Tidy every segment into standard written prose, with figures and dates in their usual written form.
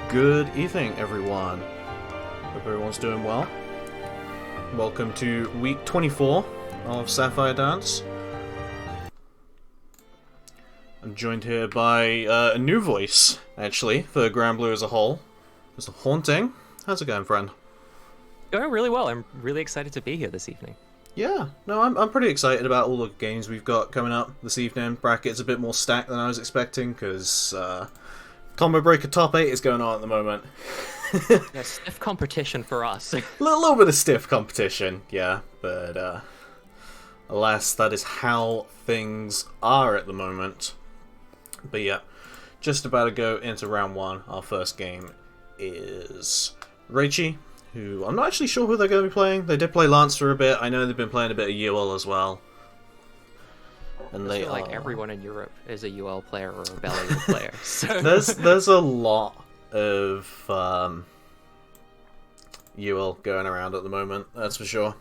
Good evening, everyone. Hope everyone's doing well. Welcome to week 24 of Sapphire Dance. I'm joined here by a new voice, actually, for Grand Blue as a whole. Mr. Haunting. How's it going, friend? Going really well. I'm really excited to be here this evening. Yeah, no, I'm pretty excited about all the games we've got coming up this evening. Bracket's a bit more stacked than I was expecting, because Combo Breaker Top 8 is going on at the moment. Yeah, stiff competition for us. A little bit of stiff competition, yeah, but alas, that is how things are at the moment. But yeah, just about to go into round one. Our first game is Reichi, who I'm not actually sure who they're going to be playing. They did play Lance for a bit. I know they've been playing a bit of UL as well. And I feel like everyone in Europe is a UL player or a Rebellion player. So there's a lot of UL going around at the moment, that's for sure.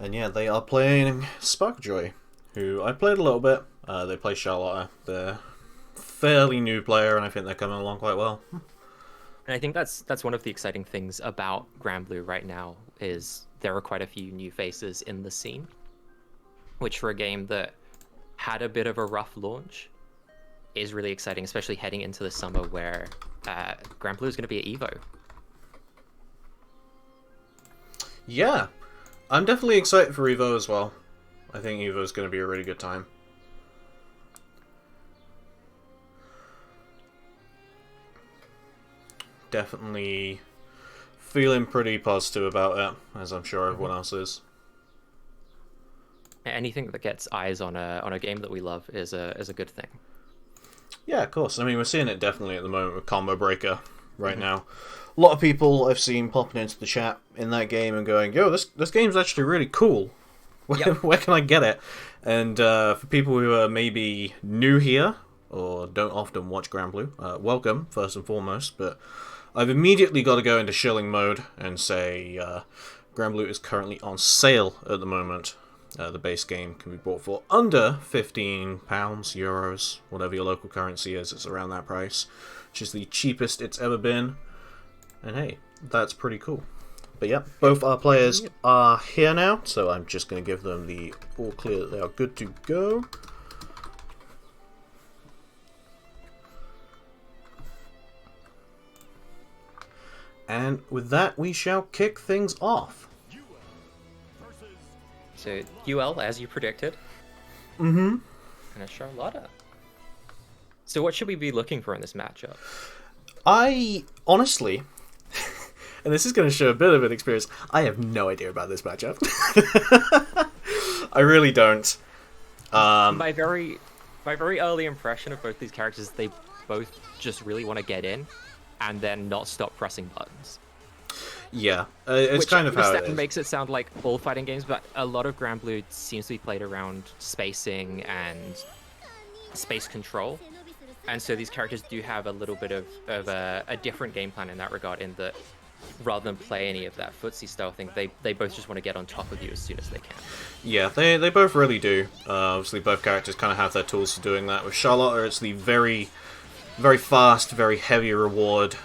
And yeah, they are playing Sparkjoy, who I played a little bit. They play Charlotta. They're a fairly new player, and I think they're coming along quite well. And I think that's one of the exciting things about Grand Blue right now is there are quite a few new faces in the scene, which for a game that had a bit of a rough launch is really exciting, especially heading into the summer where Grand Blue is going to be at EVO. Yeah, I'm definitely excited for EVO as well. I think EVO is going to be a really good time. Definitely feeling pretty positive about it, as I'm sure everyone else is. Anything that gets eyes on a game that we love is a good thing. Yeah, of course. I mean, we're seeing it definitely at the moment with Combo Breaker right now. A lot of people I've seen popping into the chat in that game and going, "Yo, this game's actually really cool. Where can I get it?" And for people who are maybe new here or don't often watch Grand Blue, welcome first and foremost. But I've immediately got to go into shilling mode and say Grand Blue is currently on sale at the moment. The base game can be bought for under £15, euros, whatever your local currency is. It's around that price, which is the cheapest it's ever been. And hey, that's pretty cool. But yeah, both our players are here now, so I'm just going to give them the all clear that they are good to go. And with that, we shall kick things off. So UL, as you predicted. Mm-hmm. And a Charlotta. So what should we be looking for in this matchup? I, honestly, and this is going to show a bit of an experience, I have no idea about this matchup. I really don't. My very early impression of both these characters, they both just really want to get in and then not stop pressing buttons. Yeah, it's kind of how it is. Makes it sound like all fighting games, but a lot of Grand Blue seems to be played around spacing and space control. And so these characters do have a little bit of a different game plan in that regard, in that rather than play any of that footsie style thing, they both just want to get on top of you as soon as they can. Yeah, they both really do. Obviously, both characters kind of have their tools for doing that. With Charlotte, it's the very fast, very heavy reward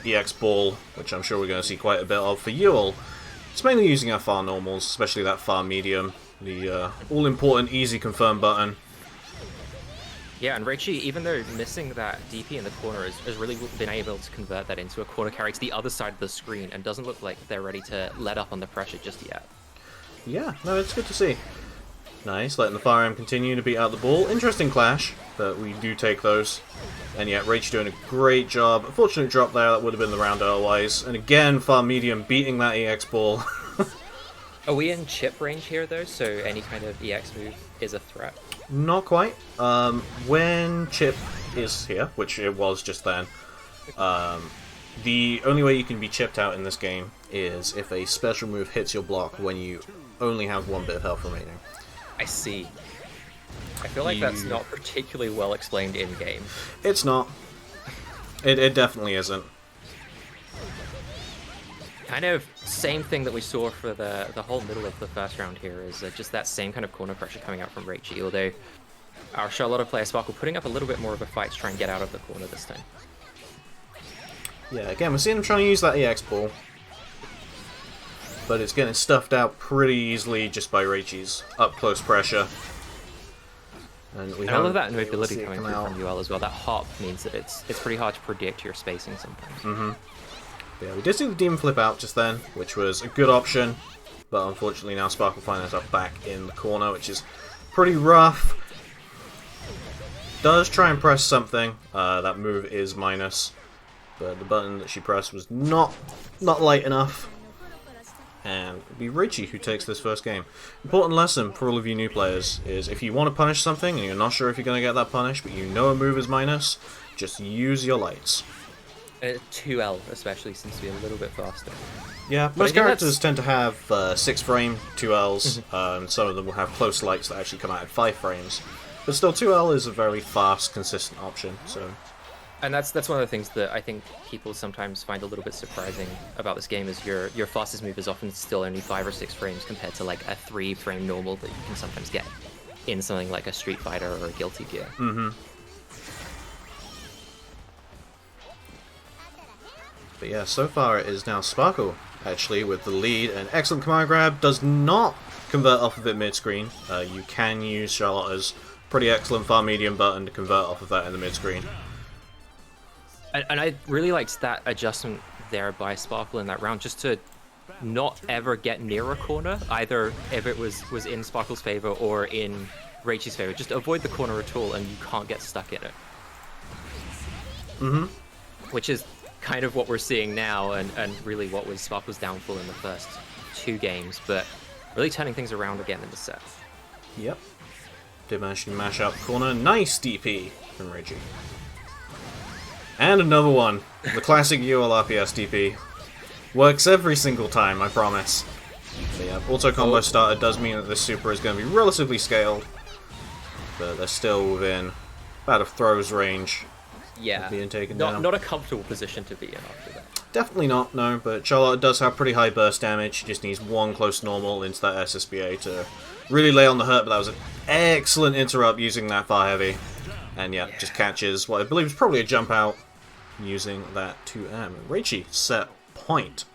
EX Ball, which I'm sure we're going to see quite a bit of. For Yule, it's mainly using our far normals, especially that far medium, the all-important easy confirm button. Yeah, and Reichi, even though missing that DP in the corner, has really been able to convert that into a corner carry to the other side of the screen, and doesn't look like they're ready to let up on the pressure just yet. Yeah, no, it's good to see. Nice, letting the Fire Emblem continue to beat out the ball. Interesting clash, but we do take those. And yeah, Reichi doing a great job. Unfortunate drop there, that would have been the round otherwise. And again, far medium beating that EX ball. Are we in chip range here though, so any kind of EX move is a threat? Not quite. When chip is here, which it was just then, the only way you can be chipped out in this game is if a special move hits your block when you only have one bit of health remaining. I see. I feel like that's not particularly well explained in-game. It's not. It definitely isn't. Kind of same thing that we saw for the whole middle of the first round here is just that same kind of corner pressure coming out from Reichi, although our Charlotta player Sparkle putting up a little bit more of a fight to try and get out of the corner this time. Yeah, again, we're seeing him trying to use that EX ball. But it's getting stuffed out pretty easily just by Reichi's up-close pressure. And I love that mobility coming through from UL as well. That hop means that it's pretty hard to predict your spacing sometimes. Yeah, we did see the Demon Flip out just then, which was a good option. But unfortunately now Sparkle finds herself back in the corner, which is pretty rough. Does try and press something. That move is minus. But the button that she pressed was not light enough. And it'll be Reichi who takes this first game. Important lesson for all of you new players is if you want to punish something and you're not sure if you're going to get that punish, but you know a move is minus, just use your lights. 2L especially seems to be a little bit faster. Yeah, most characters tend to have 6 frame 2Ls, and some of them will have close lights that actually come out at 5 frames. But still, 2L is a very fast, consistent option. So. And that's one of the things that I think people sometimes find a little bit surprising about this game is your fastest move is often still only 5 or 6 frames compared to like a 3-frame normal that you can sometimes get in something like a Street Fighter or a Guilty Gear. But yeah, so far it is now Sparkle, actually, with the lead. An excellent command grab, does not convert off of it mid-screen. You can use Charlotte's pretty excellent far medium button to convert off of that in the mid-screen. And I really liked that adjustment there by Sparkle in that round, just to not ever get near a corner, either if it was in Sparkle's favor or in Reichi's favor. Just avoid the corner at all and you can't get stuck in it. Which is kind of what we're seeing now and really what was Sparkle's downfall in the first 2 games, but really turning things around again in the set. Yep. Did manage to mash out the corner. Nice DP from Reichi. And another one. The classic UL RPS DP. Works every single time, I promise. But yeah, auto combo starter does mean that this super is going to be relatively scaled. But they're still within about a throw's range of being taken down. Not a comfortable position to be in after that. Definitely not, no. But Charlotte does have pretty high burst damage. She just needs one close normal into that SSBA to really lay on the hurt. But that was an excellent interrupt using that far heavy. And yeah, just catches what I believe is probably a jump out using that 2M. Reichi set point.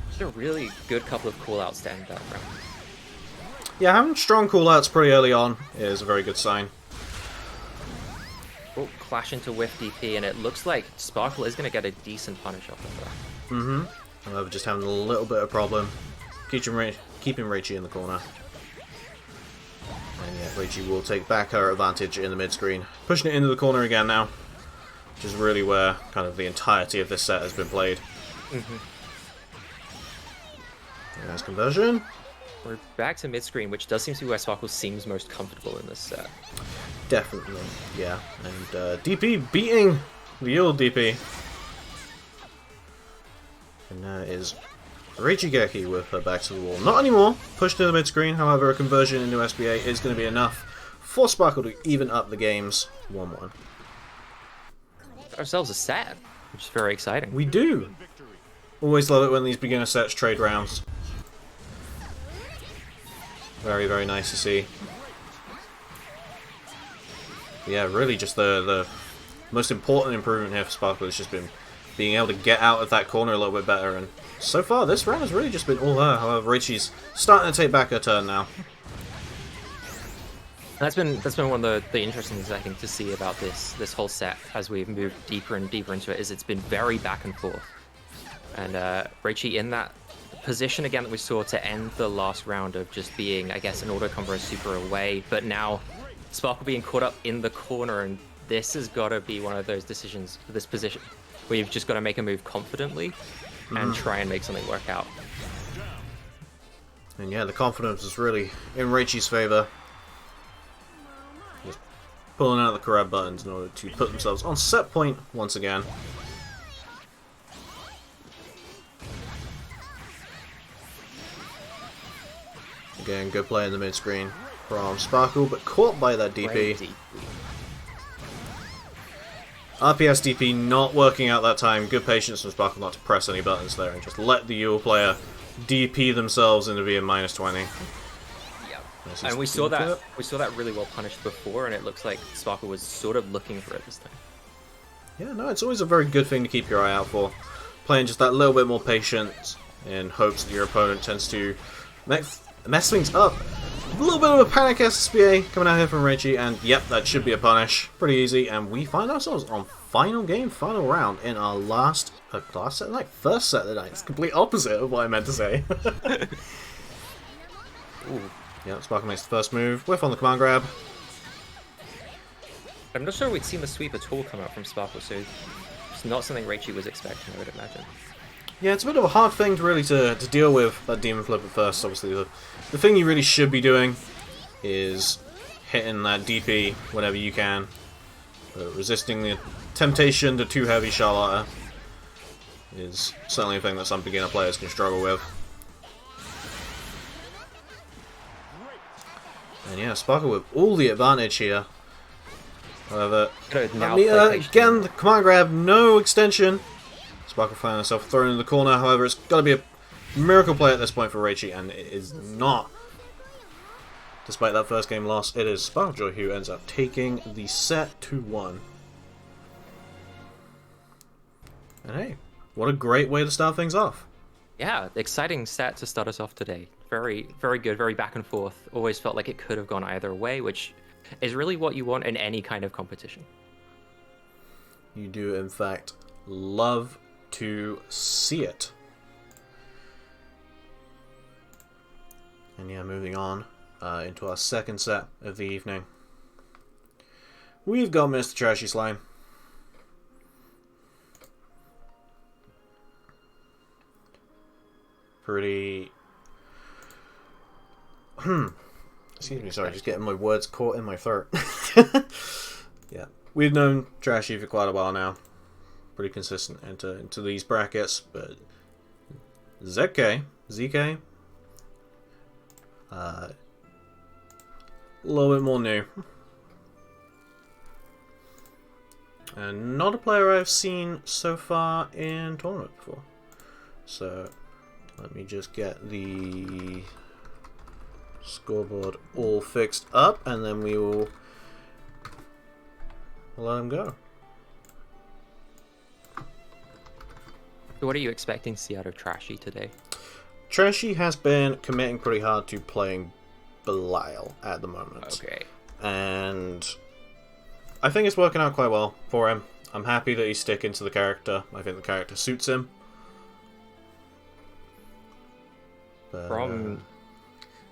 Just a really good couple of callouts to end that round. Yeah, having strong callouts pretty early on is a very good sign. Oh, clash into whiff DP, and it looks like Sparkle is going to get a decent punish off of that. However, just having a little bit of problem keeping Reichi in the corner. And yeah, Reichi will take back her advantage in the mid-screen. Pushing it into the corner again now. Which is really where kind of the entirety of this set has been played. Nice conversion. We're back to mid-screen, which does seem to be where Sparkle seems most comfortable in this set. Definitely, yeah. And DP beating the old DP. And that is Reichi Geki with her back to the wall. Not anymore. Pushed to the mid-screen, however, a conversion into SBA is going to be enough for Sparkle to even up the games 1-1. Ourselves a set, which is very exciting. We do. Always love it when these beginner sets trade rounds. Very, very nice to see. Yeah, really just the most important improvement here for Sparkle has just been being able to get out of that corner a little bit better, and so far this round has really just been all her. However, Reichi's starting to take back her turn now. That's been one of the interesting things I think to see about this whole set as we've moved deeper and deeper into it is it's been very back and forth. And Reichi in that position again that we saw to end the last round of just being, I guess, an auto combo super away, but now Sparkle being caught up in the corner, and this has got to be one of those decisions for this position where you've just got to make a move confidently and try and make something work out. And yeah, the confidence is really in Reichi's favor. Just pulling out the correct buttons in order to put themselves on set point once again. Again, good play in the mid-screen from Sparkle, but caught by that DP. RPS DP not working out that time. Good patience from Sparkle not to press any buttons there and just let the Yule player DP themselves into being -20. Yeah, and we saw that really well punished before, and it looks like Sparkle was sort of looking for it this time. Yeah, no, it's always a very good thing to keep your eye out for. Playing just that little bit more patient in hopes that your opponent tends to mess things up. A little bit of a panic SSBA coming out here from Reggie, and yep, that should be a punish. Pretty easy, and we find ourselves on final game, final round in our first set of the night. First set of the night. It's the complete opposite of what I meant to say. Ooh. Yeah, Sparkle makes the first move. Whiff on the command grab. I'm not sure we'd seen the sweep at all come out from Sparkle, so it's not something Reichi was expecting, I would imagine. Yeah, it's a bit of a hard thing to deal with, that Demon Flip at first. Obviously, the thing you really should be doing is hitting that DP whenever you can. But resisting the temptation to too heavy Charlotta is certainly a thing that some beginner players can struggle with. And yeah, Sparkle with all the advantage here. However, again, the command grab, no extension. Sparkle finding herself thrown in the corner. However, it's got to be a miracle play at this point for Reichi, and it is not. Despite that first game loss, it is Sparklejoy who ends up taking the set 2-1. And hey, what a great way to start things off. Yeah, exciting set to start us off today. Very, very good, very back and forth. Always felt like it could have gone either way, which is really what you want in any kind of competition. You do, in fact, love to see it. And yeah, moving on into our second set of the evening. We've got Mr. Trashy Slime. Pretty... Excuse me, sorry, just getting my words caught in my throat. Yeah, we've known Trashy for quite a while now. Pretty consistent into these brackets, but ZK, a little bit more new. And not a player I've seen so far in tournament before. So, let me just get the scoreboard all fixed up, and then we will let him go. What are you expecting to see out of Trashy today? Trashy has been committing pretty hard to playing Belial at the moment. Okay. And I think it's working out quite well for him. I'm happy that he's sticking to the character. I think the character suits him. But, From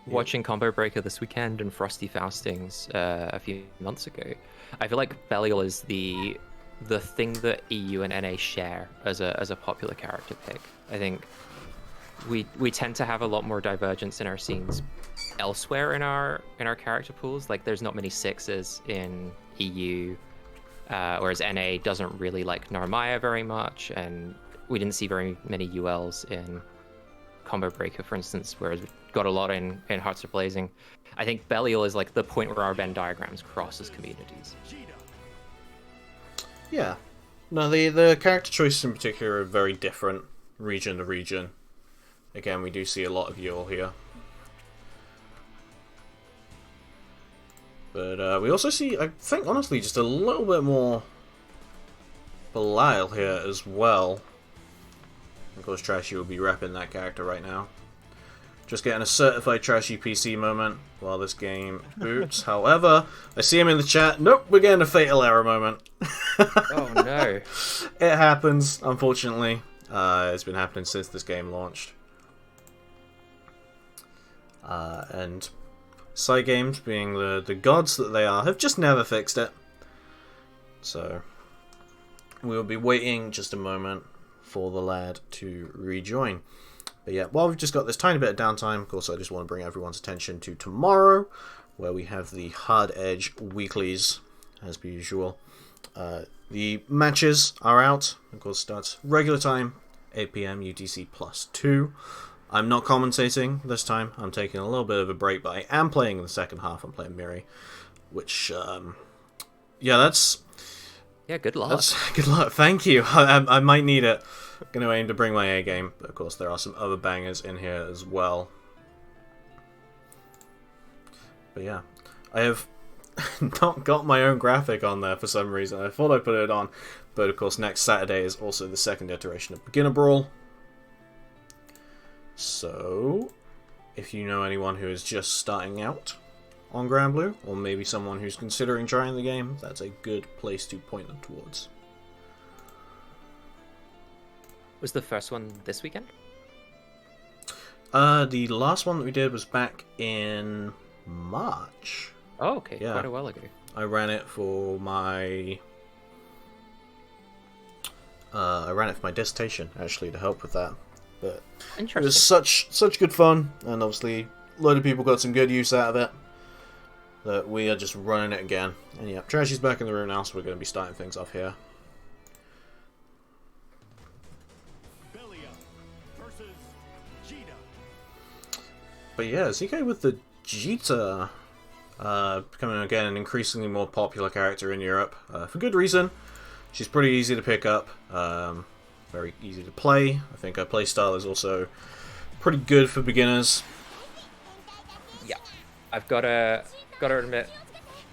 watching Combo Breaker this weekend and Frosty Faustings a few months ago, I feel like Belial is the thing that EU and NA share as a popular character pick. I think we tend to have a lot more divergence in our scenes elsewhere in our character pools. Like, there's not many sixes in EU, whereas NA doesn't really like Narmaya very much, and we didn't see very many ULs in Combo Breaker, for instance, whereas we got a lot in Hearts of Blazing. I think Belial is like the point where our Venn diagrams cross as communities. Yeah. No, the character choices in particular are very different region to region. Again, we do see a lot of Yule here. But we also see, I think, honestly, just a little bit more Belial here as well. Of course, Trashy will be repping that character right now. Just getting a certified Trashy PC moment while this game boots. However, I see him in the chat. Nope, we're getting a fatal error moment. Oh no. It happens, unfortunately. It's been happening since this game launched. And side games, being the gods that they are, have just never fixed it. So, we'll be waiting just a moment for the lad to rejoin. But yeah, while we've just got this tiny bit of downtime, of course I just want to bring everyone's attention to tomorrow, where we have the Hard Edge weeklies, as per usual. The matches are out, of course starts regular time, 8 PM UTC +2. I'm not commentating this time, I'm taking a little bit of a break, but I am playing in the second half. I'm playing Miri, which, yeah, that's... Yeah, good luck. Good luck, thank you. I might need it. I'm going to aim to bring my A game, but of course there are some other bangers in here as well. But yeah, I have not got my own graphic on there for some reason. I thought I put it on. But of course, next Saturday is also the second iteration of Beginner Brawl. So, if you know anyone who is just starting out on Grand Blue, or maybe someone who's considering trying the game, that's a good place to point them towards. Was the first one this weekend? The last one that we did was back in March. Oh, okay, yeah. Quite a while ago. I ran it for my dissertation, actually, to help with that. But it was such good fun, and obviously a load of people got some good use out of it, that we are just running it again. And yeah, Trashy's back in the room now, so we're going to be starting things off here. But yeah, ZK with the Jita becoming again an increasingly more popular character in Europe, for good reason. She's pretty easy to pick up, very easy to play. I think her playstyle is also pretty good for beginners. Yeah, I've got to admit,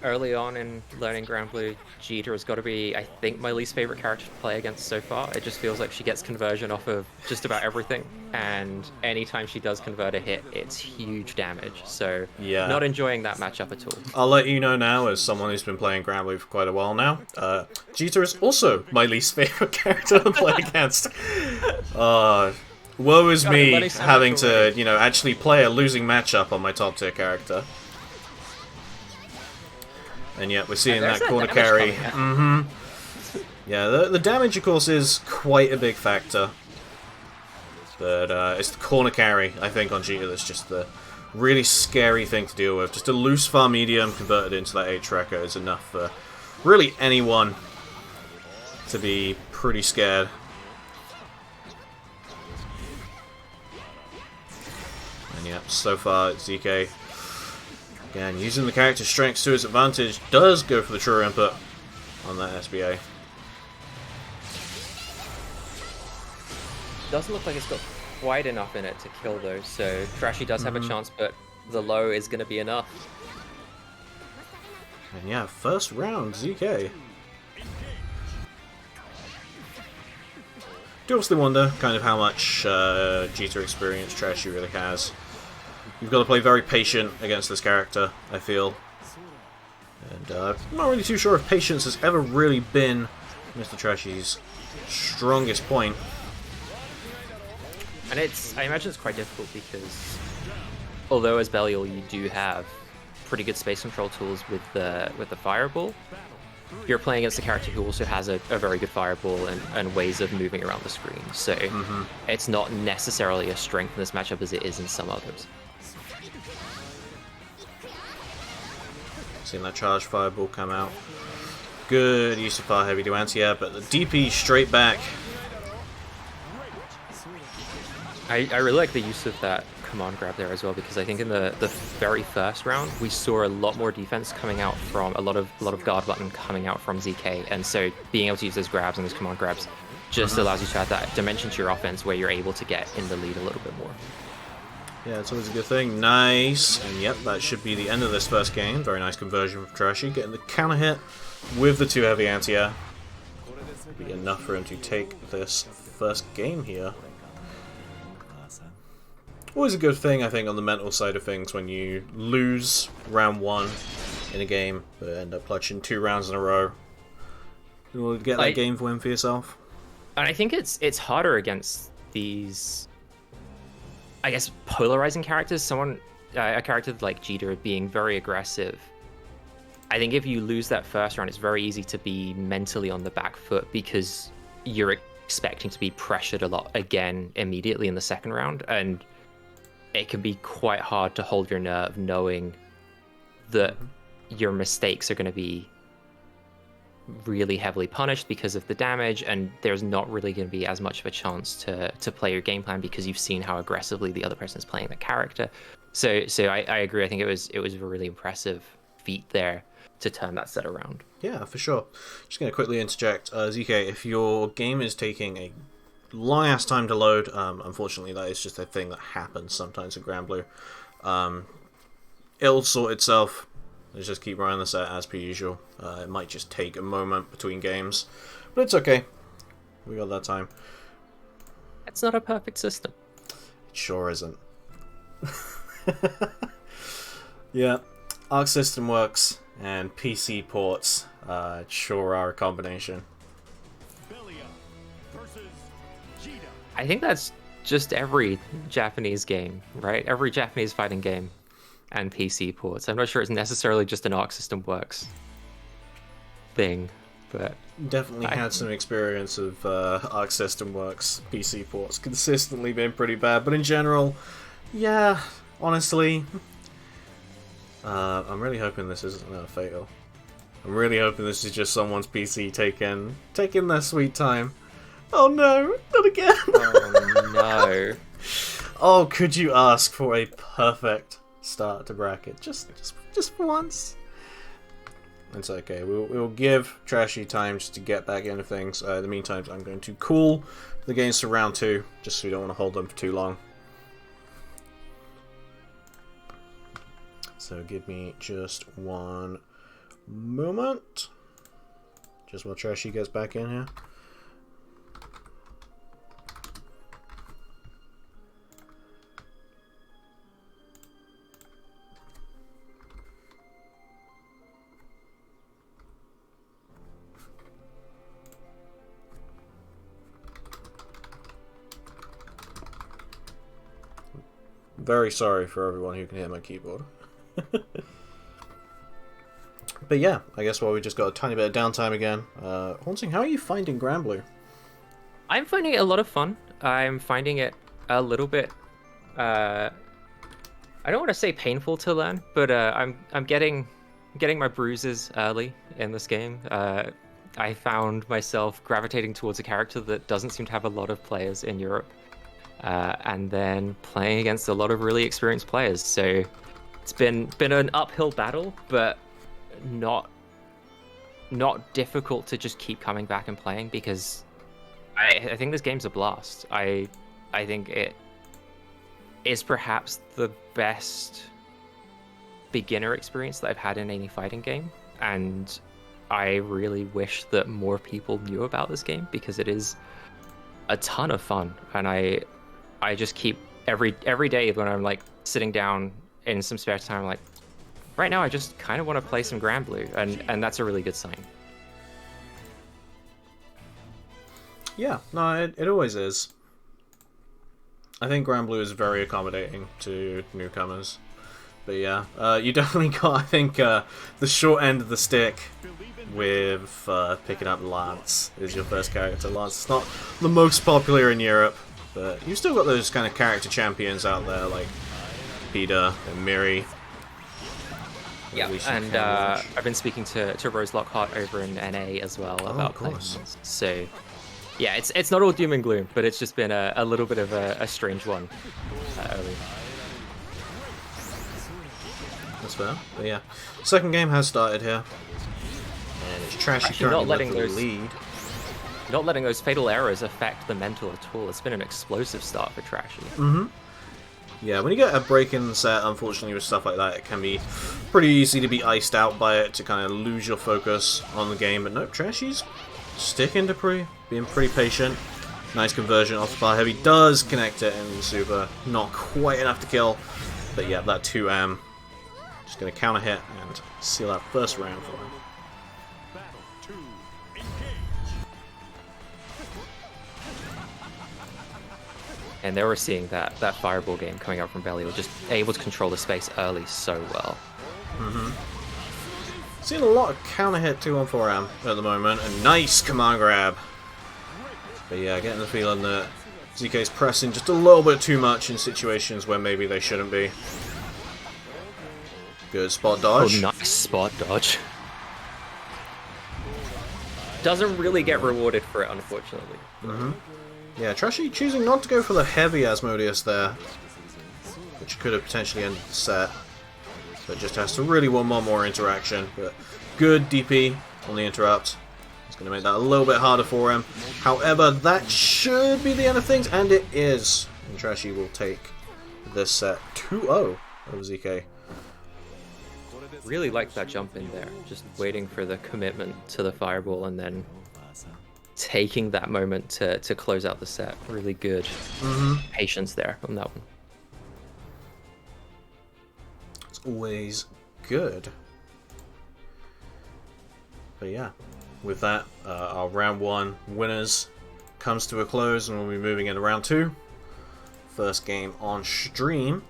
early on in learning Grand Blue, Jita has got to be, I think, my least favorite character to play against so far. It just feels like she gets conversion off of just about everything, and anytime she does convert a hit, it's huge damage. So, yeah, not enjoying that matchup at all. I'll let you know now, as someone who's been playing Grand Blue for quite a while now, Jita is also my least favorite character to play against. Woe is me having to, actually play a losing matchup on my top tier character. And yet we're seeing that corner carry. Yeah, the damage, of course, is quite a big factor. But it's the corner carry, I think, on Jita that's just the really scary thing to deal with. Just a loose far medium converted into that 8-tracker is enough for really anyone to be pretty scared. And yeah, so far, ZK, again, using the character's strengths to his advantage, does go for the true input on that SBA. Doesn't look like it's got quite enough in it to kill though, so Trashy does have a chance, but the low is going to be enough. And yeah, first round, ZK. Do obviously wonder kind of how much Jita experience Trashy really has. You've got to play very patient against this character, I feel. And I'm not really too sure if patience has ever really been Mr. Trashy's strongest point. And I imagine it's quite difficult because, although as Belial you do have pretty good space control tools with the fireball, you're playing against a character who also has a very good fireball and ways of moving around the screen. So it's not necessarily a strength in this matchup as it is in some others. Seeing that charged fireball come out. Good use of fire heavy to anti-air, but the DP straight back. I really like the use of that command grab there as well, because I think in the very first round we saw a lot more defense coming out from a lot of guard button coming out from ZK, and so being able to use those grabs and those command grabs just allows you to add that dimension to your offense where you're able to get in the lead a little bit more. Yeah, it's always a good thing. Nice. And yep, that should be the end of this first game. Very nice conversion from Trashy. Getting the counter hit with the 2 heavy anti-air. Be enough for him to take this first game here. Always a good thing, I think, on the mental side of things when you lose round 1 in a game, but end up clutching 2 rounds in a row. You want to get that game win for yourself. And I think it's harder against these, I guess, polarizing characters. A character like Jita being very aggressive. I think if you lose that first round, it's very easy to be mentally on the back foot because you're expecting to be pressured a lot again immediately in the second round, and it can be quite hard to hold your nerve knowing that your mistakes are going to be really heavily punished because of the damage, and there's not really going to be as much of a chance to play your game plan because you've seen how aggressively the other person is playing the character. So I agree. I think it was a really impressive feat there to turn that set around. Yeah, for sure. Just going to quickly interject, ZK, if your game is taking a long ass time to load, unfortunately that is just a thing that happens sometimes in Grand Blue. It'll sort itself. Let's just keep running the set as per usual. It might just take a moment between games. But it's okay. We got that time. It's not a perfect system. It sure isn't. Yeah, Arc System works, and PC ports sure are a combination. I think that's just every Japanese game, right? Every Japanese fighting game and PC ports. I'm not sure it's necessarily just an Arc System Works thing, but... Definitely had some experience of Arc System Works PC ports. Consistently been pretty bad, but in general, yeah, honestly... I'm really hoping this isn't fatal. I'm really hoping this is just someone's PC taking their sweet time. Oh no, not again! Oh no. Oh, could you ask for a perfect start to bracket? Just for once. It's okay. We'll give Trashy time just to get back into things. In the meantime, I'm going to call the games to round 2, just so we don't want to hold them for too long. So give me just one moment. Just while Trashy gets back in here. Very sorry for everyone who can hear my keyboard. But yeah, I guess while we just got a tiny bit of downtime again. Haunting, how are you finding Granblue? I'm finding it a lot of fun. I'm finding it a little bit... I don't want to say painful to learn, but I'm getting my bruises early in this game. I found myself gravitating towards a character that doesn't seem to have a lot of players in Europe. And then playing against a lot of really experienced players. So it's been an uphill battle, but not difficult to just keep coming back and playing, because I think this game's a blast. I think it is perhaps the best beginner experience that I've had in any fighting game, and I really wish that more people knew about this game, because it is a ton of fun. And I just keep every day when I'm like sitting down in some spare time, I'm like, right now I just kind of want to play some Granblue, and that's a really good sign. Yeah, no, it always is. I think Granblue is very accommodating to newcomers. But yeah, you definitely got, I think, the short end of the stick with picking up Lance is your first character. Lance is not the most popular in Europe, but you've still got those kind of character champions out there, like Peter and Miri. Yeah, and I've been speaking to Rose Lockhart over in NA as well about playing this. So yeah, it's not all doom and gloom, but it's just been a little bit of a strange one early. That's fair. But yeah, second game has started here, and it's Trashy currently with the lead. Not letting those fatal errors affect the mental at all. It's been an explosive start for Trashy. Mm-hmm. Yeah, when you get a break in the set, unfortunately with stuff like that, it can be pretty easy to be iced out by it, to kind of lose your focus on the game. But no, Trashy's sticking to being pretty patient. Nice conversion off the bar heavy, does connect it in the super. Not quite enough to kill, but yeah, that 2M just going to counter hit and seal that first round for him. And they were seeing that fireball game coming out from Belly, just able to control the space early so well. Mm-hmm. Seeing a lot of counter hit 2-1-4M at the moment, a nice command grab. But yeah, getting the feeling that ZK's pressing just a little bit too much in situations where maybe they shouldn't be. Good spot dodge. Oh, nice spot dodge. Doesn't really get rewarded for it, unfortunately. Mm-hmm. Yeah, Trashy choosing not to go for the heavy Asmodeus there, which could have potentially ended the set. So it just has to really want one more interaction. But good DP on the interrupt. It's going to make that a little bit harder for him. However, that should be the end of things, and it is. And Trashy will take this set 2-0 over ZK. Really liked that jump in there. Just waiting for the commitment to the fireball and then taking that moment to close out the set. Really good patience there on that one. It's always good. But yeah, with that, our round 1 winners comes to a close, and we'll be moving into round 2. First game on stream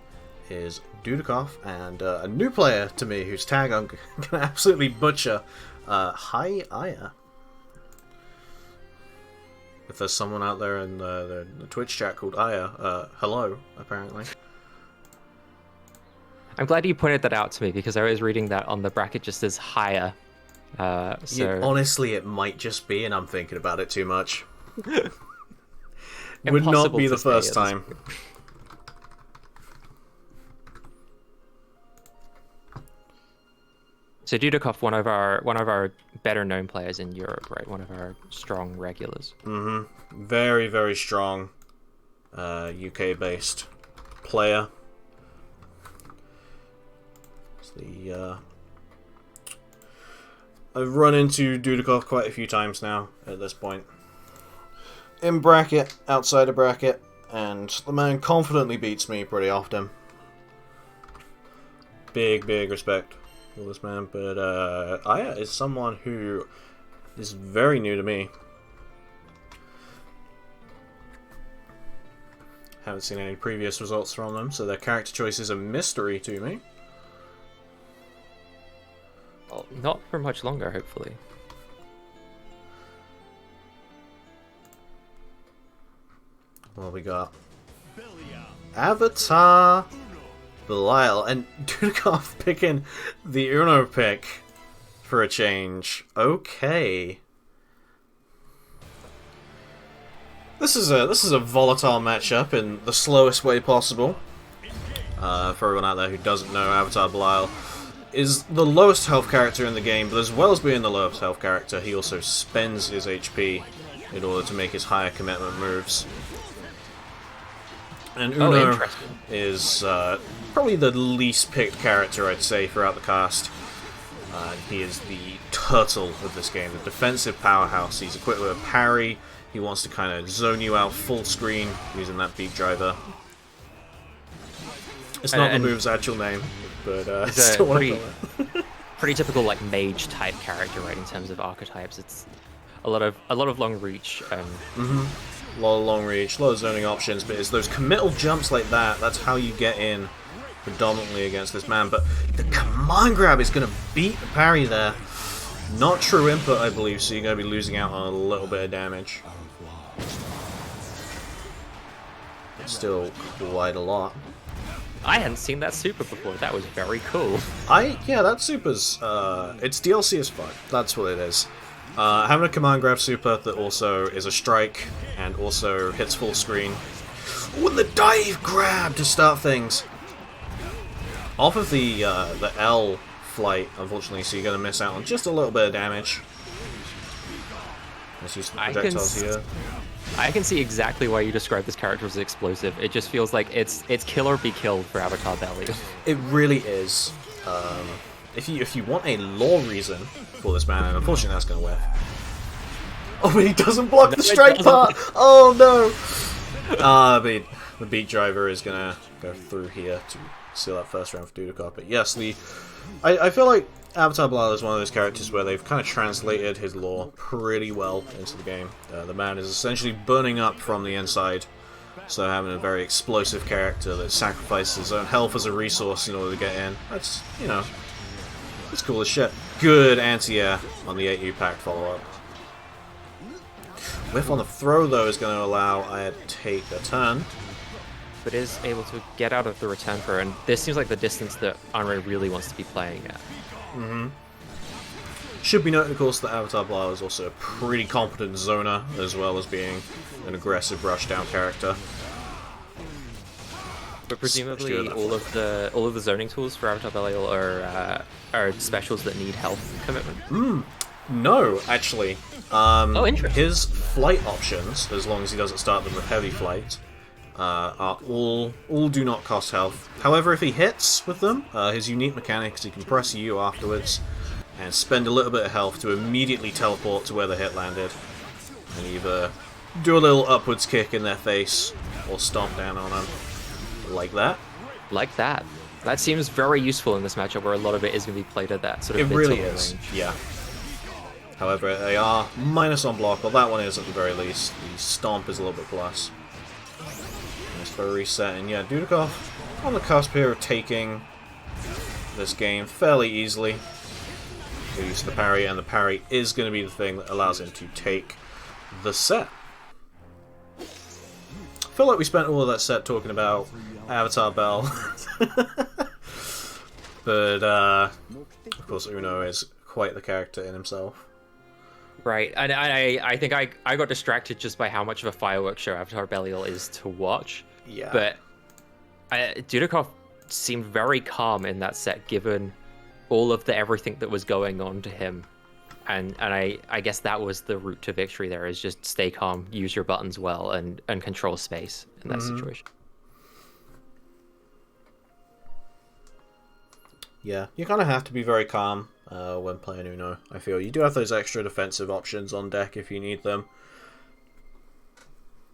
is Dudikoff, and a new player to me whose tag I'm gonna absolutely butcher. Hi Aya. If there's someone out there in the Twitch chat called Aya, hello, apparently. I'm glad you pointed that out to me, because I was reading that on the bracket just as higher. So Yeah, honestly, it might just be, and I'm thinking about it too much. Would not be the first time. So Dudikoff, one of our better known players in Europe, right? One of our strong regulars. Very, very strong UK based player. It's I've run into Dudikoff quite a few times now at this point. In bracket, outside of bracket, and the man confidently beats me pretty often. Big respect for this man, but Aya is someone who is very new to me. Haven't seen any previous results from them, so their character choice is a mystery to me. Well, not for much longer, hopefully. Well, we got Avatar Belial, and Dudikoff picking the Uno pick for a change. Okay. This is a volatile matchup in the slowest way possible. For everyone out there who doesn't know, Avatar Belial is the lowest health character in the game, but as well as being the lowest health character, he also spends his HP in order to make his higher commitment moves. And Uno is probably the least picked character, I'd say, throughout the cast. He is the turtle of this game, the defensive powerhouse. He's equipped with a parry. He wants to kind of zone you out full screen using that beat driver. It's not the move's actual name, but it's still pretty typical like mage type character, right? In terms of archetypes, it's a lot of long reach. A lot of long reach, a lot of zoning options, but it's those committal jumps like that. That's how you get in predominantly against this man. But the command grab is going to beat the parry there. Not true input, I believe, so you're going to be losing out on a little bit of damage. It's still quite a lot. I hadn't seen that super before. That was very cool. Yeah, that super's it's DLC as fuck. That's what it is. Having a command grab super that also is a strike and also hits full screen. Oh, and the dive grab to start things. Off of the L flight, unfortunately, so you're going to miss out on just a little bit of damage. Let's use the projectiles here. I can see exactly why you describe this character as explosive. It just feels like it's kill or be killed for Avatar Belial. It really is. If you want a lore reason for this man, and unfortunately that's going to whiff. Oh, but he doesn't block the strike part! Oh no! The beat driver is going to go through here to seal that first round for Dudikoff. But yes, I feel like Avatar Belial is one of those characters where they've kind of translated his lore pretty well into the game. The man is essentially burning up from the inside, so having a very explosive character that sacrifices his own health as a resource in order to get in, that's, you know, it's cool as shit. Good anti-air on the 8U pack follow-up. Whiff on the throw, though, is going to allow Aya to take a turn. But is able to get out of the return throw, and this seems like the distance that Unre really wants to be playing at. Should be noted, of course, that Avatar Belial is also a pretty competent zoner, as well as being an aggressive rushdown character. But presumably, all of the zoning tools for Avatar Belial are specials that need health commitment. No, actually. Oh, interesting. His flight options, as long as he doesn't start them with heavy flight, are all do not cost health. However, if he hits with them, his unique mechanic is he can press U afterwards and spend a little bit of health to immediately teleport to where the hit landed. and either do a little upwards kick in their face or stomp down on them. Like that. Like that. That seems very useful in this matchup where a lot of it is going to be played at that sort of It really is, range. yeah. However, they are minus on block, well that one is at the very least. The stomp is a little bit plus. Nice for a reset, and yeah, Dudikoff on the cusp here of taking this game fairly easily. He used the parry, and the parry is going to be the thing that allows him to take the set. I feel like we spent all of that set talking about Avatar Bell. But, of course, Uno is quite the character in himself. Right, and I think I got distracted just by how much of a fireworks show Avatar Belial is to watch. Yeah. But Dudikoff seemed very calm in that set, given all of the everything that was going on to him. And I guess that was the route to victory there, is just stay calm, use your buttons well, and control space in that situation. Yeah, you kind of have to be very calm when playing Uno, I feel. You do have those extra defensive options on deck if you need them.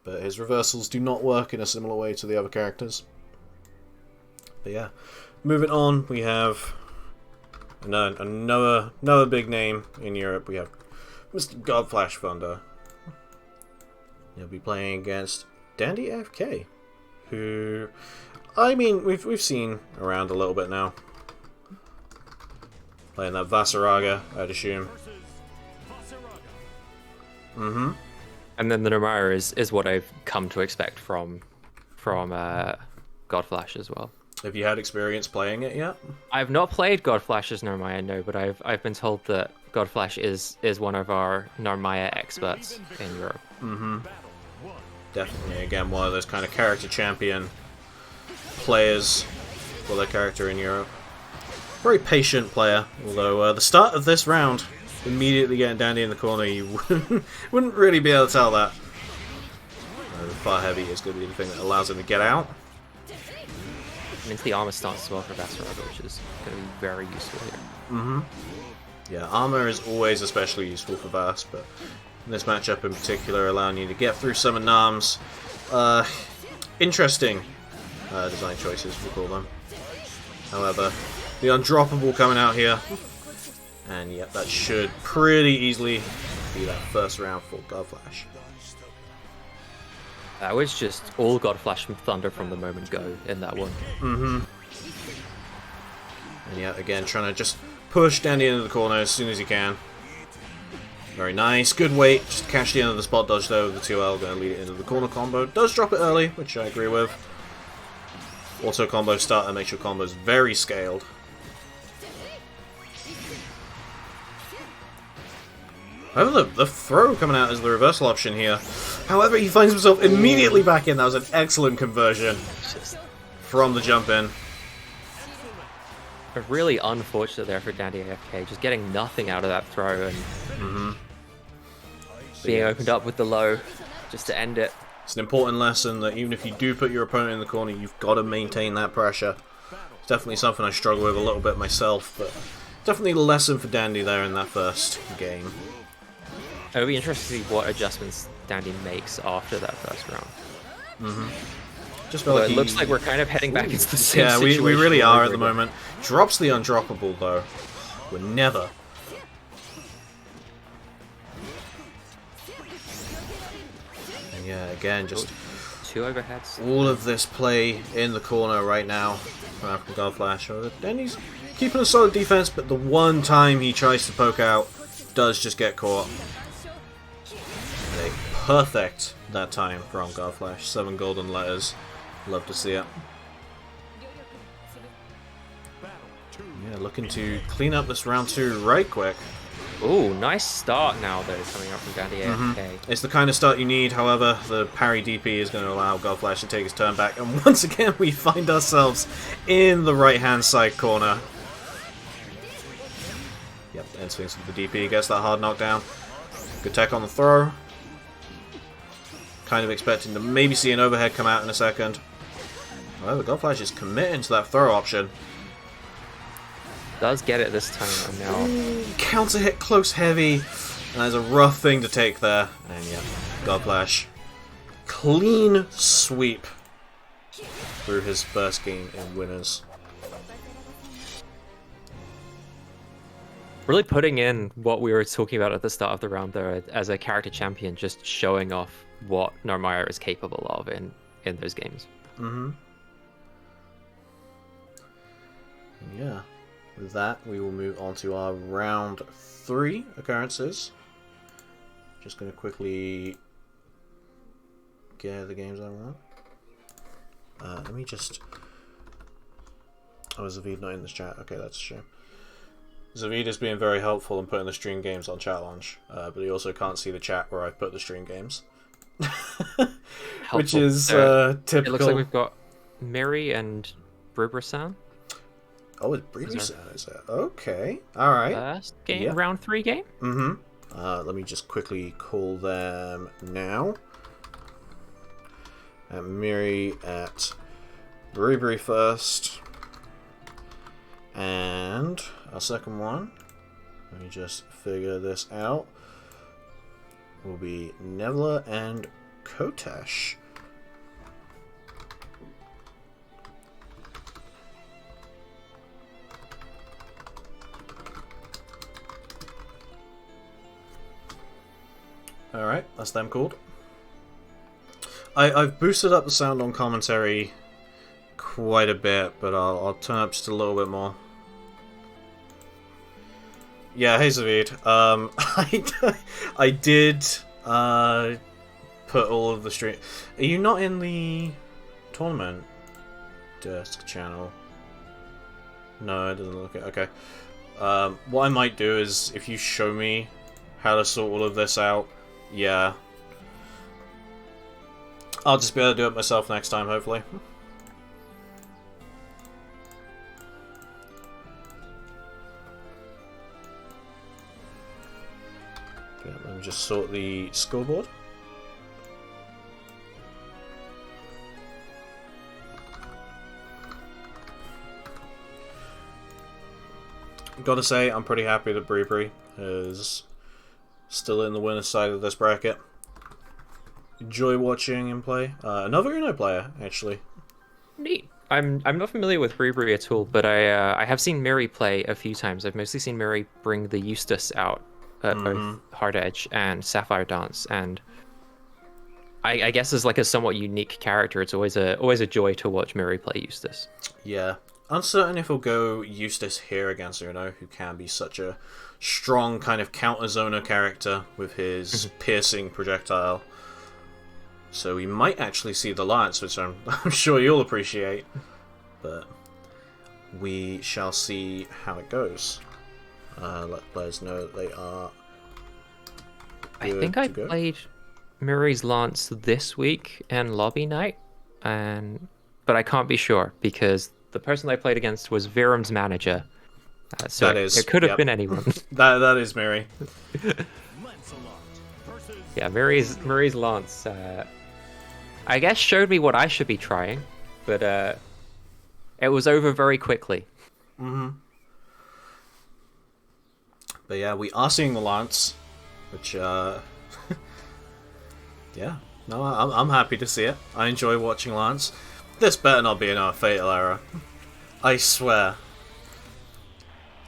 But his reversals do not work in a similar way to the other characters. But yeah, moving on, we have another big name in Europe. We have Mr. Godflash Thunder. He'll be playing against Dandy FK, who, I mean, we've seen around a little bit now. Playing that Vasaraga, I'd assume. Mm-hmm. And then the Nomura is what I've come to expect from Godflash as well. Have you had experience playing it yet? I've not played Godflash's Narmaya, no, but I've been told that Godflash is one of our Narmaya experts in Europe. Mm-hmm. Definitely, again, one of those kind of character champion players for their character in Europe. Very patient player, although the start of this round, immediately getting Dandy in the corner, you wouldn't really be able to tell that. The far heavy is going to be the thing that allows him to get out. And it's the armor stance as well for Vasaraga, which is going to be very useful here. Mm-hmm. Yeah, armor is always especially useful for Vas, but in this matchup in particular, allowing you to get through some Nam's interesting design choices, we'll call them. However, the undroppable coming out here, and yep, that should pretty easily be that first round for Godflash. That was just all Godflash Thunder from the moment go in that one. Mm-hmm. And yeah, again, trying to just push Dandy into the corner as soon as he can. Very nice, good weight, just catch the end of the spot dodge though, the 2L going to lead it into the corner combo. Does drop it early, which I agree with. Auto combo starter makes your combos very scaled. However, the throw coming out as the reversal option here. However, he finds himself immediately back in. That was an excellent conversion from the jump in. Really unfortunate there for Dandy AFK, just getting nothing out of that throw and being opened up with the low just to end it. It's an important lesson that even if you do put your opponent in the corner, you've got to maintain that pressure. It's definitely something I struggle with a little bit myself, but definitely a lesson for Dandy there in that first game. It'll be interesting to see what adjustments Dandy makes after that first round. Just feel like it looks like we're kind of heading back into the same situation. We really are at the moment. Drops the undroppable though. We're never. And yeah, again, just two overheads. All of this play in the corner right now from African Godflash. And he's keeping a solid defense, but the one time he tries to poke out does just get caught. And a perfect that time from Godflash. 7 golden letters. Love to see it. Yeah, looking to clean up this round 2 right quick. Ooh, nice start now though, coming up from Dandy AFK. It's the kind of start you need, however, the parry DP is going to allow Godflash to take his turn back, and once again we find ourselves in the right-hand side corner. Yep, end swings with the DP, gets that hard knockdown. Good tech on the throw. Kind of expecting to maybe see an overhead come out in a second. However, Godflash is committing to that throw option. Does get it this time now. Counter hit close heavy. And that's a rough thing to take there. And yeah, Godflash. Clean sweep through his first game in winners. Really putting in what we were talking about at the start of the round there as a character champion, just showing off what Narmire is capable of in those games. Mm-hmm. Yeah. With that, we will move on to our round 3 occurrences. Just going to quickly get the games I want. Let me just... Oh, is Zavid not in this chat? Okay, that's a shame. Zavid is being very helpful in putting the stream games on chat launch, but he also can't see the chat where I put the stream games. Which is typical. It looks like we've got Mary and Brubra-san. Oh, it's Brubra-san, is it? Okay, alright. First game, yep. Round 3 game? Mm-hmm. Let me just quickly call them now. Miri at Brubra first. And our second one, let me just figure this out, will be Nevla and Kotesh. Alright, that's them called. I've boosted up the sound on commentary quite a bit, but I'll turn up just a little bit more. Yeah, hey Zavid. I did put all of the stream. Are you not in the tournament desk channel? No, it doesn't look it. Okay. What I might do is, if you show me how to sort all of this out, yeah, I'll just be able to do it myself next time, hopefully. Okay, let me just sort the scoreboard. Gotta say, I'm pretty happy that Bree is still in the winner's side of this bracket. Enjoy watching him play. Another Uno player, actually. Neat. I'm not familiar with Bree at all, but I have seen Mary play a few times. I've mostly seen Mary bring the Eustace out at both Hard Edge and Sapphire Dance, and I guess as like a somewhat unique character, it's always a joy to watch Mary play Eustace. Yeah. Uncertain if he'll go Eustace here against Uno, who can be such a strong kind of counter-zoner character with his piercing projectile. So we might actually see the Lance, which I'm sure you'll appreciate. But we shall see how it goes. Let players know that they are I think I played Murray's Lance this week in Lobby Night, but I can't be sure because the person I played against was Virum's manager. So that is, it could have been anyone. that is Mary. Yeah, Murray's Lance, I guess showed me what I should be trying, but it was over very quickly. But yeah, we are seeing the Lance, which yeah, no, I'm happy to see it. I enjoy watching Lance. This better not be another fatal error. I swear.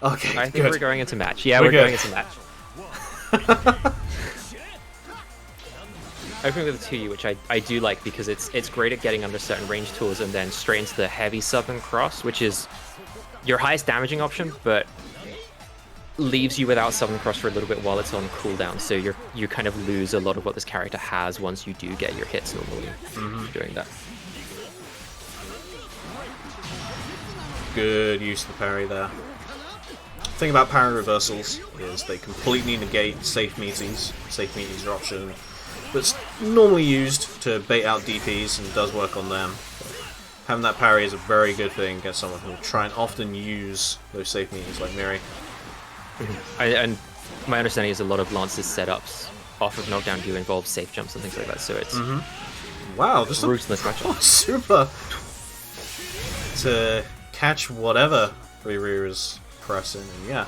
Okay, I think we're going into match. Yeah, we're going into match. Opening with the 2U, which I do like because it's great at getting under certain range tools and then straight into the heavy Southern Cross, which is your highest damaging option, but leaves you without Southern Cross for a little bit while it's on cooldown. So you kind of lose a lot of what this character has once you do get your hits normally doing that. Good use of the parry there. The thing about parry reversals is they completely negate safe meaties. Safe meaties are option that's normally used to bait out DPs and does work on them. Having that parry is a very good thing against someone who will try and often use those safe meaties like Miri. And my understanding is a lot of Lance's setups off of knockdown do involve safe jumps and things like that, so it's wow, just ruthless matchup. Super to catch whatever Riri is pressing, and yeah,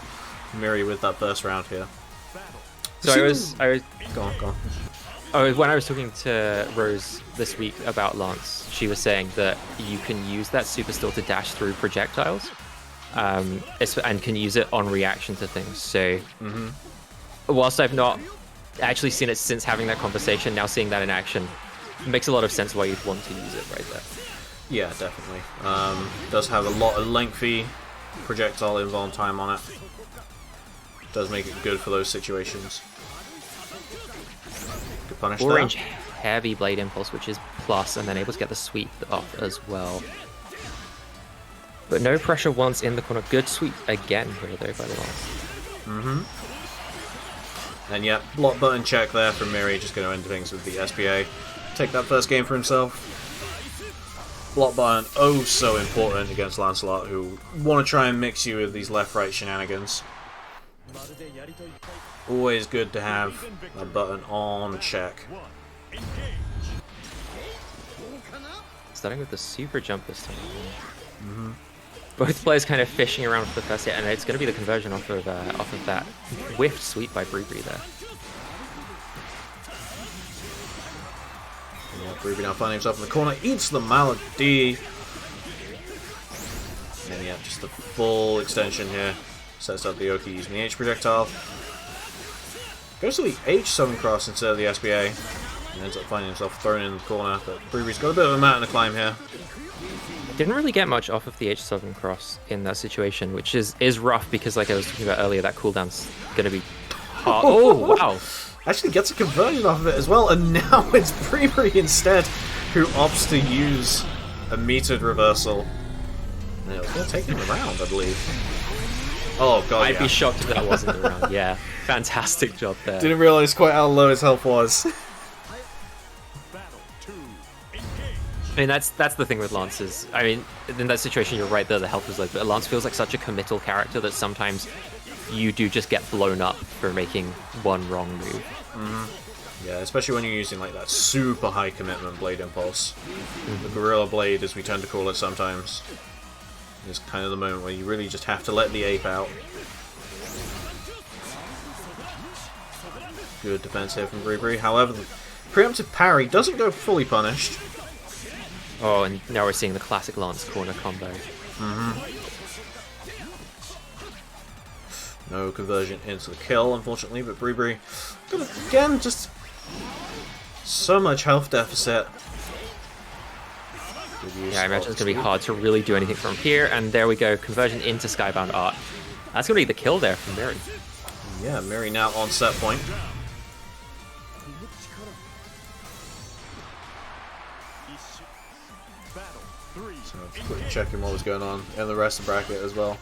Miri with that first round here. So I was Go on, go on. when I was talking to Rose this week about Lance, she was saying that you can use that super still to dash through projectiles, and can use it on reaction to things. So, whilst I've not actually seen it since having that conversation, now seeing that in action makes a lot of sense why you'd want to use it right there. Yeah, definitely. Does have a lot of lengthy projectile involved time on it. Does make it good for those situations. Good punish Full there. range heavy blade impulse, which is plus, and then able to get the sweep off as well. But no pressure once in the corner. Good sweep again here though by the last. And yeah, block button check there from Miri, just going to end things with the SPA. Take that first game for himself. Block button, oh so important against Lancelot, who want to try and mix you with these left-right shenanigans. Always good to have a button on check. Starting with the super jump this time. Both players kind of fishing around for the first hit, and it's going to be the conversion off of that whiffed sweep by Bree there. Yeah, Bree now finding himself in the corner, eats the Malady. And yeah, just the full extension here. Sets up the Oki using the H projectile. Goes to the H Southern Cross instead of the SBA. And ends up finding himself thrown in the corner. But Bree's got a bit of a mountain to climb here. Didn't really get much off of the H Southern Cross in that situation, which is rough because, like I was talking about earlier, that cooldown's going to be hard. Oh, wow. Actually gets a conversion off of it as well, and now it's Bree instead who opts to use a metered reversal. And it'll take him around, I believe. Oh god, I'd be shocked if that wasn't around. Yeah, fantastic job there. Didn't realise quite how low his health was. I mean, that's the thing with Lance's. I mean, in that situation, you're right there, the health was low, but Lance feels like such a committal character that sometimes you do just get blown up for making one wrong move. Yeah, especially when you're using like that super high commitment blade impulse. The Gorilla Blade, as we tend to call it sometimes, is kind of the moment where you really just have to let the ape out. Good defense here from Bree. However, the preemptive parry doesn't go fully punished. Oh, and now we're seeing the classic Lance corner combo. No conversion into the kill, unfortunately, but Bree again, just so much health deficit. Yeah, I imagine it's going to be hard to really do anything from here, and there we go, conversion into Skybound Art. That's going to be the kill there from Miri. Yeah, Miri now on set point. So quickly checking what was going on in the rest of the bracket as well.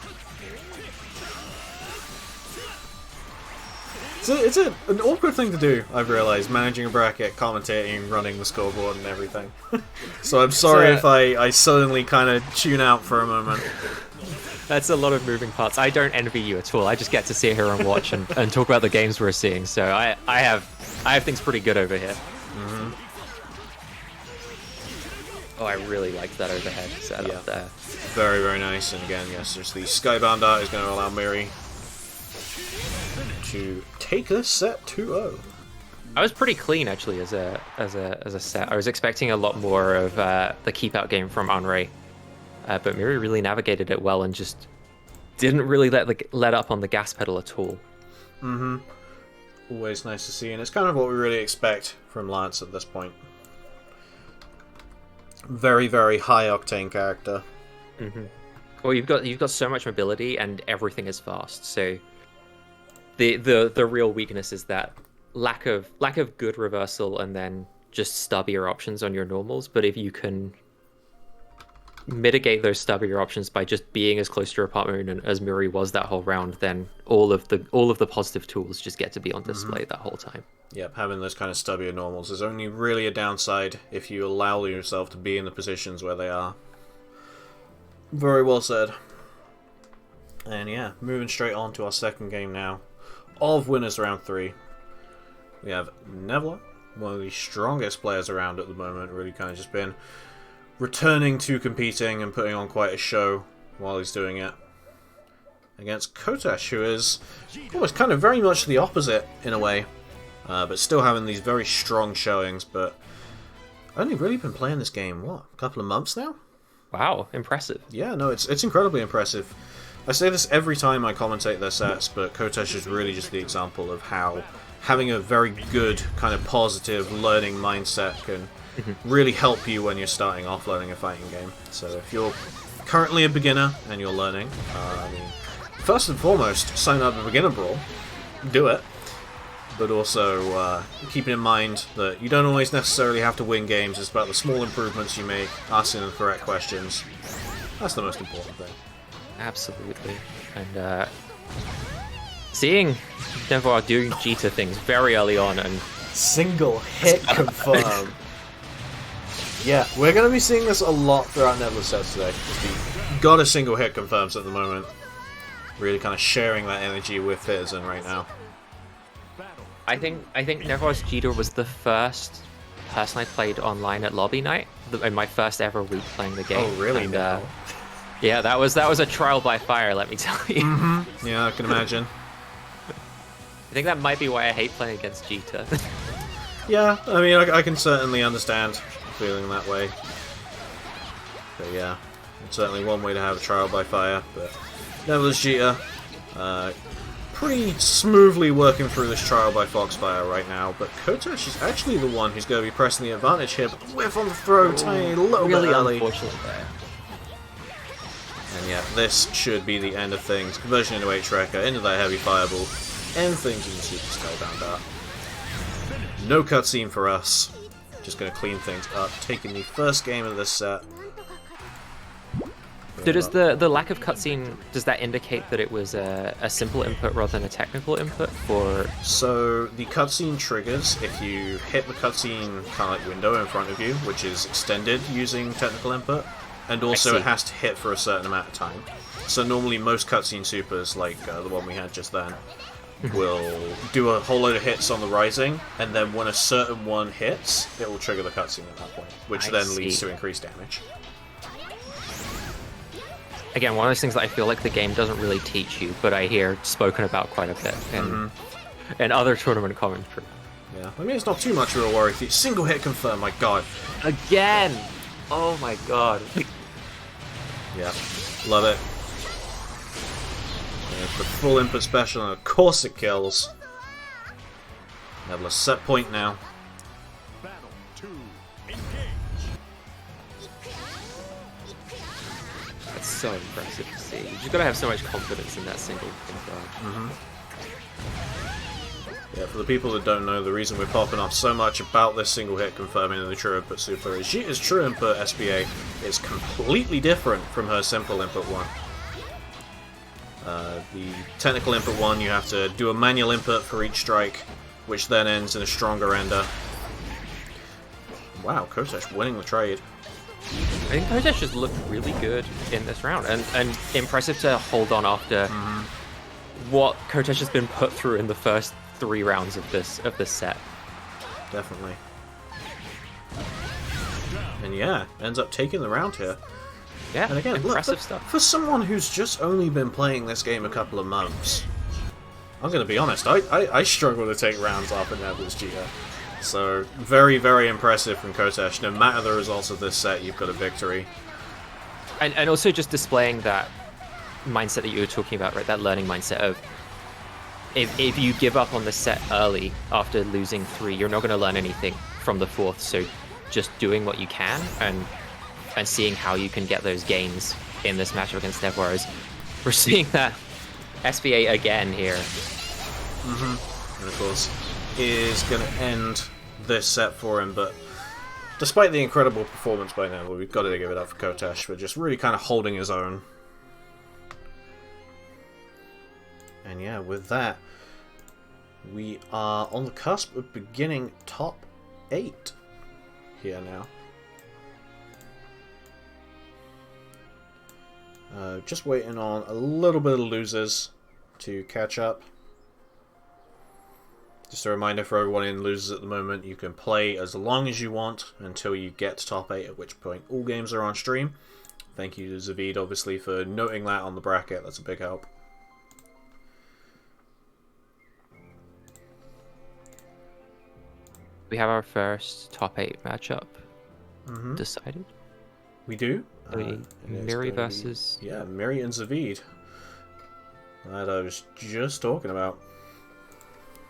It's an awkward thing to do, I've realised, managing a bracket, commentating, running the scoreboard and everything. So I'm sorry if I suddenly kind of tune out for a moment. That's a lot of moving parts. I don't envy you at all. I just get to sit here and watch and talk about the games we're seeing. So I have things pretty good over here. Oh, I really liked that overhead setup there. Very, very nice. And again, yes, just the Skybound Art is going to allow Miri to take a set 2-0. I was pretty clean actually as a set. I was expecting a lot more of the keep out game from Henri, but Miri really navigated it well and just didn't really let up on the gas pedal at all. Always nice to see, and it's kind of what we really expect from Lance at this point. Very, very high octane character. Well, you've got so much mobility and everything is fast, so the real weakness is that lack of good reversal and then just stubbier options on your normals. But if you can mitigate those stubbier options by just being as close to your partner as Miri was that whole round, then all of the positive tools just get to be on display that whole time. Yep, having those kind of stubbier normals is only really a downside if you allow yourself to be in the positions where they are. Very well said. And yeah, moving straight on to our second game now of Winners Round 3. We have Nevla, one of the strongest players around at the moment, really kind of just been returning to competing and putting on quite a show while he's doing it. against Kotesh, who is almost kind of very much the opposite in a way, but still having these very strong showings. But only really been playing this game, what, a couple of months now? Wow, impressive. Yeah, no, it's incredibly impressive. I say this every time I commentate their sets, but Kotesh is really just the example of how having a very good, kind of positive learning mindset can really help you when you're starting off learning a fighting game. So if you're currently a beginner and you're learning, I mean, first and foremost, sign up for Beginner Brawl. Do it. But also keeping in mind that you don't always necessarily have to win games. It's about the small improvements you make, asking the correct questions. That's the most important thing. Absolutely. And seeing Devoir doing Jita things very early on and single hit confirm. Yeah, we're going to be seeing this a lot throughout Nebula's sets today. Got a single hit confirms at the moment. Really kind of sharing that energy with Citizen right now. I think Devour's Jita was the first person I played online at lobby night, in my first ever week playing the game. Oh, really? And, yeah, that was a trial by fire, let me tell you. Yeah, I can imagine. I think that might be why I hate playing against Jita. Yeah, I mean, I can certainly understand feeling that way. But yeah, it's certainly one way to have a trial by fire. But Nebula's Jita, pretty smoothly working through this trial by Foxfire right now. But Kotesh is actually the one who's going to be pressing the advantage here. But whiff on the throw, tiny little really bit early. Unfortunate there. And yeah, this should be the end of things. Conversion into H-Wrecker, into that heavy fireball. End things in the Super Spellbound Art. No cutscene for us. Just going to clean things up. Taking the first game of this set. So does the lack of cutscene, does that indicate that it was a simple input rather than a technical input for... So the cutscene triggers if you hit the cutscene kind of like window in front of you, which is extended using technical input. And also it has to hit for a certain amount of time. So normally most cutscene supers, like the one we had just then, will do a whole load of hits on the rising, and then when a certain one hits, it will trigger the cutscene at that point, which then leads to increased damage. Again, one of those things that I feel like the game doesn't really teach you, but I hear spoken about quite a bit in other tournament commentary. Yeah, I mean, it's not too much of a worry. Single hit confirm, my god. Again! Oh my god. Yeah, love it. There's the full input special, and of course it kills. Nebula set point now. Battle 2, engage. That's so impressive to see. You just gotta have so much confidence in that single confirm. Yeah, for the people that don't know, the reason we're popping off so much about this single hit confirming in the True Input Super is Jita's True Input SBA is completely different from her simple input one. The technical input one, you have to do a manual input for each strike, which then ends in a stronger ender. Wow, Kotesh winning the trade. I think Kotesh just looked really good in this round, and impressive to hold on after what Kotesh has been put through in the first 3 rounds of this set. Definitely. And yeah, ends up taking the round here. Yeah, and again, impressive look, stuff. For someone who's just only been playing this game a couple of months, I'm going to be honest, I struggle to take rounds off in Nebula's Jita. So, very, very impressive from Kotesh. No matter the results of this set, you've got a victory. And also just displaying that mindset that you were talking about, right? That learning mindset of if you give up on the set early after losing 3, you're not going to learn anything from the 4th. So just doing what you can and seeing how you can get those gains in this matchup against Devoir. We're seeing that SBA again here. And of course, is going to end this set for him, but despite the incredible performance by now, we've got to give it up for Kotesh for just really kind of holding his own. And yeah, with that, we are on the cusp of beginning top 8 here now. Just waiting on a little bit of losers to catch up. Just a reminder for everyone in losers at the moment, you can play as long as you want until you get to top 8, at which point all games are on stream. Thank you to Zavid, obviously, for noting that on the bracket. That's a big help. We have our first top 8 matchup decided. We do. Miri versus... Yeah, Miri and Zavid. That I was just talking about.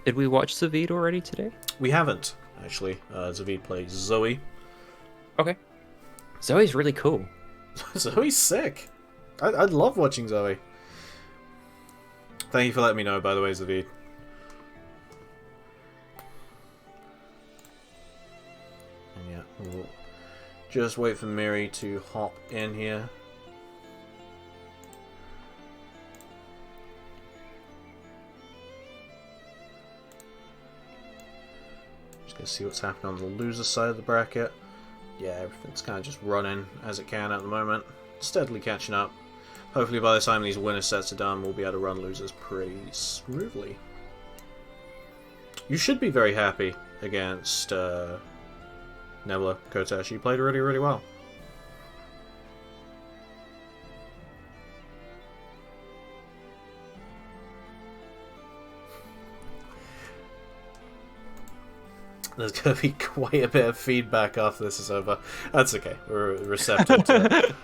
Did we watch Zavid already today? We haven't, actually. Zavid plays Zoe. Okay. Zoe's really cool. Zoe's sick. I'd love watching Zoe. Thank you for letting me know, by the way, Zavid. And yeah, we'll just wait for Miri to hop in here. Just gonna see what's happening on the loser side of the bracket. Yeah, everything's kind of just running as it can at the moment. Steadily catching up. Hopefully by the time these winner sets are done, we'll be able to run losers pretty smoothly. You should be very happy against Nebula Kotesh. You played really, really well. There's going to be quite a bit of feedback after this is over. That's okay. We're receptive to it.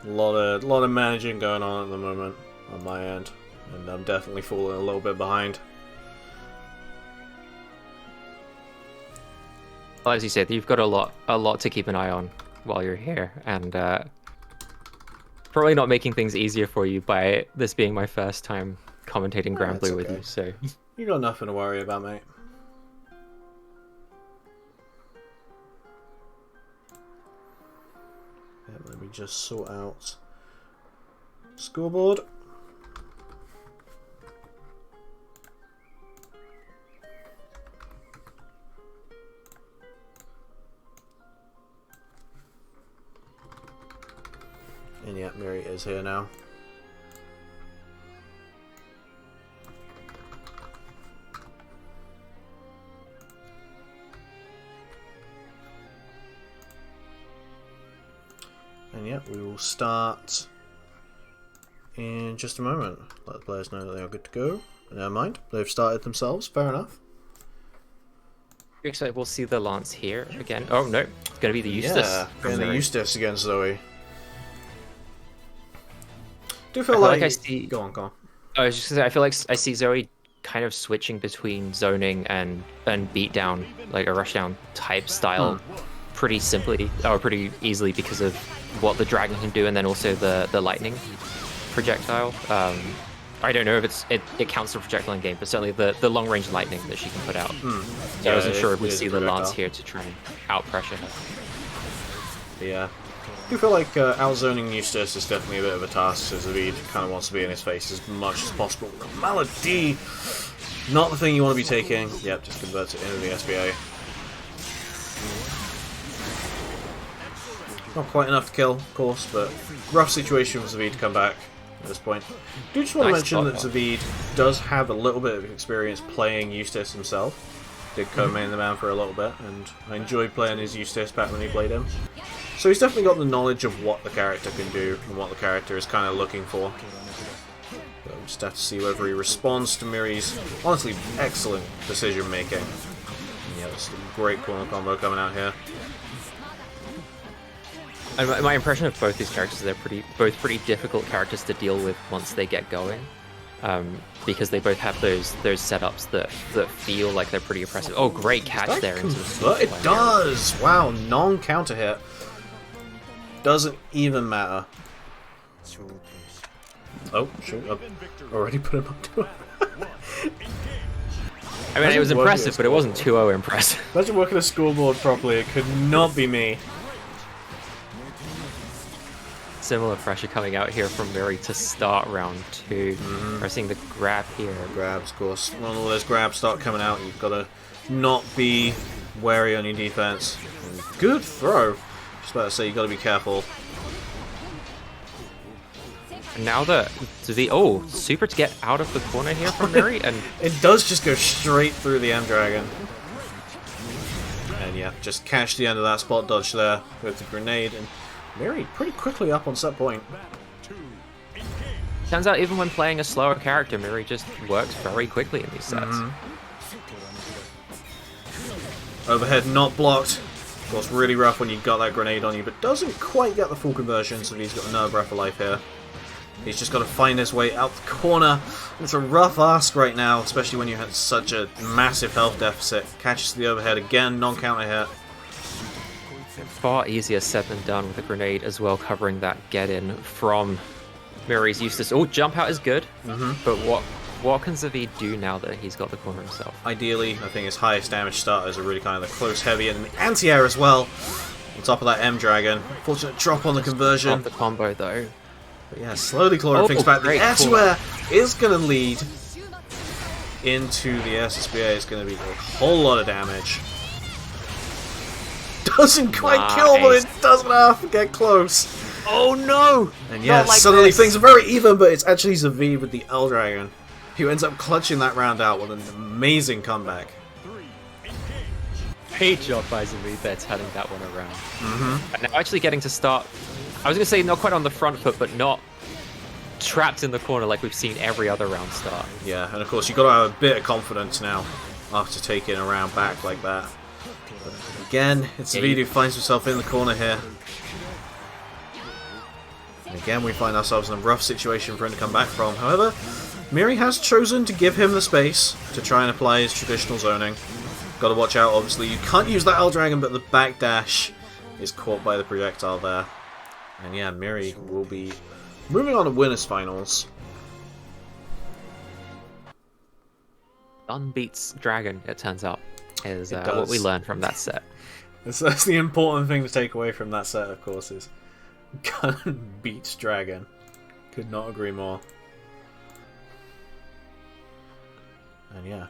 A lot of managing going on at the moment on my end, and I'm definitely falling a little bit behind. Well, as you said, you've got a lot to keep an eye on while you're here, and probably not making things easier for you by this being my first time commentating Grand Blue with you. So you got nothing to worry about, mate. Yeah, let me just sort out scoreboard. And yeah, Miri is here now. And yeah, we will start in just a moment. Let the players know that they are good to go. Never mind, they've started themselves, fair enough. excited we'll see the Lance here again. Oh no, it's gonna be the Eustace. Yeah, and the Eustace against Zoe. Do you feel like I see... Go on. I was just gonna say, I feel like I see Zoe kind of switching between zoning and beatdown, like a rushdown type style, pretty simply or pretty easily because of what the dragon can do, and then also the lightning projectile. I don't know if it counts for projectile in game, but certainly the long range lightning that she can put out. So yeah, I wasn't sure if we'd see the Lance here to try and out pressure her. Yeah. I do feel like outzoning Eustace is definitely a bit of a task, as Zavid kind of wants to be in his face as much as possible. Malady! Not the thing you want to be taking. Yep, just convert it into the SBA. Not quite enough to kill, of course, but rough situation for Zavid to come back at this point. I do just want to mention that Zavid does have a little bit of experience playing Eustace himself. Did co-main the man for a little bit, and I enjoyed playing his Eustace back when he played him. So he's definitely got the knowledge of what the character can do and what the character is kind of looking for. But we'll just have to see whether he responds to Miri's honestly excellent decision making. And yeah, there's some great corner combo coming out here. And my impression of both these characters is they're both pretty difficult characters to deal with once they get going, because they both have those setups that feel like they're pretty oppressive. Oh, great catch there! It does! Wow, non-counter hit. Doesn't even matter. Oh, shoot, I've already put him up to it. I mean, it was impressive, but it wasn't 2-0 impressive. Imagine working a scoreboard properly, it could not be me. Similar pressure coming out here from Miri to start round 2. Pressing the grab here. Grabs, of course. When all those grabs start coming out, you've got to not be wary on your defense. And good throw. Just about to say, you've got to be careful. And now the super to get out of the corner here from Miri, and it does just go straight through the M-Dragon. And yeah, just catch the end of that spot dodge there with the grenade, and Miri pretty quickly up on set point. Turns out even when playing a slower character, Miri just works very quickly in these sets. Overhead not blocked. Of course, really rough when you've got that grenade on you, but doesn't quite get the full conversion, so he's got another breath of life here. He's just got to find his way out the corner. It's a rough ask right now, especially when you had such a massive health deficit. Catches the overhead again, non-counter hit. Far easier said than done with a grenade as well, covering that get-in from Miri's Eustace. Oh, jump out is good, but what can Zavid do now that he's got the corner himself? Ideally, I think his highest damage starters are really kind of the close heavy and the anti-air as well. On top of that M-Dragon. Fortunate drop on the conversion. Off the combo though. But yeah, slowly clawing things back. The air-to-air is going to lead into the SSBA. It's going to be a whole lot of damage. Doesn't quite kill, but it doesn't have to get close. Oh no! And yeah, like suddenly things are very even, but it's actually Zavid with the L-Dragon who ends up clutching that round out with an amazing comeback. Great job by Zavid there, turning that one around. And now actually getting to start, I was going to say not quite on the front foot, but not trapped in the corner like we've seen every other round start. Yeah, and of course you've got to have a bit of confidence now after taking a round back like that. But again, it's Zavid who finds himself in the corner here. And again, we find ourselves in a rough situation for him to come back from. However, Miri has chosen to give him the space to try and apply his traditional zoning. Got to watch out, obviously. You can't use that L-Dragon, but the backdash is caught by the projectile there. And yeah, Miri will be moving on to winners finals. Gun beats Dragon, it turns out, is what we learned from that set. That's the important thing to take away from that set, of course, is Gun beats Dragon. Could not agree more. And yeah,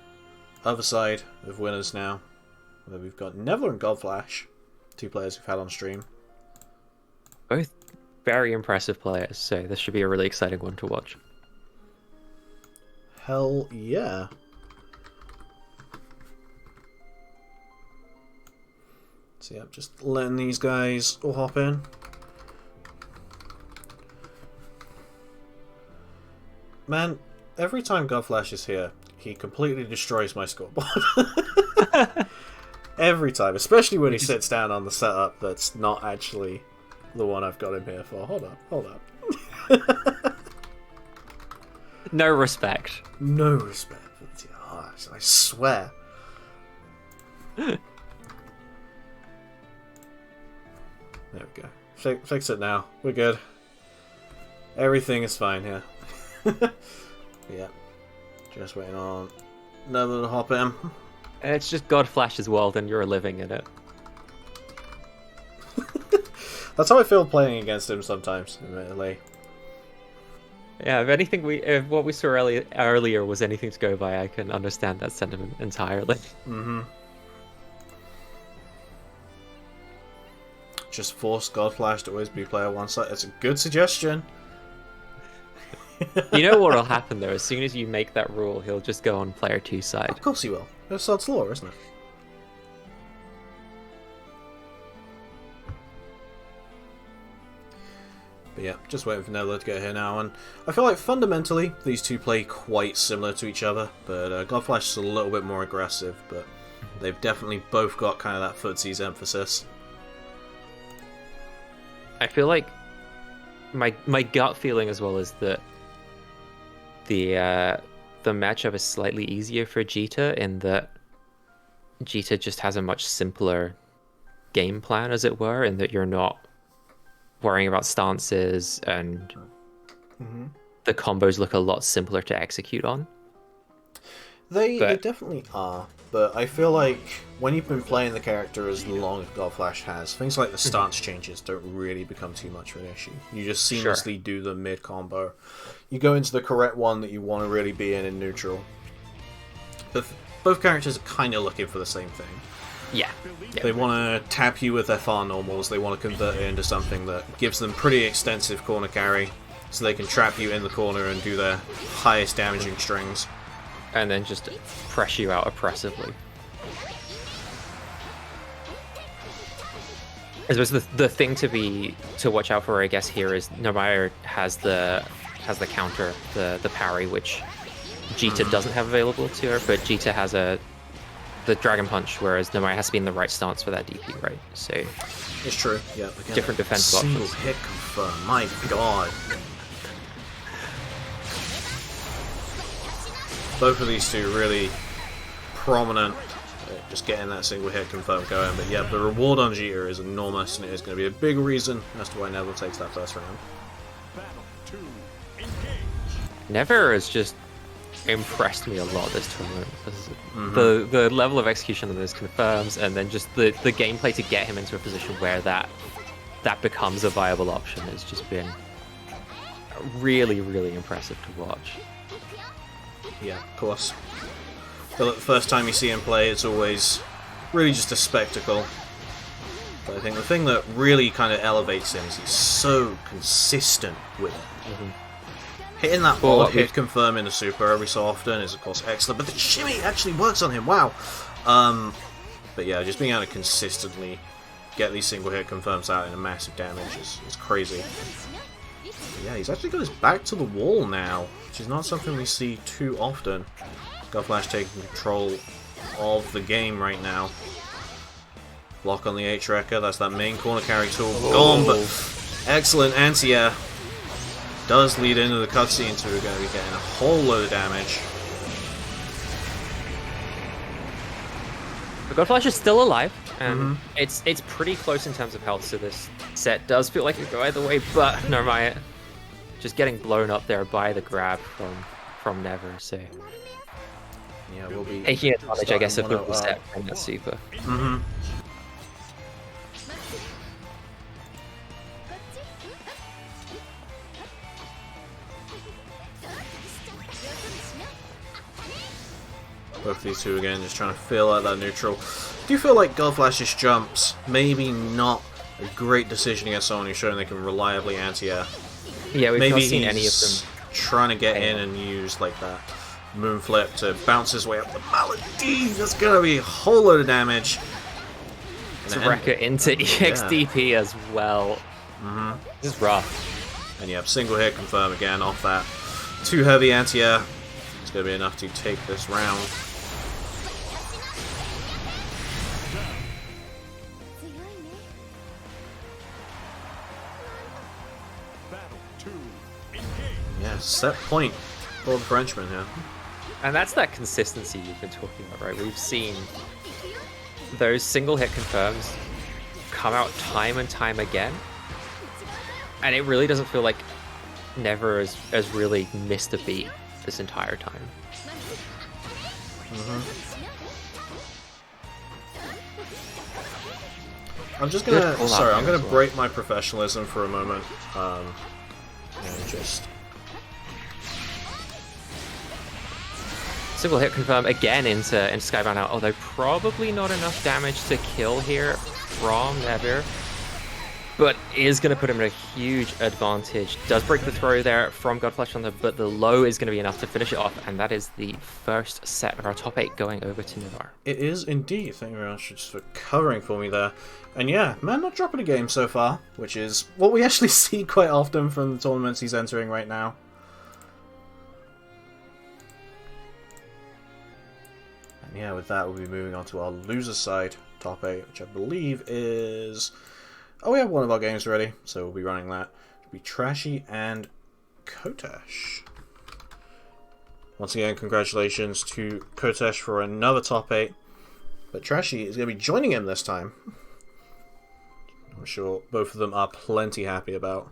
other side of winners now, where we've got Neville and Godflash, two players we've had on stream. Both very impressive players, so this should be a really exciting one to watch. Hell yeah. So yeah, just letting these guys all hop in. Man, every time Godflash is here, he completely destroys my scoreboard. Every time, especially when he sits down on the setup that's not actually the one I've got him here for. Hold up. No respect. No respect. Oh, I swear. There we go. Fix it now. We're good. Everything is fine here. Yeah. Just waiting on another to hop in. It's just Godflash's world and you're living in it. That's how I feel playing against him sometimes, admittedly. Yeah, if what we saw earlier was anything to go by, I can understand that sentiment entirely. Just force Godflash to always be player one side. That's a good suggestion. You know what'll happen though? As soon as you make that rule, he'll just go on player two side. Of course he will. That's Sod's law, isn't it? But yeah, just waiting for Nebula to get here now, and I feel like fundamentally these two play quite similar to each other, but Godflash is a little bit more aggressive, but they've definitely both got kind of that footsies emphasis. I feel like my gut feeling as well is that the matchup is slightly easier for Jita in that Jita just has a much simpler game plan, as it were, in that you're not worrying about stances and the combos look a lot simpler to execute on. They definitely are, but I feel like when you've been playing the character as long as Godflash has, things like the stance changes don't really become too much of an issue. You just seamlessly do the mid combo. You go into the correct one that you want to really be in neutral. But both characters are kind of looking for the same thing. Yeah. They want to tap you with their far normals, they want to convert it into something that gives them pretty extensive corner carry, so they can trap you in the corner and do their highest damaging strings. And then just press you out oppressively. I suppose the thing to watch out for, I guess, here is Nomire has the counter, the parry, which Jita doesn't have available to her, but Jita has a the Dragon Punch, whereas Nomai has to be in the right stance for that DP, right? So It's true. Yeah. Again, different defense single options. hit confirm. My God. Both of these two really prominent. Just getting that single hit confirm going. But yeah, the reward on Jeter is enormous, and it is going to be a big reason as to why Neville takes that first round. Battle 2. Engage. Never has just impressed me a lot this tournament. The level of execution of this confirms, and then just the gameplay to get him into a position where that becomes a viable option has just been really, really impressive to watch. Yeah, of course. The first time you see him play, it's always really just a spectacle. But I think the thing that really kind of elevates him is he's so consistent with it. Hitting that odd hit confirm in the super every so often is of course excellent, but the shimmy actually works on him, wow! But yeah, just being able to consistently get these single hit confirms out in a massive damage is crazy. But yeah, he's actually got his back to the wall now, which is not something we see too often. Godflash taking control of the game right now. Block on the H-Wrecker, that's that main corner carry tool gone, but excellent anti-air. Does lead into the cutscene, so we're going to be getting a whole load of damage. But Godflash is still alive, and it's pretty close in terms of health, so this set does feel like it could go either way, but Nomai just getting blown up there by the grab from Never, so Yeah, we'll be taking advantage, I guess, of the 1-0 set from that super. Both these two again, just trying to fill out that neutral. Do you feel like Godflash's jumps maybe not a great decision against someone who's showing they can reliably anti-air? Yeah, we've Maybe not seen any of he's them. trying to get in and use like that moon flip to bounce his way up the Malady. That's gonna be a whole load of damage. To wreck it into EXDP as well. This is rough. And yep, single hit confirm again off that. Too heavy anti-air. It's gonna be enough to take this round. Battle 2. Engage. Yeah, set point for the Frenchman here. And that's that consistency you've been talking about, right? We've seen those single hit confirms come out time and time again. And it really doesn't feel like Never has really missed a beat this entire time. I'm just gonna, Good pull sorry, out I'm there gonna as well. break my professionalism for a moment, and just, Single hit confirm again into Skybound out, although probably not enough damage to kill here from Never. But is going to put him at a huge advantage. Does break the throw there from Godflash on the, but the low is going to be enough to finish it off, and that is the first set of our top 8 going over to Navar. it is indeed. Thank you very much just for covering for me there. And yeah, man not dropping a game so far, which is what we actually see quite often from the tournaments he's entering right now. And yeah, with that we'll be moving on to our loser side, top 8, which I believe is... Oh, we have one of our games ready, so we'll be running that. It'll be Trashy and Kotesh. Once again, congratulations to Kotesh for another top 8. But Trashy is going to be joining him this time. I'm sure both of them are plenty happy about.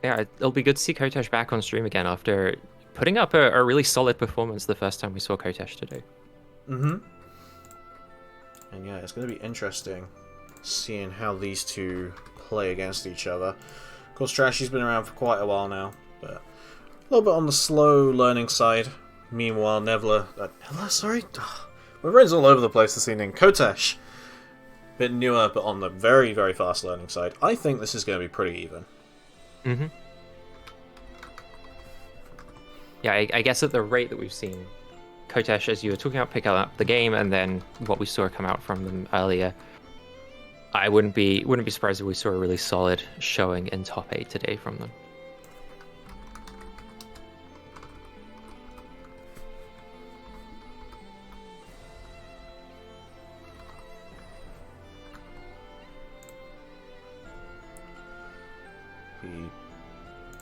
Yeah, it'll be good to see Kotesh back on stream again after putting up a really solid performance the first time we saw Kotesh today. And yeah, it's going to be interesting seeing how these two play against each other. Of course, Trashy's been around for quite a while now, but a little bit on the slow learning side. Meanwhile, Neville, sorry, my brain's all over the place this evening. Kotesh, a bit newer, but on the very, very fast learning side. I think this is going to be pretty even. Yeah, I guess at the rate that we've seen Kotesh, as you were talking about, pick up the game, and then what we saw come out from them earlier, I wouldn't be surprised if we saw a really solid showing in top 8 today from them.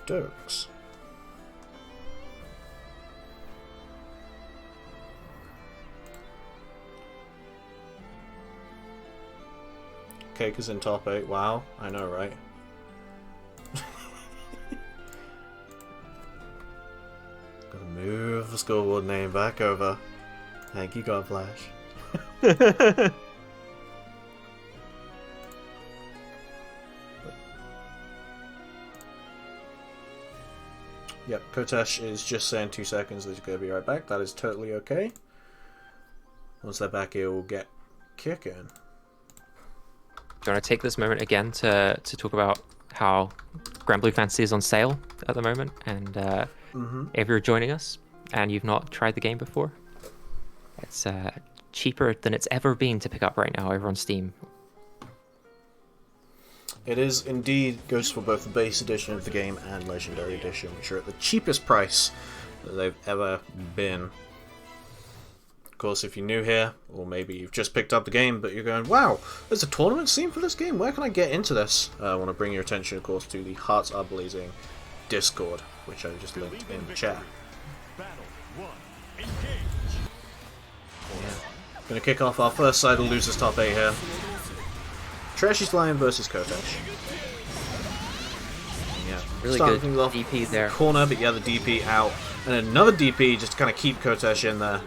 dokes. Cake is in top 8. Wow, I know, right? Gotta move the scoreboard name back over. Thank you, God Flash. Yep, Kotesh is just saying 2 seconds that he's going to be right back. That is totally okay. Once they're back here, we'll get kicking. Do you want to take this moment again to talk about how Grand Blue Fantasy is on sale at the moment? And if you're joining us and you've not tried the game before, it's cheaper than it's ever been to pick up right now over on Steam. It is indeed, goes for both the base edition of the game and Legendary Edition, which are at the cheapest price that they've ever been. Of course, if you're new here, or maybe you've just picked up the game, but you're going, wow, there's a tournament scene for this game, where can I get into this? I want to bring your attention, of course, to the Hearts Are Blazing Discord, which I just linked in the chat. Gonna kick off our first side of losers top 8 here. Trashy Slime versus Kotesh. Yeah, Really starting good things off DP there. corner, but yeah, the DP out, and another DP just to kind of keep Kotesh in there.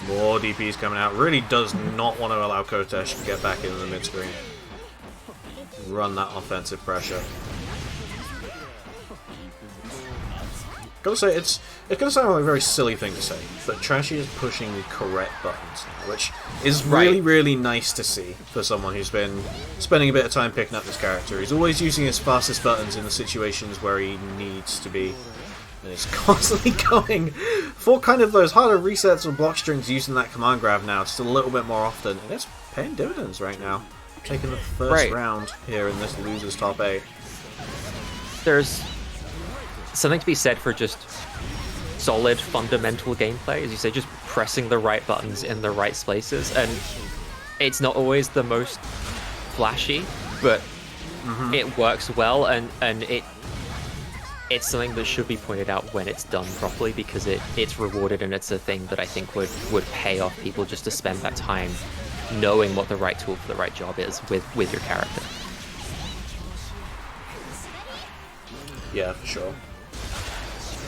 More DPs coming out. Really does not want to allow Kotesh to get back into the mid screen. Run that offensive pressure. Gotta say, it's gonna sound like a very silly thing to say, but Trashy is pushing the correct buttons now, which is really, really nice to see for someone who's been spending a bit of time picking up this character. He's always using his fastest buttons in the situations where he needs to be, and is constantly going for kind of those harder resets or block strings using that command grab now just a little bit more often, and it's paying dividends right now. Taking the first round here in this losers top 8. There's something to be said for just solid fundamental gameplay, as you say, just pressing the right buttons in the right places, and it's not always the most flashy, but it works well, and it's something that should be pointed out when it's done properly, because it's rewarded, and it's a thing that I think would pay off people just to spend that time knowing what the right tool for the right job is with your character. Yeah, for sure.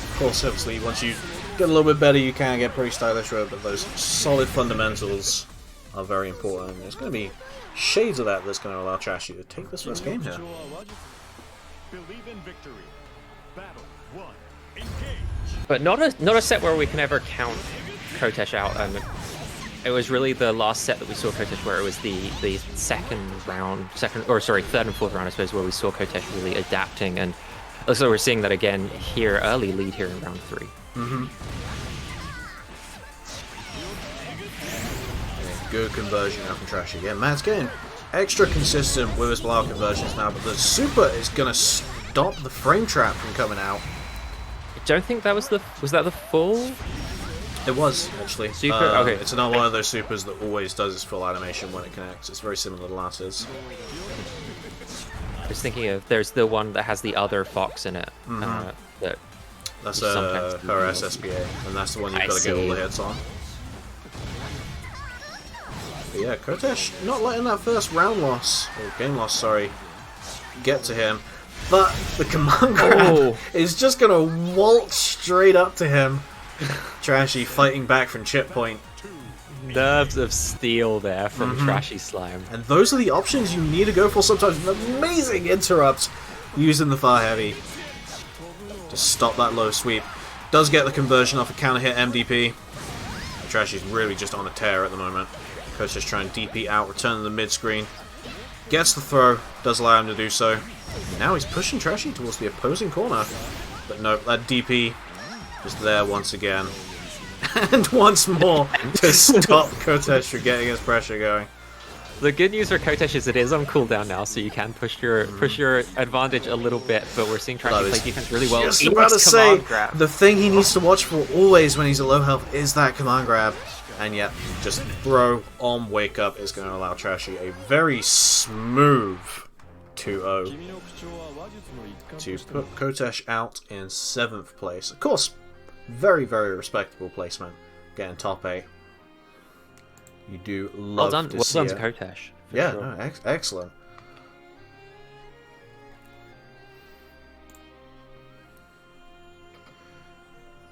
Of course, obviously, once you get a little bit better, you can get pretty stylish with it, but those solid fundamentals are very important. There's going to be shades of that that's going to allow Trashy to take this first game here. Believe in victory. Battle 1. Engage. But not a set where we can ever count Kotesh out. It was really the last set that we saw Kotesh where it was the third and fourth round, I suppose, where we saw Kotesh really adapting, and so we're seeing that again here, early lead here in round 3. Yeah, good conversion out from Trashy. Yeah, Matt's getting extra consistent with his block conversions now, but the super is going to stop the frame trap from coming out. I don't think that was the full? It was, actually. Super? Okay. It's not one of those supers that always does its full animation when it connects. It's very similar to Lattice. I was thinking of, there's the one that has the other fox in it. That's her SSBA, and that's the one you've got to get all the hits on. But yeah, Kotesh not letting that first round loss, or game loss, sorry, get to him. But the command grab is just going to waltz straight up to him. Trashy fighting back from chip point. Nerves of steel there from Trashy Slime. And those are the options you need to go for sometimes. An amazing interrupt using the far heavy to stop that low sweep. Does get the conversion off a counter hit MDP. Trashy's really just on a tear at the moment. Coach just trying to DP out, return to the mid screen. Gets the throw, does allow him to do so. Now he's pushing Trashy towards the opposing corner. But no, that DP is there once again. And once more to stop Kotesh from getting his pressure going. The good news for Kotesh is it is on cooldown now, so you can push your advantage a little bit, but we're seeing Trashy play defense really well. Just about to say, the thing he needs to watch for always when he's at low health is that command grab. And yet, just throw on Wake Up is going to allow Trashy a very smooth 2-0 to put Kotesh out in 7th place. Of course, very, very respectable placement, getting top 8. You do love to see it. Kotesh. Yeah, Sure. no, excellent.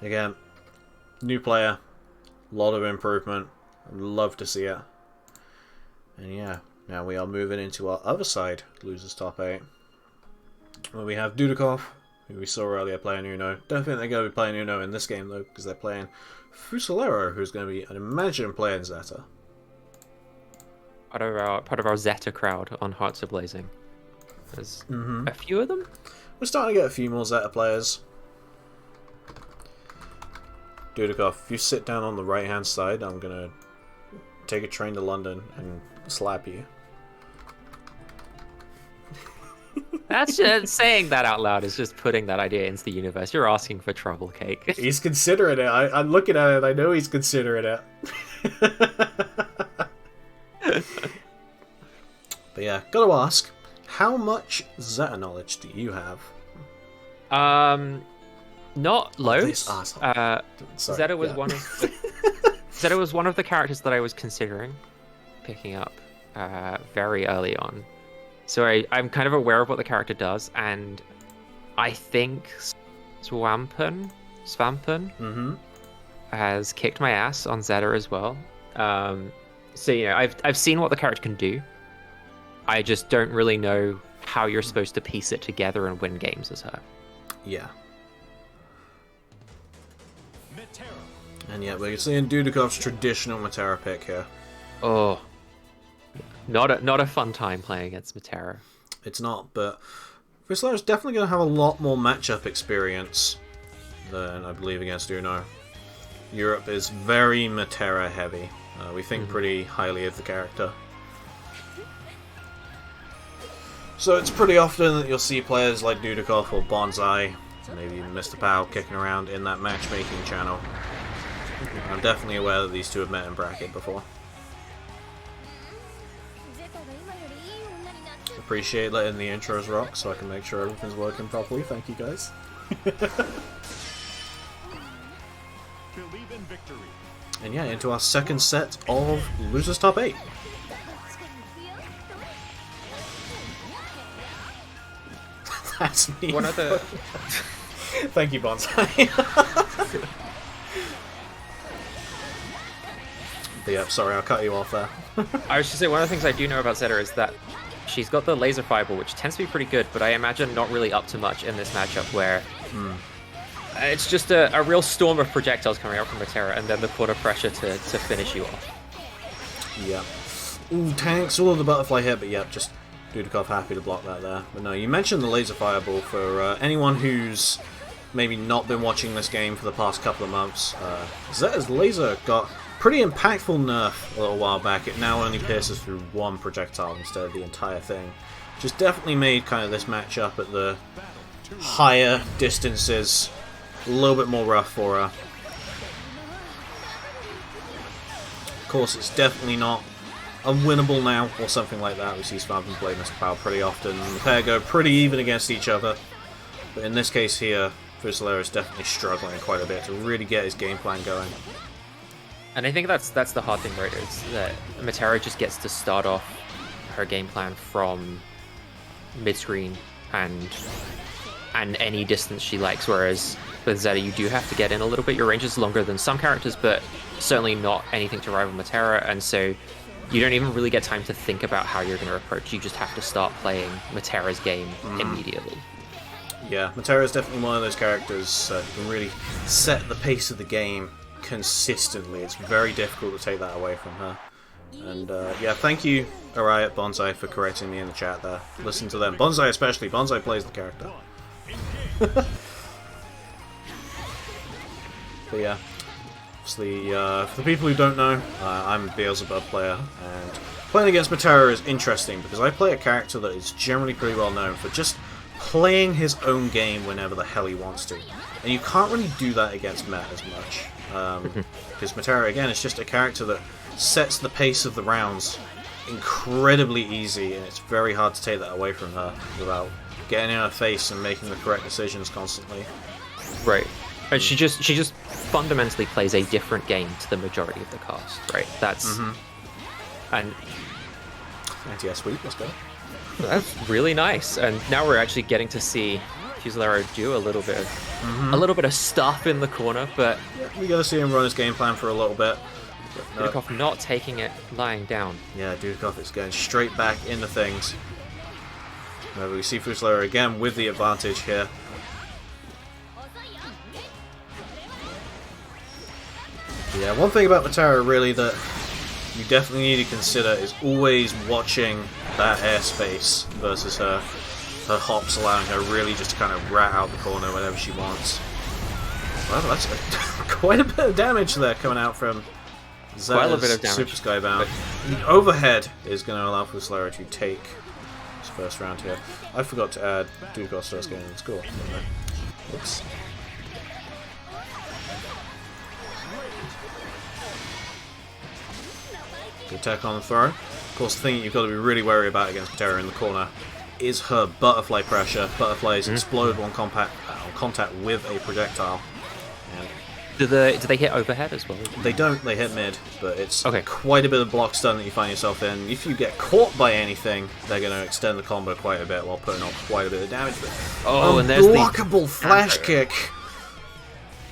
Again, new player, lot of improvement. Love to see it. And yeah, now we are moving into our other side, losers top 8. Where we have Dudikov, who we saw earlier playing Uno. Don't think they're going to be playing Uno in this game though, because they're playing Fusilero, who's going to be, I'd imagine, playing Zeta. Part of our Zeta crowd on Hearts of Blazing. There's a few of them. We're starting to get a few more Zeta players. Dudikov, if you sit down on the right hand side, I'm going to take a train to London and slap you. That's just, saying that out loud is just putting that idea into the universe. You're asking for trouble, Cake. He's considering it. I'm looking at it. I know he's considering it. But yeah, gotta ask, how much Zeta knowledge do you have? Not loads. This asshole. Sorry, Zeta was one of the, Zeta was one of the characters that I was considering picking up very early on. So I'm kind of aware of what the character does, and I think Swampen has kicked my ass on Zeta as well. So you know, I've seen what the character can do. I just don't really know how you're supposed to piece it together and win games as her. Yeah. And yeah, we're seeing Dudikov's traditional Matera pick here. Oh, not a fun time playing against Matera. It's not, but Fusilero's definitely going to have a lot more matchup experience than I believe against Uno. Europe is very Matera heavy. We think pretty highly of the character. So it's pretty often that you'll see players like Dudikov or Bonsai, maybe even Mr. Pow, kicking around in that matchmaking channel. I'm definitely aware that these two have met in bracket before. Appreciate letting the intros rock so I can make sure everything's working properly. Thank you guys. And yeah, into our second set of Losers Top 8. That's me. One of the Thank you, Bonsai. But yeah, sorry, I'll cut you off there. I was just saying, one of the things I do know about Zeta is that she's got the laser fireball, which tends to be pretty good, but I imagine not really up to much in this matchup where it's just a real storm of projectiles coming out from Matera and then the quarter pressure to finish you off. Yeah. Ooh, tanks, all of the butterfly hit, but yeah, just Dudikov happy to block that there. But no, you mentioned the laser fireball. For anyone who's maybe not been watching this game for the past couple of months, Zeta's laser got pretty impactful nerf a little while back. It now only pierces through one projectile instead of the entire thing, which has definitely made kind of this matchup at the higher distances a little bit more rough for her. Of course, it's definitely not unwinnable now, or something like that. We see Svampin play Mr. Power pretty often. The pair go pretty even against each other. But in this case here, Fusilero is definitely struggling quite a bit to really get his game plan going. And I think that's the hard thing, right? Is that Matera just gets to start off her game plan from mid-screen and any distance she likes, whereas with Zeta you do have to get in a little bit. Your range is longer than some characters, but certainly not anything to rival Matera, and so you don't even really get time to think about how you're going to approach. You just have to start playing Matera's game immediately. Yeah, Matera is definitely one of those characters who can really set the pace of the game consistently. It's very difficult to take that away from her. And yeah, thank you, Ariat Bonsai, for correcting me in the chat there. Listen to them. Bonsai especially. Bonsai plays the character. But yeah, obviously, for the people who don't know, I'm a Beelzebub player, and playing against Matera is interesting because I play a character that is generally pretty well known for just playing his own game whenever the hell he wants to. And you can't really do that against Met as much. Because Matera, again, is just a character that sets the pace of the rounds incredibly easy, and it's very hard to take that away from her without getting in her face and making the correct decisions constantly. Right. And she just fundamentally plays a different game to the majority of the cast, right? That's and Anti-air sweep, let's go. that's really nice. And now we're actually getting to see Fusillero do a little bit of stuff in the corner, but We gotta see him run his game plan for a little bit. But Dudikoff not taking it lying down. yeah, Dudikoff is going straight back into things. However, we see Fusillero again with the advantage here. Yeah, one thing about Matera really that you definitely need to consider is always watching that airspace versus her hops, allowing her really just to kind of rat out the corner whenever she wants. Well, that's quite a bit of damage there coming out from Quite a bit of damage. Super Skybound. The overhead is going to allow Fusillero to take his first round here. I forgot to add Dudikoff's first game in the score. Oops. Good tech on the throw. Of course, the thing you've got to be really wary about against Matera in the corner is her butterfly pressure. Butterflies explode on contact with a projectile. And Do they hit overhead as well? they don't, they hit mid, but it's Okay. quite a bit of block stun that you find yourself in. If you get caught by anything, they're going to extend the combo quite a bit while putting on quite a bit of damage. But Oh, and there's the unblockable flash counter. kick!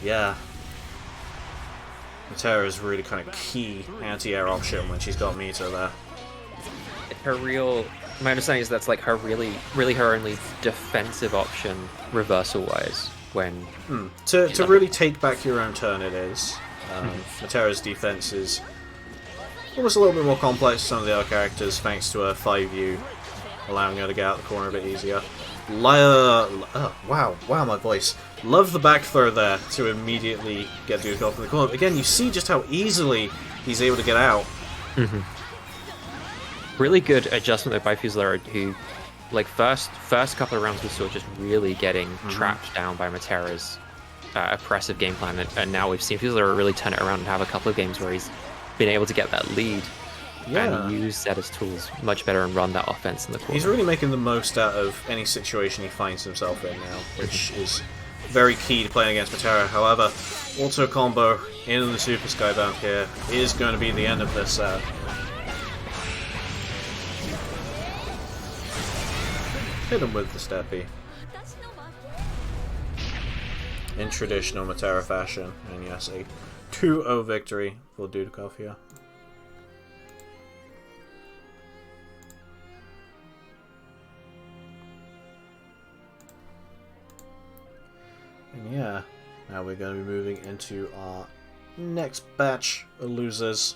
Yeah. Matera is really kind of key anti-air option when she's got meter there. My understanding is that's like her really her only defensive option reversal wise when To really take back your own turn, it is. Matera's defense is almost a little bit more complex than some of the other characters, thanks to her 5U, allowing her to get out the corner a bit easier. Wow, my voice. Love the back throw there to immediately get Dudikoff in the corner. Again, you see just how easily he's able to get out. really good adjustment there by Fusillero, who like first couple of rounds we saw just really getting trapped down by Matera's oppressive game plan, and now we've seen Fusillero really turn it around and have a couple of games where he's been able to get that lead and use that as tools much better and run that offense in the corner. He's really making the most out of any situation he finds himself in now, which is very key to playing against Matera. However, auto combo into the Super Skybound here is going to be the end of this set. Hit him with the steppy. In traditional Matera fashion, and yes, a 2-0 victory for Dudikoff here. And yeah, now we're going to be moving into our next batch of losers.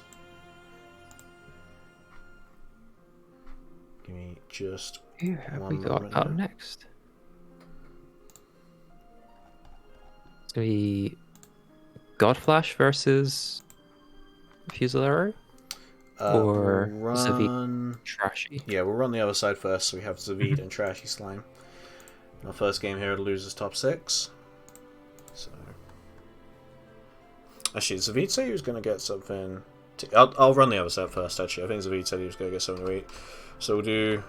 Give me just Who have one we got moment up here. next? It's gonna be Godflash versus Fusillero or we'll Zavid run... Trashy. Yeah, we'll run the other side first, so we have Zavid and Trashy Slime. Our first game here, losers top 6. So, actually, Zavid said he was going to get something. I'll run the other set first. Actually, I think Zavid said he was going to get something to eat. So we'll do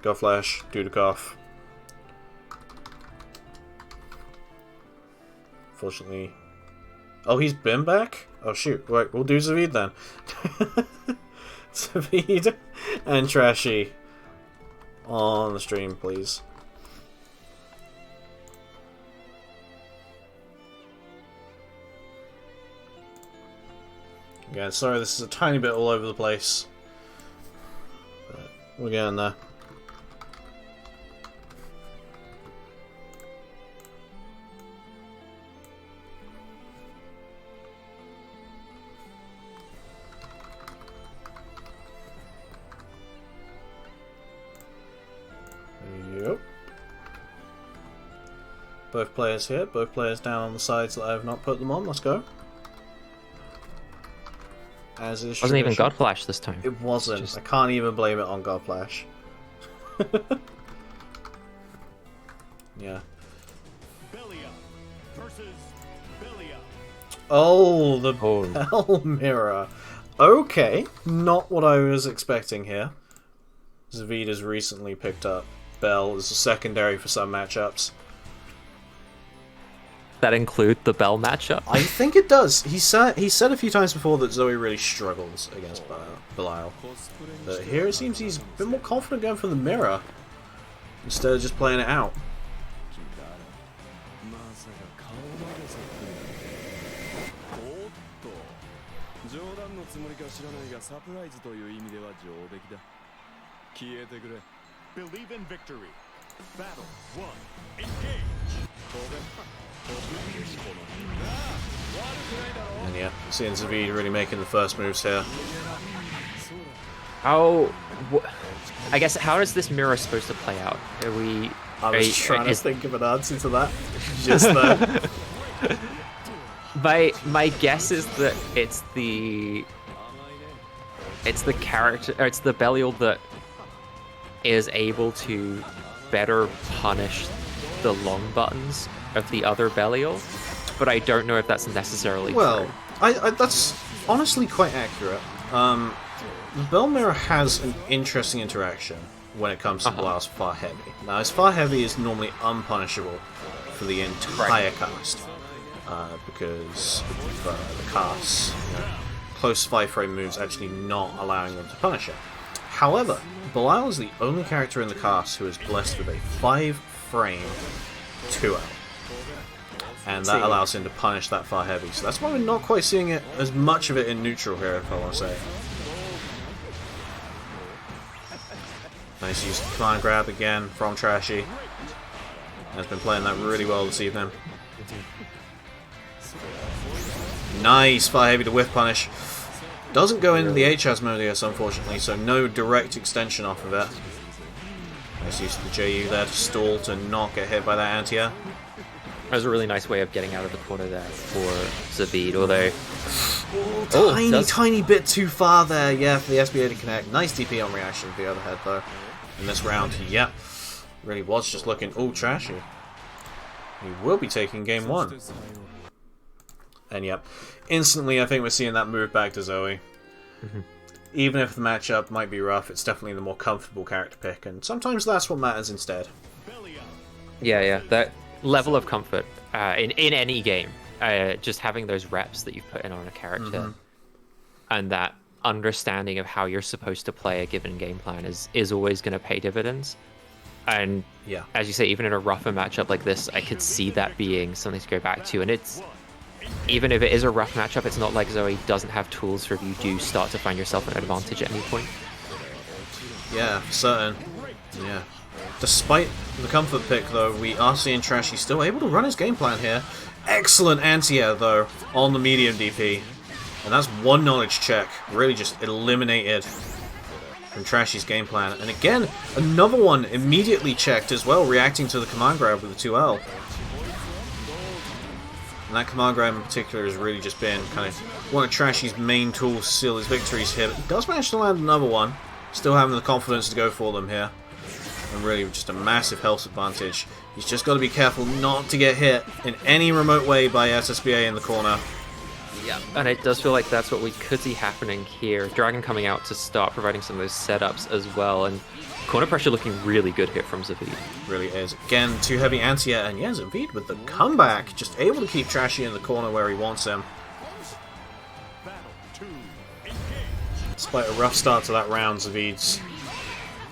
Godflash, Dudikoff. Fortunately, oh, he's been back. Oh shoot! Right, we'll do Zavid then. Zavid and Trashy on the stream, please. Again, sorry, this is a tiny bit all over the place, but we're getting there. Yep. Both players here, both players down on the sides that I have not put them on. Let's go. As is Wasn't even tradition. Godflash this time. It wasn't. I can't even blame it on Godflash. Just- It wasn't. I can't even blame it on Godflash. 'Cause, yeah, Godflash is just a Yeah. Belia versus Belia. Oh, the Bell mirror. Okay, not what I was expecting here. Zavid has recently picked up Bell as a secondary for some matchups. That include the Bell matchup? I think it does. He said a few times before that Zoe really struggles against Belial. But here it seems he's a bit more confident going for the mirror instead of just playing it out. Believe in victory. Battle 1. Engage. And yeah, seeing Zavid really making the first moves here. I guess, how is this mirror supposed to play out? I was trying to think of an answer to that just there. My guess is that it's the character, or it's the Belial that is able to better punish the long buttons of the other Belial, but I don't know if that's necessarily true. That's honestly quite accurate. The Bell Mirror has an interesting interaction when it comes to Belial's Far Heavy. Now, his Far Heavy is normally unpunishable for the entire cast, because the cast's close 5-frame moves actually not allowing them to punish it. However, Belial is the only character in the cast who is blessed with a 5-frame 2-out. And that allows him to punish that Far Heavy. So that's why we're not quite seeing it as much of it in neutral here, if I want to say. Nice use of command grab again from Trashy. Has been playing that really well this evening. Nice Far Heavy to whiff punish. Doesn't go into the H-Asmodeus, unfortunately, so no direct extension off of it. Nice use of the JU there to stall to not get hit by that anti-air. That was a really nice way of getting out of the corner there for Zavid, although... Tiny bit too far there, yeah, for the SBA to connect. Nice DP on reaction for the other head, though. In this round, yep. Really was just looking trashy. He will be taking game 1. And yep, instantly I think we're seeing that move back to Zoe. Even if the matchup might be rough, it's definitely the more comfortable character pick, and sometimes that's what matters instead. Yeah, that level of comfort in any game, just having those reps that you've put in on a character, and that understanding of how you're supposed to play a given game plan is always going to pay dividends. And yeah, as you say, even in a rougher matchup like this, I could see that being something to go back to. And it's, even if it is a rough matchup, it's not like Zoe doesn't have tools for if you do start to find yourself an advantage at any point. Yeah, for certain. Yeah. Despite the comfort pick, though, we are seeing Trashy still able to run his game plan here. Excellent anti-air, though, on the medium DP. And that's one knowledge check, really just eliminated from Trashy's game plan. And again, another one immediately checked as well, reacting to the command grab with the 2L. And that command grab in particular has really just been kind of one of Trashy's main tools to seal his victories here. But he does manage to land another one, still having the confidence to go for them here. And really just a massive health advantage. He's just got to be careful not to get hit in any remote way by SSBA in the corner. Yeah, and it does feel like that's what we could see happening here. Dragon coming out to start providing some of those setups as well, and corner pressure looking really good here from Zavid. Really is. Again, too heavy anti-air, and yeah, Zavid with the comeback, just able to keep Trashy in the corner where he wants him. Despite a rough start to that round, Zavid's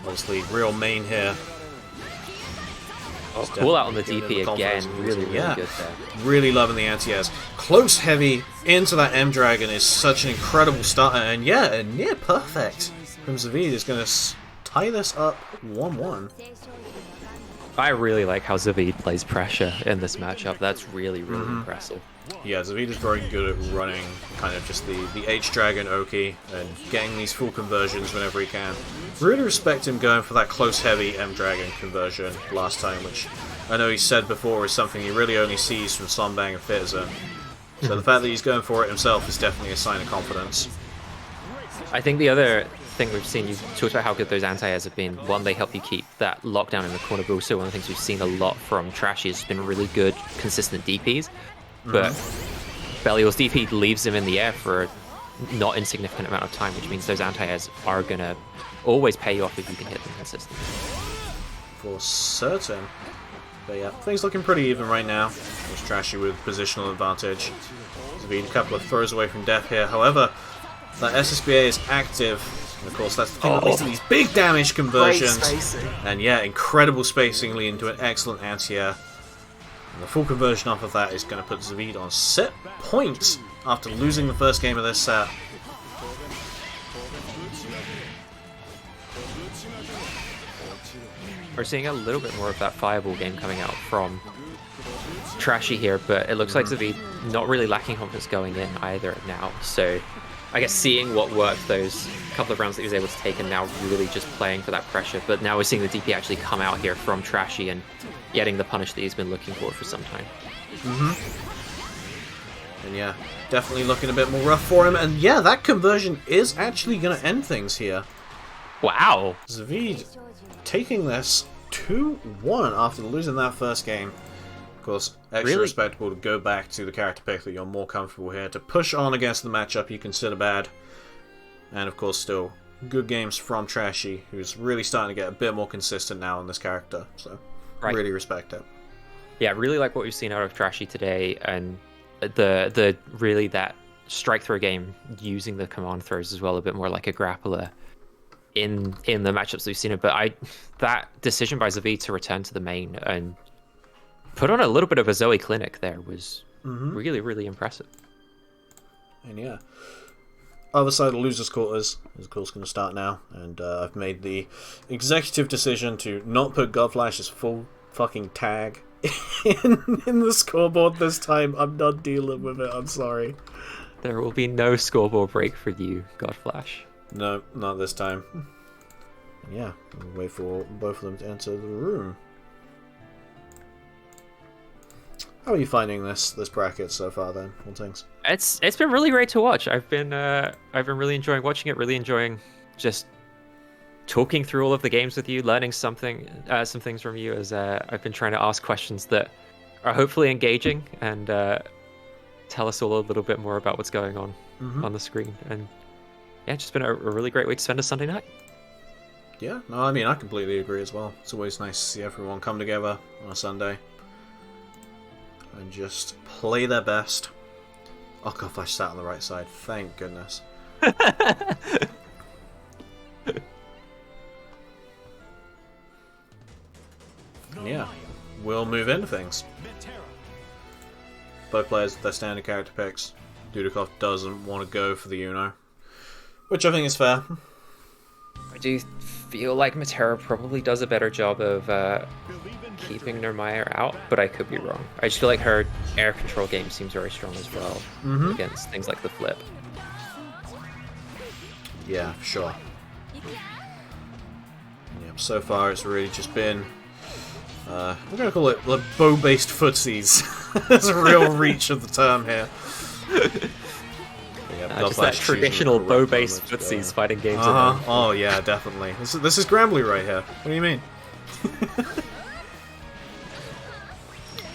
obviously real main here. Oh, cool out on the DP again. Really good there. Really loving the anti-airs. Close heavy into that M-Dragon is such an incredible starter. And yeah, a near perfect from Zavid is going to tie this up 1-1. I really like how Zavid plays pressure in this matchup. That's really impressive. Yeah, Zavid is very good at running kind of just the H-Dragon Oki and getting these full conversions whenever he can. Really respect him going for that close heavy M-Dragon conversion last time, which I know he said before is something he really only sees from Slanbang and Fitzer. So the fact that he's going for it himself is definitely a sign of confidence. I think the other thing we've seen, you talked about how good those anti-airs have been. One, they help you keep that lockdown in the corner, but also one of the things we've seen a lot from Trashy has been really good, consistent DPs. But Belial's DP leaves him in the air for a not insignificant amount of time, which means those anti-airs are going to always pay you off if you can hit them consistently. For certain. But yeah, things looking pretty even right now. It's Trashy with positional advantage. There's been a couple of throws away from death here. However, that SSBA is active. And of course, that's the thing that leads to these big damage conversions. And yeah, incredible spacing leading to an excellent anti-air. And the full conversion off of that is going to put Zavid on set point after losing the first game of this set. We're seeing a little bit more of that fireball game coming out from Trashy here, but it looks like Zavid not really lacking confidence going in either now. So I guess seeing what worked those couple of rounds that he was able to take and now really just playing for that pressure. But now we're seeing the DP actually come out here from Trashy and getting the punish that he's been looking for some time. And yeah, definitely looking a bit more rough for him. And yeah, that conversion is actually going to end things here. Wow. Zavid taking this 2-1 after losing that first game. Of course, extra respectable to go back to the character pick that you're more comfortable here, to push on against the matchup you consider bad. And of course, still good games from Trashy, who's really starting to get a bit more consistent now on this character. So, really respect it. Yeah, really like what we've seen out of Trashy today, and the really that strike throw game using the command throws as well, a bit more like a grappler in the matchups we've seen it. But that decision by Zavid to return to the main and put on a little bit of a Zoe clinic there was really, really impressive. And yeah, other side of losers quarters is of course going to start now, and I've made the executive decision to not put Godflash's full fucking tag in the scoreboard this time. I'm not dealing with it, I'm sorry. There will be no scoreboard break for you, Godflash. No, not this time. Yeah, we'll wait for both of them to enter the room. How are you finding this bracket so far then, all things? It's been really great to watch. I've been really enjoying watching it, really enjoying just talking through all of the games with you, learning some things from you as I've been trying to ask questions that are hopefully engaging and tell us all a little bit more about what's going on on the screen. And yeah, it's just been a really great way to spend a Sunday night. Yeah, no, I mean, I completely agree as well. It's always nice to see everyone come together on a Sunday and just play their best. Oh, Godflash sat on the right side. Thank goodness. Yeah, we'll move into things. Both players with their standard character picks. Dudikoff doesn't want to go for the Uno, which I think is fair. I do feel like Matera probably does a better job of keeping Nermaier out, but I could be wrong. I just feel like her air control game seems very strong as well against things like the flip. Yeah, for sure. Yep, so far it's really just been we're going to call it the bow-based footsies. There's a real reach of the term here. Yeah, just that traditional bow-based footsies fighting games. Oh yeah, definitely. This is Grambly right here. What do you mean?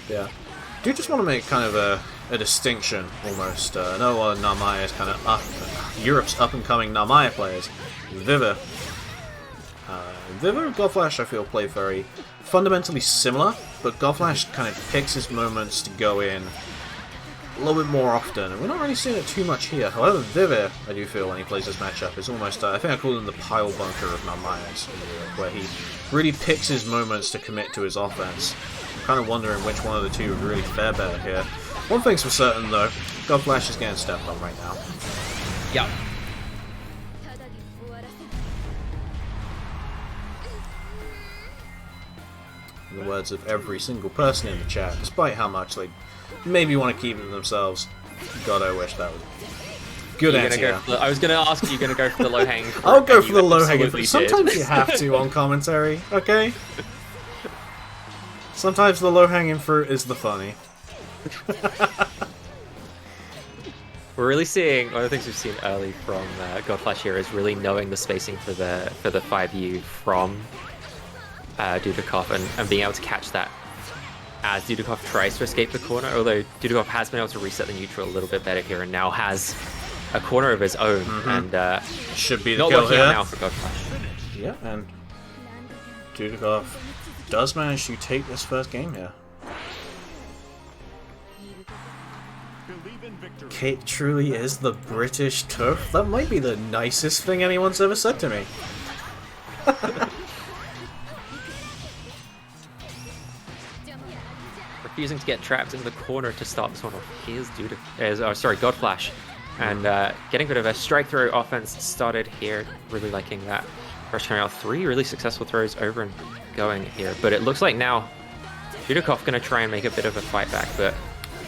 Yeah. Do you just want to make kind of a distinction, almost? No, Narmaya is kind of Europe's up-and-coming Narmaya players. Viva. Viva and Godflash, I feel, play very fundamentally similar, but Godflash kind of picks his moments to go in a little bit more often, and we're not really seeing it too much here. However, Viva, I do feel, when he plays this matchup, is almost, I think I call him the pile bunker of Narmayas, where he really picks his moments to commit to his offense. I'm kind of wondering which one of the two would really fare better here. One thing's for certain, though, Godflash is getting stepped on right now. Yeah. In the words of every single person in the chat, despite how much they maybe want to keep it to themselves, God, I wish that was good answer. I was going to ask, you going to go for the low-hanging fruit? I'll go for the low-hanging fruit. Sometimes you have to on commentary, okay? Sometimes the low-hanging fruit is the funny. We're really seeing, one of the things we've seen early from Godflash here is really knowing the spacing for the 5U from Dudikoff and being able to catch that as Dudikoff tries to escape the corner, although Dudikoff has been able to reset the neutral a little bit better here and now has a corner of his own, and should be the not kill working here. out now for Godflash. Yeah, and Dudikoff does manage to take this first game here. Believe in victory. Cake truly is the British turf. That might be the nicest thing anyone's ever said to me. Refusing to get trapped in the corner to start this one off. Here's Godflash. And getting a bit of a strike throw offense started here. Really liking that. Rush coming out 3 really successful throws over and going here. But it looks like now Dudikoff going to try and make a bit of a fight back. But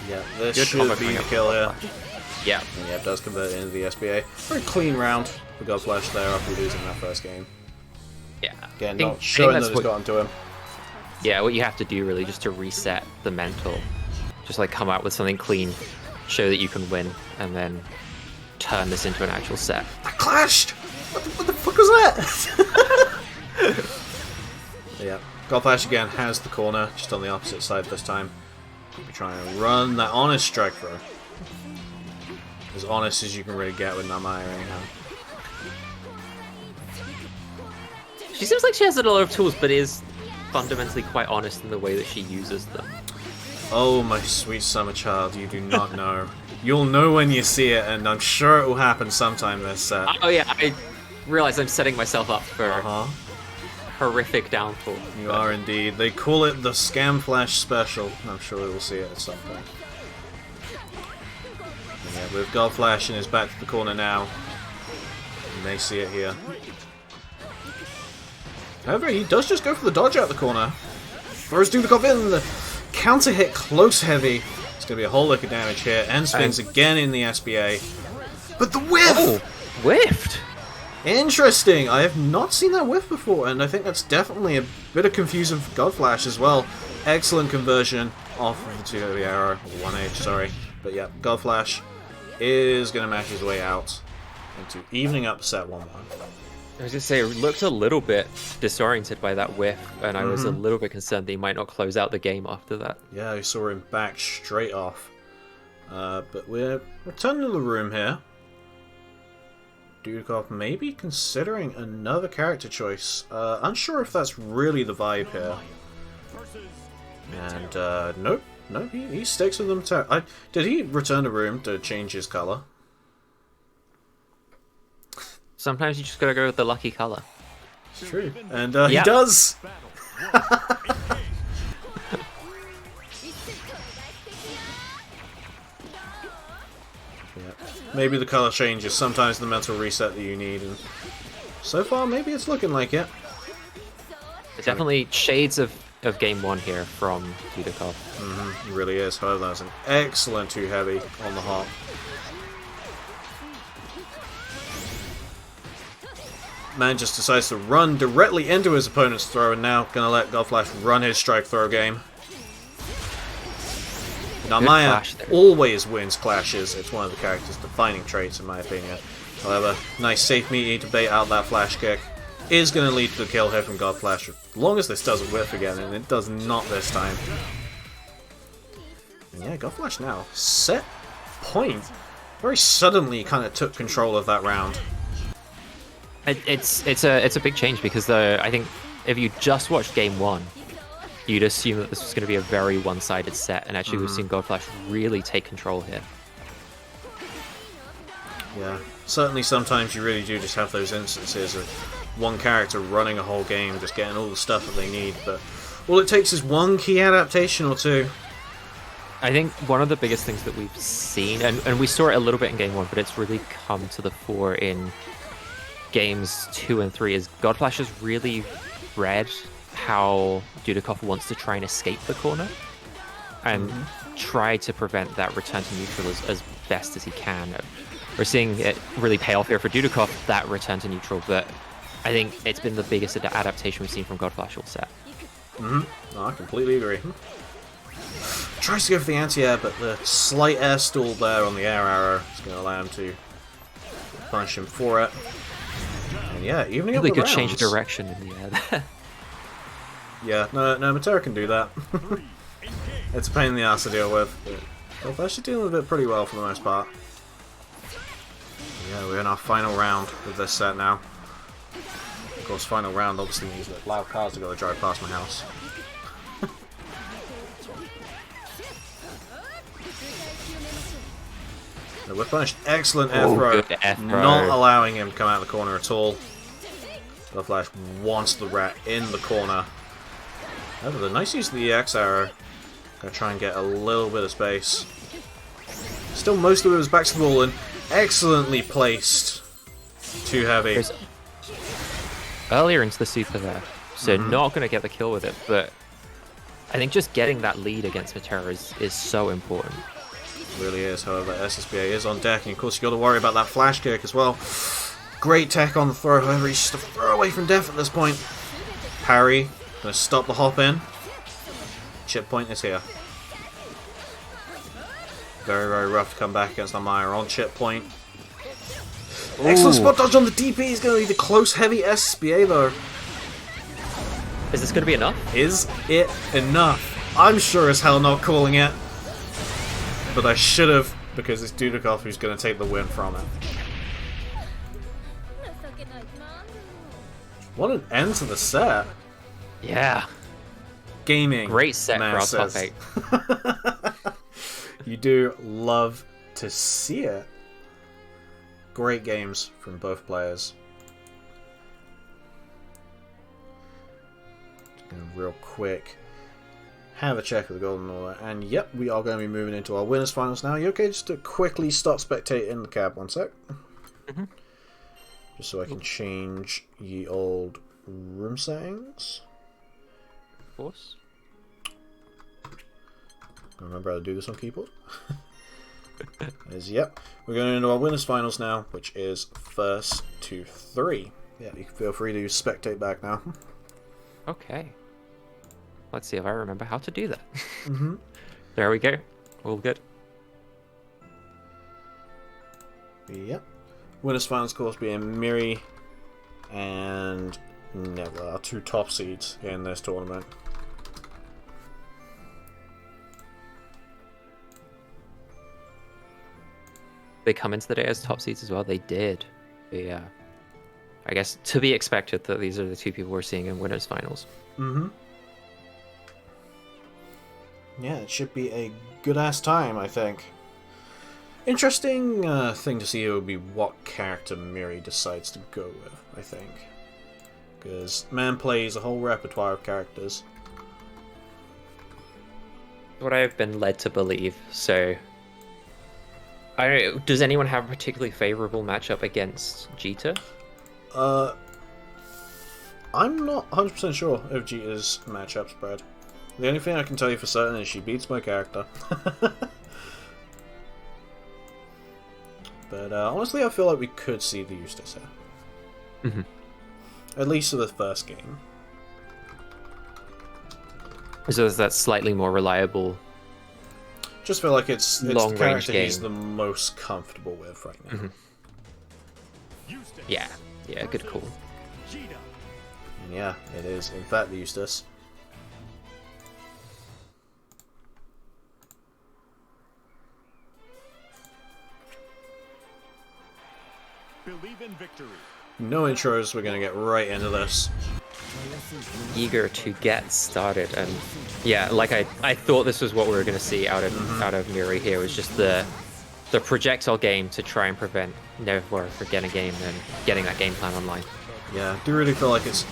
yeah, this good should combo be coming the up kill from here. Godflash. Yeah. And yeah, it does convert into the SBA. Very clean round for Godflash there after losing that first game. Yeah. Again, I think not showing that's that it's gotten to him. Yeah, what you have to do really just to reset the mental. Just like come out with something clean, show that you can win, and then turn this into an actual set. I clashed! What the fuck was that? Yeah, Godflash again has the corner, just on the opposite side this time. We're trying to run that honest strike throw. As honest as you can really get with Namaya right now. She seems like she has a lot of tools, but is fundamentally quite honest in the way that she uses them. Oh, my sweet summer child, you do not know. You'll know when you see it, and I'm sure it will happen sometime this set. Oh yeah, I realize I'm setting myself up for horrific downfall. You are indeed. They call it the Scam Flash Special. I'm sure we will see it at some point. And yeah, with Godflash in his back to the corner now. You may see it here. However, he does just go for the dodge out the corner. Throws Dudikoff in. The counter hit close heavy. It's going to be a whole lick of damage here. End spins again in the SBA. But the whiff! Oh, whiffed! Interesting. I have not seen that whiff before, and I think that's definitely a bit of confusion for Godflash as well. Excellent conversion off of the 2 heavy arrow. 1H, sorry. But yeah, Godflash is going to match his way out into evening up set 1-1. I was going to say, it looked a little bit disoriented by that whiff, and I was a little bit concerned that he might not close out the game after that. Yeah, we saw him back straight off. But we're returning to the room here. Dudikoff maybe considering another character choice. Unsure if that's really the vibe here. And nope, he sticks with them. Did he return the room to change his color? Sometimes you just gotta go with the lucky color. It's true, and he does. Maybe the color change is sometimes the mental reset that you need, and so far maybe it's looking like it. It's definitely shades of game 1 here from Dudikoff. It really is. However, that's an excellent 2 heavy on the hop. Man just decides to run directly into his opponent's throw, and now gonna let Godflash run his strike throw game. Now Maya always wins clashes. It's one of the character's defining traits in my opinion. However, nice safe meaty to bait out that flash kick is going to lead to the kill here from Godflash. As long as this doesn't whiff again, and it does not this time. And yeah, Godflash now set point. Very suddenly kind of took control of that round. It's a big change because I think if you just watched game 1, you'd assume that this was going to be a very one-sided set, and actually we've seen Godflash really take control here. Yeah, certainly sometimes you really do just have those instances of one character running a whole game, just getting all the stuff that they need, but all it takes is one key adaptation or two. I think one of the biggest things that we've seen, and we saw it a little bit in game 1, but it's really come to the fore in games 2 and 3, is Godflash has really read how Dudikoff wants to try and escape the corner and try to prevent that return to neutral as best as he can. We're seeing it really pay off here for Dudikoff, that return to neutral, but I think it's been the biggest adaptation we've seen from Godflash all set. No, I completely agree. Tries to go for the anti-air, but the slight air stall there on the air arrow is going to allow him to punish him for it. And yeah, evening up Really the good rounds. change of direction in the air there. Yeah, no, Matera can do that. It's a pain in the ass to deal with. But they're actually dealing with it pretty well for the most part. Yeah, we're in our final round with this set now. Of course, final round obviously means that loud cars are going to drive past my house. No, we're punished. Excellent air throw. Good air throw. Not allowing him to come out of the corner at all. The Flash wants the rat in the corner. However, the nice use of the EX arrow. Gonna try and get a little bit of space. Still, most of it was back to the ball and excellently placed. Too heavy. Earlier into the super there, so not going to get the kill with it, but I think just getting that lead against Matera is so important. It really is. However, SSBA is on deck, and of course you got to worry about that flash kick as well. Great tech on the throw. However, he's just a throw away from death at this point. Parry, gonna stop the hop in. Chip point is here. Very, very rough to come back against Amaya on chip point. Ooh. Excellent spot dodge on the DP. He's going to need a close, heavy SBA though. Is this going to be enough? Is it enough? I'm sure as hell not calling it. But I should have, because it's Dudikoff who's going to take the win from it. What an end to the set. Yeah. Gaming. Great set for our top says. 8. You do love to see it. Great games from both players. Just gonna real quick have a check of the golden order, and yep, we are going to be moving into our winners finals now. You okay just to quickly stop spectating the cab 1 sec? Just so I can change ye old room settings. Of course. Remember how to do this on keyboard? Yep. We're going into our winners finals now, which is first to 3. Yeah, you can feel free to spectate back now. Okay. Let's see if I remember how to do that. There we go. All good. Yep. Winners finals, of course, being Miri and Nebula, our 2 top seeds in this tournament. They come into the day as top seeds as well. They did. Yeah. I guess to be expected that these are the 2 people we're seeing in winners finals. Yeah, it should be a good-ass time, I think. Interesting thing to see would be what character Miri decides to go with, I think. Because man plays a whole repertoire of characters. What I've been led to believe, so... does anyone have a particularly favorable matchup against Jita? I'm not 100% sure of Jita's matchup spread. The only thing I can tell you for certain is she beats my character. But honestly, I feel like we could see the Eustace here. At least for the first game. So is that slightly more reliable? Just feel like it's the character game. he's the most comfortable with right now. Yeah, good call. And yeah, it is in fact the Eustace. Believe in victory. No intros, we're gonna get right into this. Eager to get started, and yeah, like I thought this was what we were going to see out of Miri here, was just the projectile game to try and prevent Nebula from getting a game and getting that game plan online. Yeah, I do really feel like it's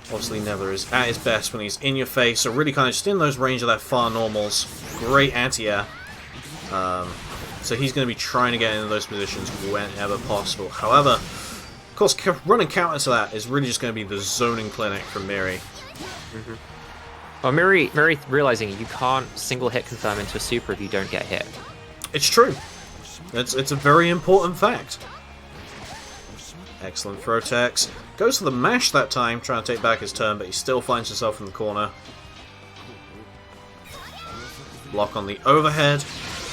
obviously Nebula is at his best when he's in your face, or really kind of just in those range of that far normals. Great anti-air. So he's going to be trying to get into those positions whenever possible. However, of course, running counter to that is really just going to be the zoning clinic from Miri. Well, Miri realizing you can't single hit confirm into a super if you don't get hit. It's true. It's a very important fact. Excellent throw tex. Goes for the mash that time, trying to take back his turn, but he still finds himself in the corner. Block on the overhead.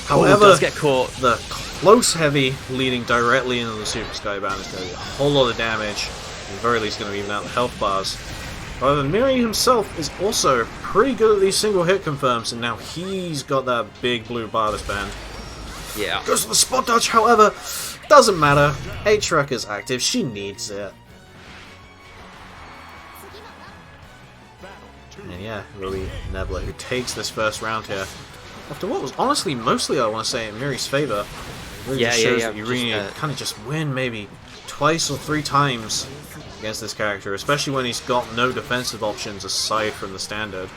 However, does get caught. The close heavy leading directly into the Super Skybound is going to be a whole lot of damage. At the very least, going to even out the health bars. However, Miri himself is also pretty good at these single hit confirms, and now he's got that big blue bar to spend. Yeah. Goes for the spot dodge, however, doesn't matter. H-Track is active, she needs it. And yeah, really Nebula, who takes this first round here. After what was honestly mostly, I want to say, in Miri's favour. Really just shows that you really need to kind of just win maybe twice or 3 times against this character, especially when he's got no defensive options aside from the standard.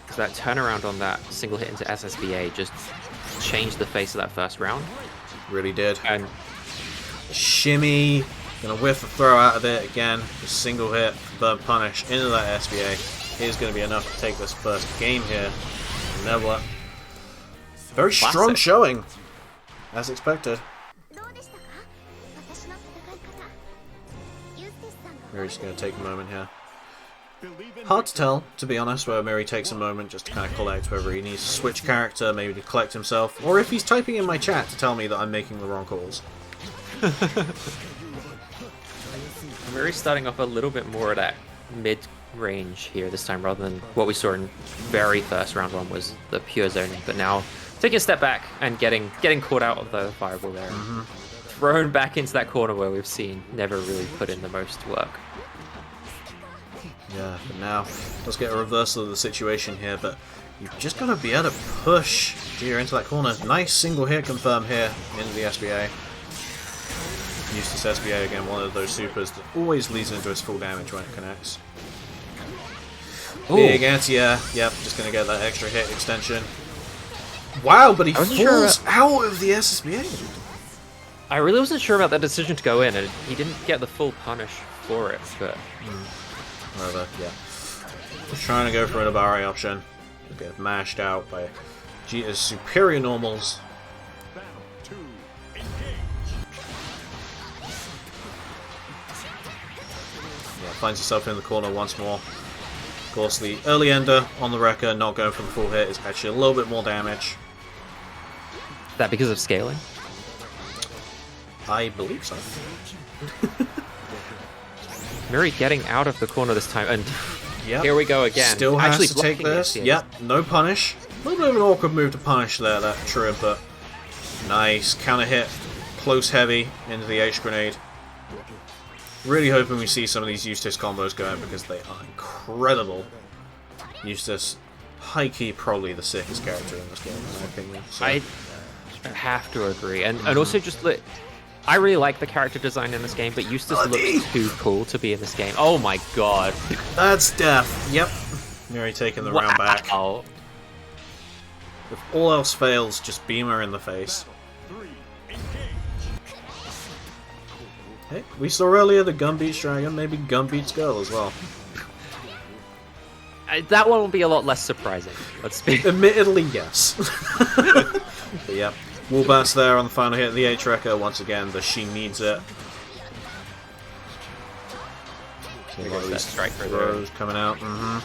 Because that turnaround on that single hit into SSBA just changed the face of that first round. Really did. And shimmy, gonna whiff a throw out of it again. A single hit, burn punish into that SBA is gonna be enough to take this first game here. Nebula. Very strong showing, as expected. Miri's going to take a moment here. Hard to tell, to be honest, where Miri takes a moment just to kind of collect whether he needs to switch character, maybe to collect himself, or if he's typing in my chat to tell me that I'm making the wrong calls. Miri's starting off a little bit more at that mid-range here this time, rather than what we saw in very first round one was the pure zoning, but now taking a step back and getting caught out of the fireball there. Thrown back into that corner where we've seen never really put in the most work. Yeah, but now let's get a reversal of the situation here, but you've just got to be able to push Gia into that corner. Nice single hit confirm here into the SBA. Useless SBA again, one of those supers that always leads into its full damage when it connects. Ooh. Big anti-air, yep, just going to get that extra hit extension. Wow, but he falls out of the SSBA. I really wasn't sure about that decision to go in, and he didn't get the full punish for it, but... However, yeah. Just trying to go for an Abari option. He'll get mashed out by Jita's superior normals. Yeah, finds himself in the corner once more. Of course, the early ender on the Wrecker, not going for the full hit, is actually a little bit more damage. Is that because of scaling? I believe so. Miri getting out of the corner this time, and yep. Here we go again. Still has to take this. Yep, no punish. A little bit of an awkward move to punish there, that true, but nice counter hit, close heavy into the H grenade. Really hoping we see some of these Eustace combos going because they are incredible. Eustace, high key, probably the sickest character in this game, in my opinion. So. I have to agree, and also just I really like the character design in this game, but Eustace looks too cool to be in this game. Oh my god. That's death. Yep. Miri taking the round back. If all else fails, just beam her in the face. Hey, we saw earlier the gun beats dragon, maybe gun beats girl as well. That one will be a lot less surprising. Let's be. Admittedly, yes. But yep. Wall bounce there on the final hit of the H-Wrecker. Once again, the she needs it. That striker throws coming out. Yeah.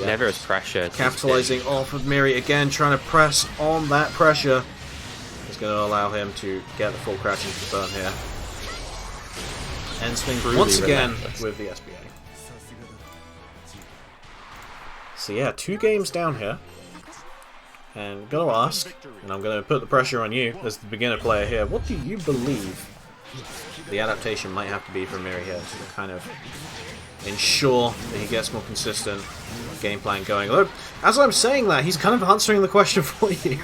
Never as pressure. Capitalizing off of Miri again, trying to press on that pressure. Is going to allow him to get the full crouching confirm here. End swing once again with the SBA. So yeah, 2 games down here. And I'm going to ask, and I'm going to put the pressure on you as the beginner player here, what do you believe the adaptation might have to be for Miri here to kind of ensure that he gets more consistent game plan going? Although, as I'm saying that, he's kind of answering the question for you.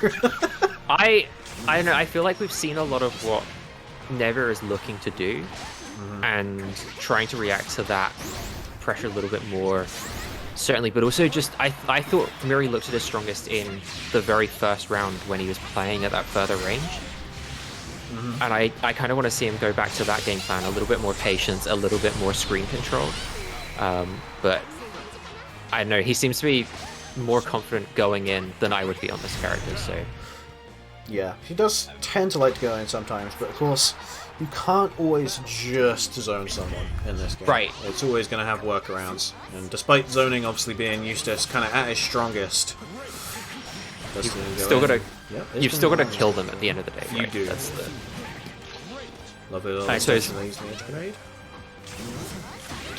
I don't know, I feel like we've seen a lot of what Never is looking to do, and trying to react to that pressure a little bit more. Certainly, but also just, I thought Miri looked at his strongest in the very first round when he was playing at that further range. And I kind of want to see him go back to that game plan, a little bit more patience, a little bit more screen control. But I don't know, he seems to be more confident going in than I would be on this character, so... Yeah, he does tend to like to go in sometimes, but of course, you can't always just zone someone in this game. Right. It's always going to have workarounds. And despite zoning obviously being Eustace kind of at his strongest, you've still got to kill them at the end of the day. You right? do. That's the... Lovely little extension grenade.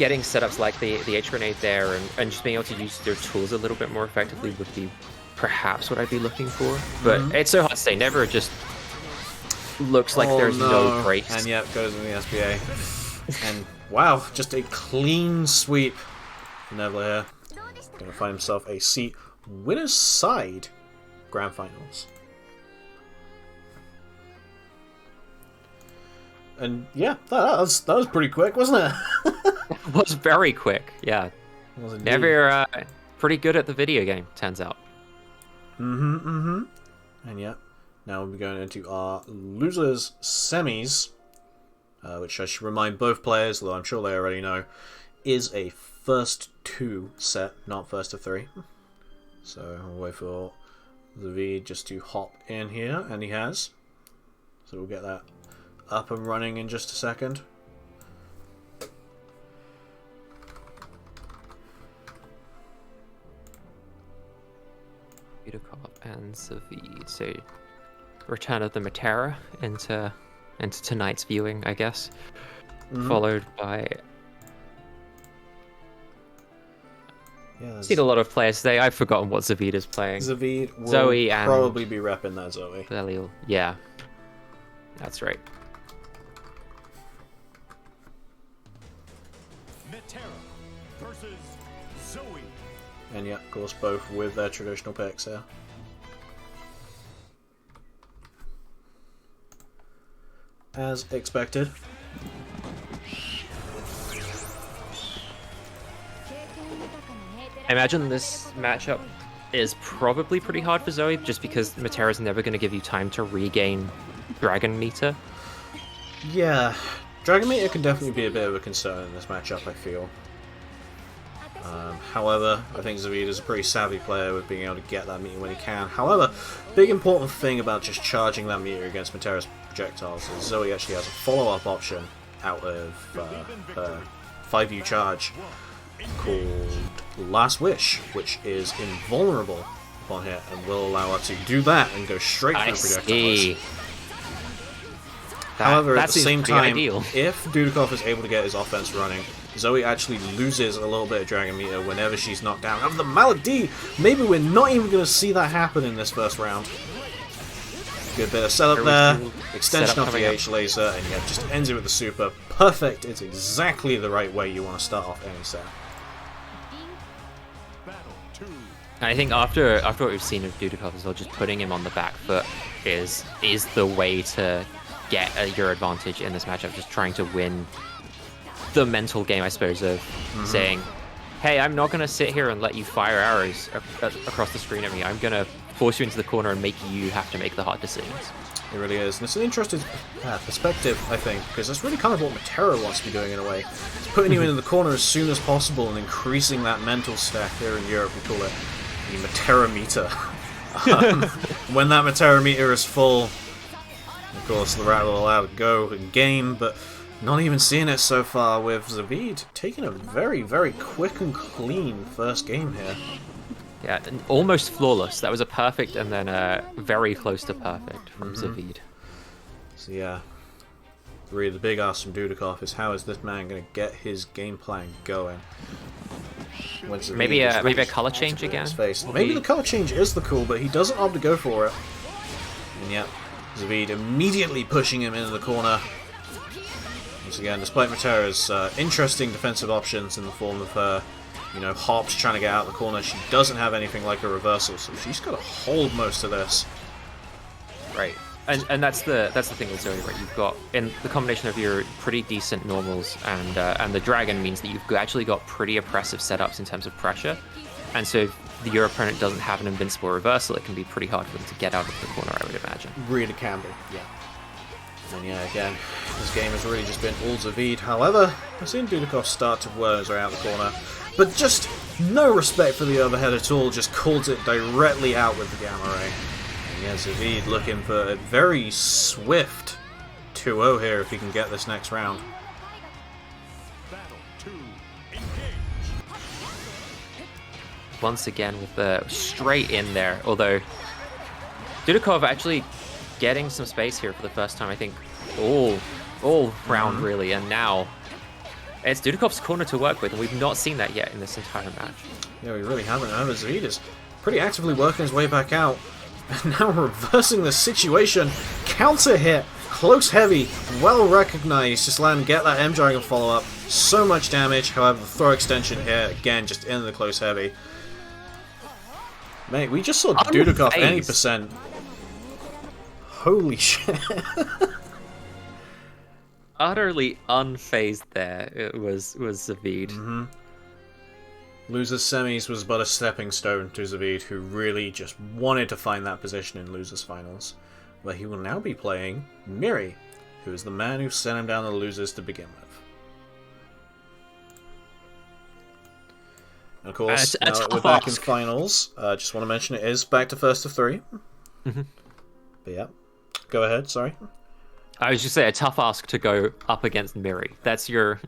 getting setups like the H grenade there and just being able to use their tools a little bit more effectively would be perhaps what I'd be looking for. But it's so hard to say. Never just looks like there's no breaks. And yep, goes in the SBA. And wow, just a clean sweep. Neville here going to find himself a seat winner's side grand finals. And yeah, that was pretty quick, wasn't it? It was very quick, yeah. Never pretty good at the video game, turns out. And yeah, now we'll be going into our losers semis, which I should remind both players, though I'm sure they already know, is a first 2 set, not first of 3. So I'll wait for Zavid just to hop in here, and he has. So we'll get that up and running in just a second. Budakov and Zavid. So return of the Matera into tonight's viewing, I guess. Followed by seen a lot of players today. I've forgotten what Zavid is playing. Zavid will Zoe probably be repping that Zoe. Belial. Yeah, that's right. Matera versus Zoe. And yeah, of course, both with their traditional picks here. As expected. I imagine this matchup is probably pretty hard for Zoe, just because Matera's never going to give you time to regain Dragon Meter. Yeah, Dragon Meter can definitely be a bit of a concern in this matchup, I feel. However, I think Zavid is a pretty savvy player with being able to get that meter when he can. However, big important thing about just charging that meter against Matera's projectiles is Zoe actually has a follow-up option out of her 5U charge called Last Wish, which is invulnerable upon hit and will allow her to do that and go straight for the projectiles. However, at the same time, if Dudikov is able to get his offense running, Zoe actually loses a little bit of Dragon Meter whenever she's knocked down. Of the Malady, maybe we're not even going to see that happen in this first round. Good bit of setup there, extension of the H laser, and yeah, just ends it with the super. Perfect, it's exactly the right way you want to start off any set. I think after what we've seen of Dudikov as well, just putting him on the back foot is the way to get your advantage in this matchup. Just trying to win the mental game, I suppose, of saying, hey, I'm not going to sit here and let you fire arrows across the screen at me. I'm going to force you into the corner and make you have to make the hard decisions. It really is. And it's an interesting perspective, I think, because that's really kind of what Matera wants to be doing in a way. It's putting you into the corner as soon as possible and increasing that mental stack. Here in Europe, we call it the Matera meter. When that Matera meter is full, of course, the rat will allow it to go and game, but not even seeing it so far with Zavid taking a very, very quick and clean first game here. Yeah, almost flawless. That was a perfect and then very close to perfect from Zavid. So yeah, really the big ask from Dudikov is how is this man going to get his game plan going? Maybe a color change again? Maybe the color change is the call, but he doesn't opt to go for it. And yeah, Zavid immediately pushing him into the corner. Once again, despite Matera's interesting defensive options in the form of her, hops trying to get out of the corner, she doesn't have anything like a reversal, so she's got to hold most of this. Right, and that's the thing with Zoe, right? You've got in the combination of your pretty decent normals and the dragon means that you've actually got pretty oppressive setups in terms of pressure, and so if your opponent doesn't have an invincible reversal, it can be pretty hard for them to get out of the corner, I would imagine. Really can be, yeah. And yeah, again, this game has really just been all Zavid. However, I've seen Dudikov start to whirl his way out the corner, but just no respect for the overhead at all, just calls it directly out with the Gamma Ray. And yeah, Zavid looking for a very swift 2-0 here if he can get this next round. Once again with the straight in there, although Dudikov actually getting some space here for the first time, I think, all round really, and now It's Dudakov's corner to work with, and we've not seen that yet in this entire match. Yeah, we really haven't. However, Zavid is pretty actively working his way back out. And now reversing the situation. Counter hit. Close heavy. Well recognized. Just let him get that M Dragon follow up. So much damage. However, the throw extension here, again, just into the close heavy. Mate, we just saw Dudakov any percent. Holy shit. Utterly unfazed there. It was Zavid. Losers semis was but a stepping stone to Zavid, who really just wanted to find that position in losers finals, where he will now be playing Miri, who is the man who sent him down the losers to begin with. And of course, now that we're back in finals, just want to mention it is back to first of three. But yeah, go ahead, sorry. I was just saying, a tough ask to go up against Miri. That's your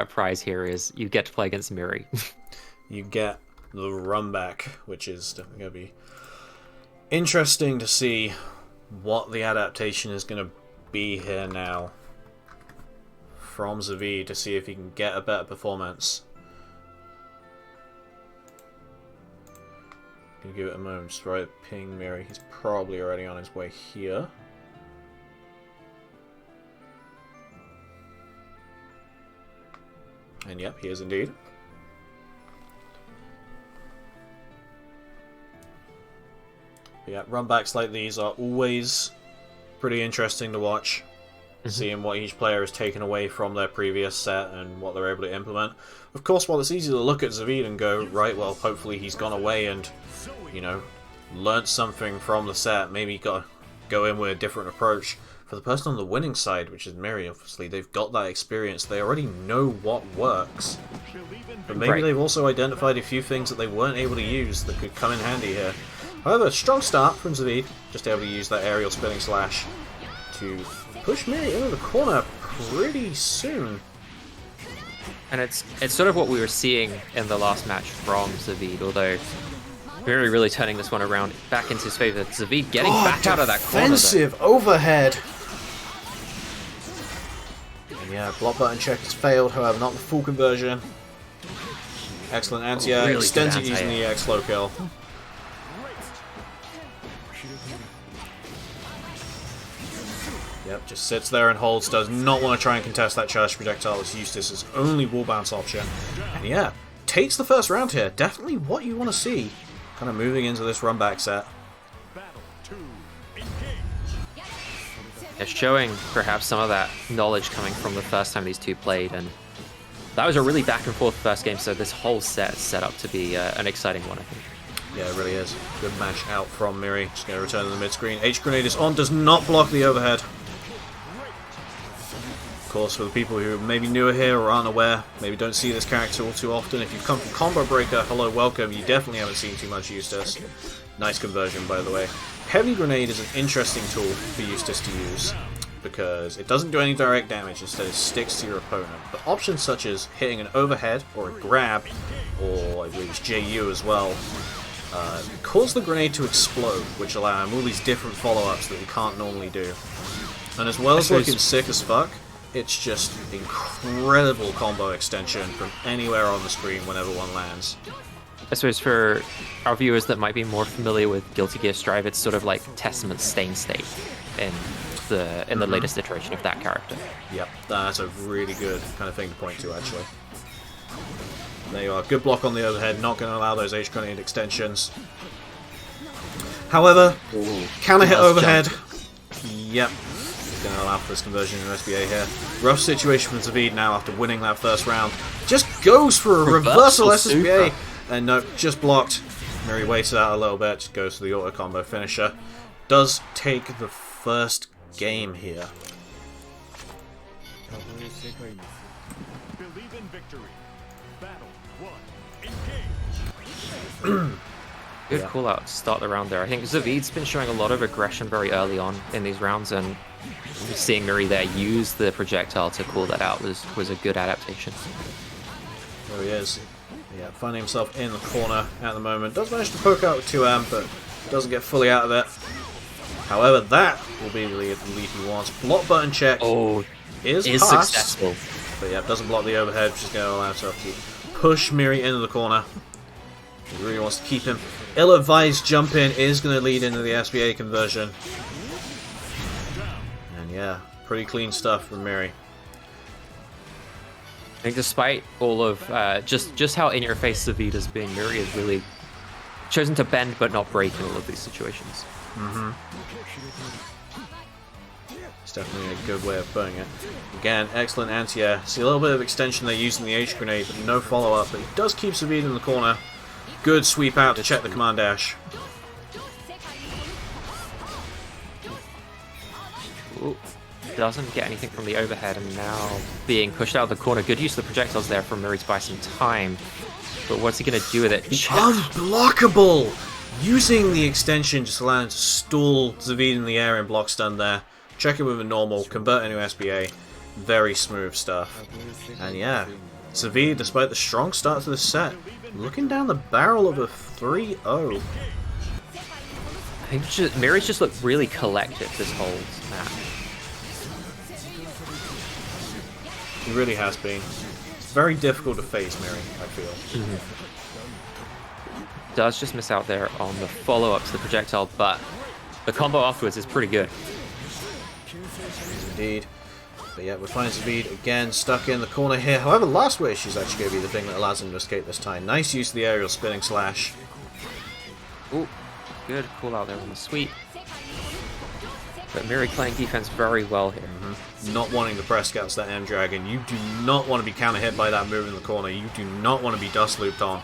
prize here, is you get to play against Miri. You get the run back, which is definitely going to be interesting to see what the adaptation is going to be here now from Zavid, to see if he can get a better performance. Gonna give it a moment, just right ping Miri. He's probably already on his way here. And yep, he is indeed. But yeah, runbacks like these are always pretty interesting to watch. Seeing what each player has taken away from their previous set and what they're able to implement. Of course, while it's easy to look at Zavid and go, right, well, hopefully he's gone away and, you know, learnt something from the set. Maybe got to go in with a different approach. For the person on the winning side, which is Miri, obviously, they've got that experience. They already know what works. But maybe they've also identified a few things that they weren't able to use that could come in handy here. However, strong start from Zavid, just able to use that aerial spinning slash to push Miri into the corner pretty soon. And it's sort of what we were seeing in the last match from Zavid, although Miri really turning this one around back into his favor. Zavid getting back out of that corner. Defensive overhead. And yeah, block button check has failed, however, not the full conversion. Excellent anti-air, Really extends it good using the EX slow kill. Yep, just sits there and holds, does not want to try and contest that charge projectile as Eustace's only wall bounce option. And yeah, takes the first round here. Definitely what you want to see. Kind of moving into this run back set. It's showing perhaps some of that knowledge coming from the first time these two played, and that was a really back and forth first game, so this whole set is set up to be an exciting one, I think. Yeah, it really is. Good match out from Miri. Just going to return to the mid screen. H-Grenade is on, does not block the overhead. Of course, for the people who may be newer here or aren't aware, maybe don't see this character all too often, if you've come from Combo Breaker, hello, welcome. You definitely haven't seen too much Eustace. Nice conversion, by the way. Heavy Grenade is an interesting tool for Eustace to use, because it doesn't do any direct damage, instead it sticks to your opponent. But options such as hitting an overhead or a grab, or I believe it's JU as well, cause the grenade to explode, which allow him all these different follow-ups that he can't normally do. And as well as looking sick as fuck, it's just incredible combo extension from anywhere on the screen whenever one lands. I suppose for our viewers that might be more familiar with Guilty Gear Strive, it's sort of like Testament Stain State in the latest iteration of that character. Yep, that's a really good kind of thing to point to, actually. There you are, good block on the overhead, not going to allow those H-Grenade extensions. However, counter hit overhead. Yep, he's going to allow for this conversion in SBA here. Rough situation for Zavid now after winning that first round. Just goes for a reversal SSBA. And nope, just blocked. Miri waits it out a little bit, just goes for the auto combo finisher. Does take the first game here. Believe in victory. Battle 1. Engage. Good call out to start the round there. I think Zavid's been showing a lot of aggression very early on in these rounds, and seeing Miri there use the projectile to call that out was a good adaptation. There he is. Yeah, finding himself in the corner at the moment. Does manage to poke out with 2M, but doesn't get fully out of it. However, that will be the lead he wants. Block button check is passed. successful. But yeah, doesn't block the overhead, which is going to allow himself to push Miri into the corner. He really wants to keep him. Ill-advised jump in is going to lead into the SBA conversion. And yeah, pretty clean stuff from Miri. I think despite all of just how in your face Zavid has been, Miri has really chosen to bend but not break in all of these situations. It's definitely a good way of putting it. Again, excellent anti-air. See a little bit of extension there using the H grenade, but no follow-up. But he does keep Zavid in the corner. Good sweep out to check the command dash. Ooh. Doesn't get anything from the overhead, and now being pushed out of the corner. Good use of the projectiles there from Miri to buy some time. But what's he going to do with it? Unblockable! Using the extension just allowing him to stall Zavid in the air and block stun there. Check it with a normal, convert into SBA. Very smooth stuff. And yeah, Zavid, despite the strong start to the set, looking down the barrel of a 3-0. I think Miri's just looked really collected this whole match. He really has been. It's very difficult to face Miri, I feel. Does just miss out there on the follow-up to the projectile, but the combo afterwards is pretty good. Indeed. But yeah, we find Zavid again stuck in the corner here. However, last wish is actually going to be the thing that allows him to escape this time. Nice use of the aerial spinning slash. Ooh, good call out there on the sweep. But Miri playing defense very well here. Not wanting to press against that M-Dragon. You do not want to be counter-hit by that move in the corner. You do not want to be dust looped on.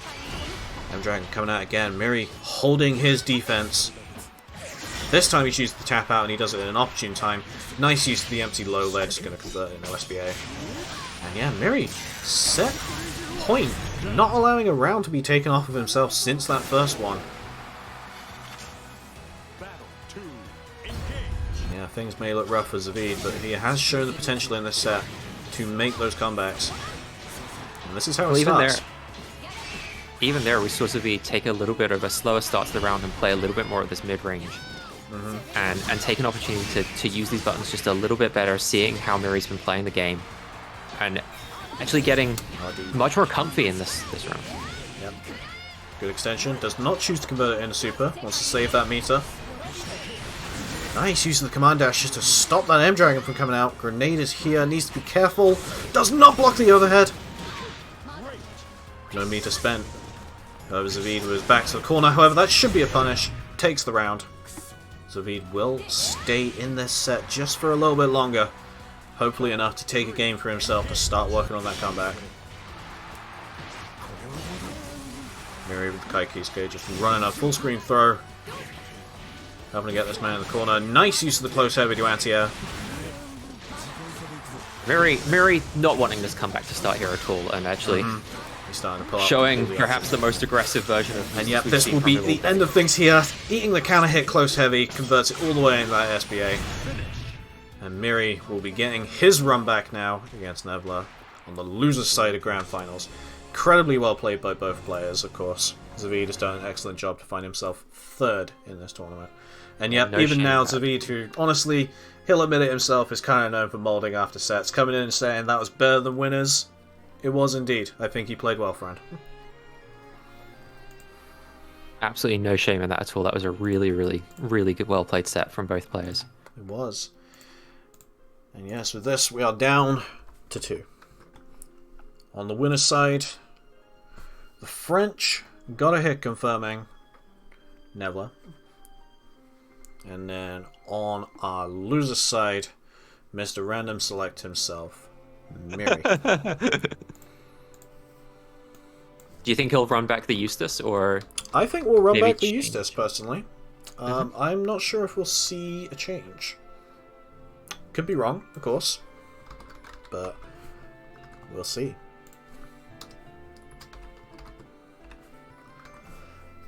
M-Dragon coming out again. Miri holding his defense. This time he chooses to tap out and he does it in an opportune time. Nice use of the empty low ledge, going to convert it into SBA. And yeah, Miri set point. Not allowing a round to be taken off of himself since that first one. Yeah, things may look rough for Zavid, but he has shown the potential in this set to make those comebacks. And this is how it starts. Even there, we saw Zavid take a little bit of a slower start to the round and play a little bit more at this mid-range. And take an opportunity to use these buttons just a little bit better, seeing how Miri's been playing the game. And actually getting much more comfy in this round. Yep. Good extension. Does not choose to convert it into super. Wants to save that meter. Nice use of the command dash just to stop that M-Dragon from coming out. Grenade is here. Needs to be careful. Does not block the overhead. No meter spent. However, Zavid was back to the corner. However, that should be a punish. Takes the round. Zavid will stay in this set just for a little bit longer. Hopefully enough to take a game for himself to start working on that comeback. Miri with the Kaikisuke just running a full screen throw. Having to get this man in the corner. Nice use of the close heavy to anti-air. Miri not wanting this comeback to start here at all, and actually He's starting to pull up showing perhaps the most aggressive version of. And yep, this will be the end of things here. Eating the counter hit close heavy, converts it all the way into that SBA. And Miri will be getting his run back now against Nevla on the loser's side of Grand Finals. Incredibly well played by both players, of course. Zavid has done an excellent job to find himself third in this tournament. And yep, no even now, shame, Zavid, who honestly, he'll admit it himself, is kind of known for moulding after sets, coming in and saying that was better than winners. It was indeed. I think he played well, friend. Absolutely no shame in that at all. That was a really, really, really good, well played set from both players. It was. And yes, with this, we are down to 2. On the winner's side, the French got a hit confirming Nevla. And then on our loser's side, Mr. Random Select himself, Miri. Do you think he'll run back the Eustace, or I think we'll run maybe back the change? Eustace, personally. I'm not sure if we'll see a change. Could be wrong, of course. But we'll see.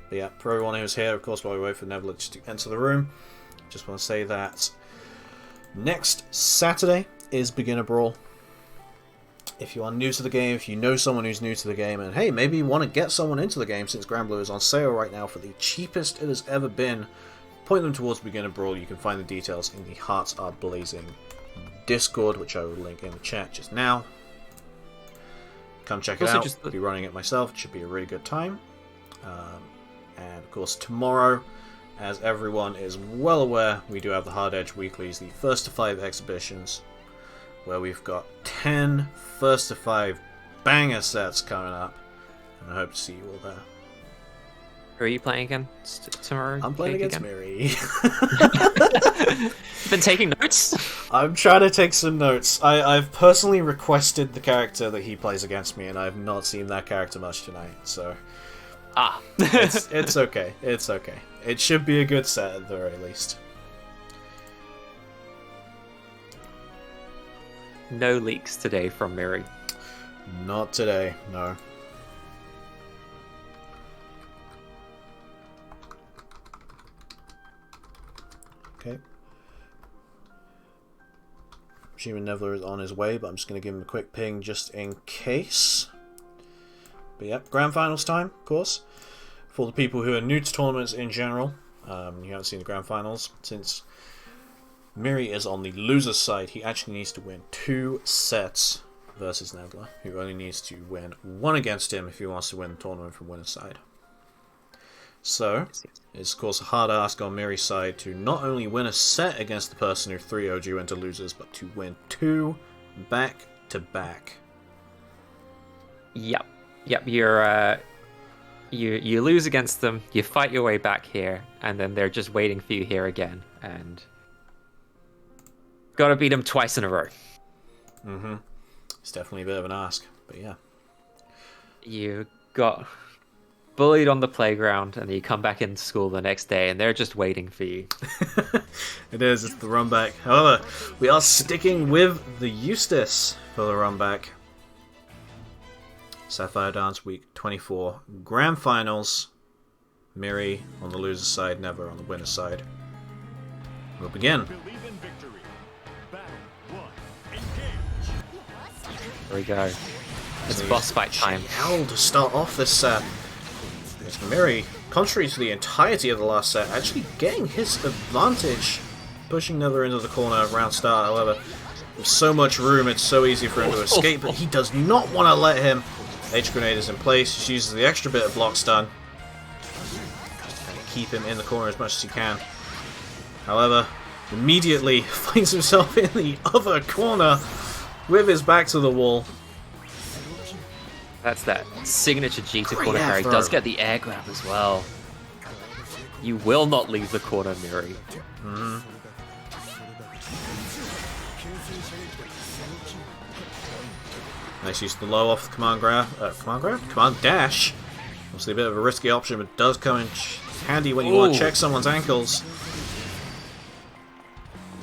But yeah, for everyone who's here, of course, while we wait for Neville to enter the room, just want to say that next Saturday is Beginner Brawl. If you are new to the game, if you know someone who's new to the game, and hey, maybe you want to get someone into the game since Grand Blue is on sale right now for the cheapest it has ever been, point them towards Beginner Brawl. You can find the details in the Hearts Are Blazing Discord, which I will link in the chat just now. come check it Also out. just I'll be running it myself. It should be a really good time. And of course, tomorrow, as everyone is well aware, we do have the Hard Edge Weeklies, the first to 5 exhibitions, where we've got 10 first to 5 banger sets coming up. And I hope to see you all there. Who are you playing again tomorrow? I'm playing against again? Miri. Been taking notes? I'm trying to take some notes. I've personally requested the character that he plays against me, and I've not seen that character much tonight, so... it's okay. It's okay. It should be a good set at the very least. No leaks today from Miri. Not today, no. Okay. Assuming Neville is on his way, but I'm just going to give him a quick ping just in case. But yeah, grand finals time, of course. For the people who are new to tournaments in general, you haven't seen the grand finals. Since Miri is on the loser's side, he actually needs to win 2 sets versus Neville, who only needs to win 1 against him if he wants to win the tournament from winner's side. So, it's of course a hard ask on Miri's side to not only win a set against the person who 3-0'd you into losers, but to win 2 back-to-back. Yep. You lose against them, you fight your way back here, and then they're just waiting for you here again, and gotta beat them twice in a row. Mm-hmm. It's definitely a bit of an ask, but yeah. You got bullied on the playground, and you come back into school the next day, and they're just waiting for you. It is, it's the run back. However, we are sticking with the Eustace for the run back. Sapphire Dance Week 24 Grand Finals. Miri on the loser's side, Never on the winner's side. We'll begin. Believe in victory. Battle 1. Engage. There we go. It's So boss fight time. Hell to start off this set. It's Miri, contrary to the entirety of the last set, actually getting his advantage, pushing Nether into the corner around start. However, with so much room, it's so easy for him to escape, but he does not want to let him. H grenade is in place. He uses the extra bit of block stun and keep him in the corner as much as he can. However, immediately finds himself in the other corner with his back to the wall. That's that signature G to Great corner carry. effort. Does get the air grab as well. You will not leave the corner, Miri. Nice use of the low off the command dash. Obviously a bit of a risky option, but does come in handy when you want to check someone's ankles.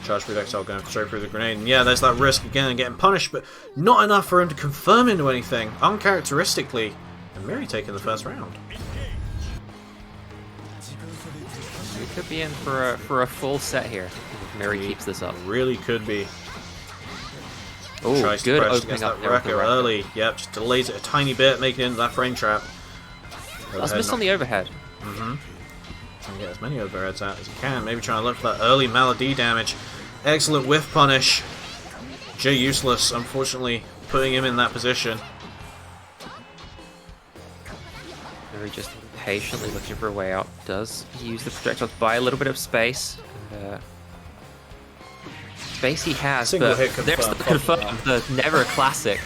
Charge projectile going straight through the grenade, and yeah, there's that risk again and getting punished, but not enough for him to confirm into anything, uncharacteristically. And Miri taking the first round. We could be in for a full set here if Miri keeps this up. Really could be. Oh, Tries to good press opening against up that there with the wrecker wrecker. early. Yep, just delays it a tiny bit, making it into that frame trap. I was missed on the overhead. Trying to get as many overheads out as you can. Maybe trying to look for that early Malady damage. Excellent whiff punish. Jay useless, unfortunately, putting him in that position. Miri just patiently looking for a way out. Does use the projectile to buy a little bit of space. And, space he has, Single but hit there's the confirmed. the never classic.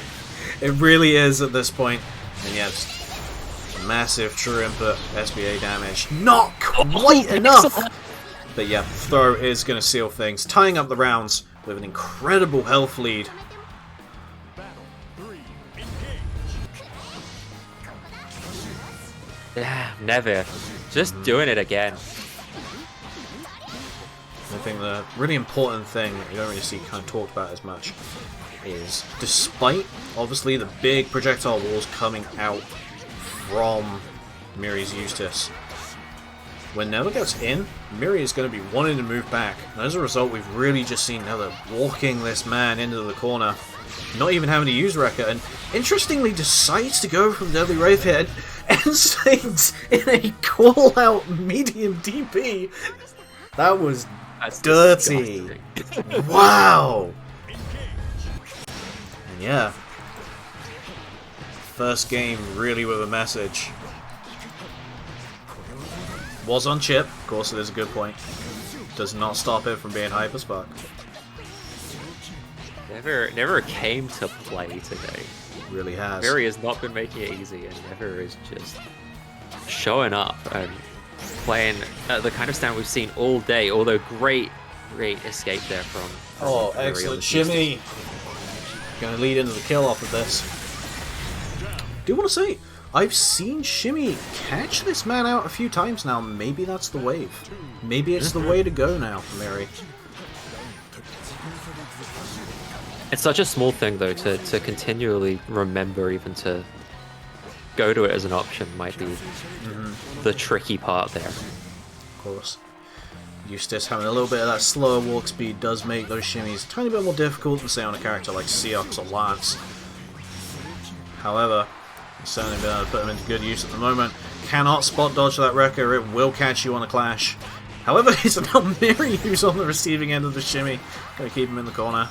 It really is at this point. And yeah, just massive true input SBA damage. Not quite enough! But yeah, throw is going to seal things, tying up the rounds with an incredible health lead. Battle 3. Engage. Yeah, never. Just doing it again. I think the really important thing that you don't really see kind of talked about as much is, despite obviously the big projectile walls coming out from Miri's Eustace, when Nether gets in, Miri is going to be wanting to move back, and as a result we've really just seen Nether walking this man into the corner, not even having to use Wrecker, and interestingly decides to go from Deadly Wraith here and stays in a call-out medium DP. That was That's dirty. disgusting. Wow! And yeah. first game really with a message. Was on chip, of course it is a good point. Does not stop it from being hype as fuck. Never came to play today. Really has. Miri has not been making it easy, and Never is just showing up and playing at the kind of stand we've seen all day. Although great escape there from Oh, Miri on excellent the shimmy. Gonna lead into the kill off of this. Do want to say, I've seen Shimmy catch this man out a few times now. Maybe that's the wave. Maybe it's the way to go now for Miri. It's such a small thing though to continually remember, even to go to it as an option might be the tricky part there. Of course. Eustace having a little bit of that slower walk speed does make those shimmies a tiny bit more difficult than say on a character like Seox or Lance. However, he's certainly been able to put him into good use at the moment. Cannot spot dodge that wrecker, it will catch you on a clash. However, it's now Miri who's on the receiving end of the shimmy. Gonna keep him in the corner.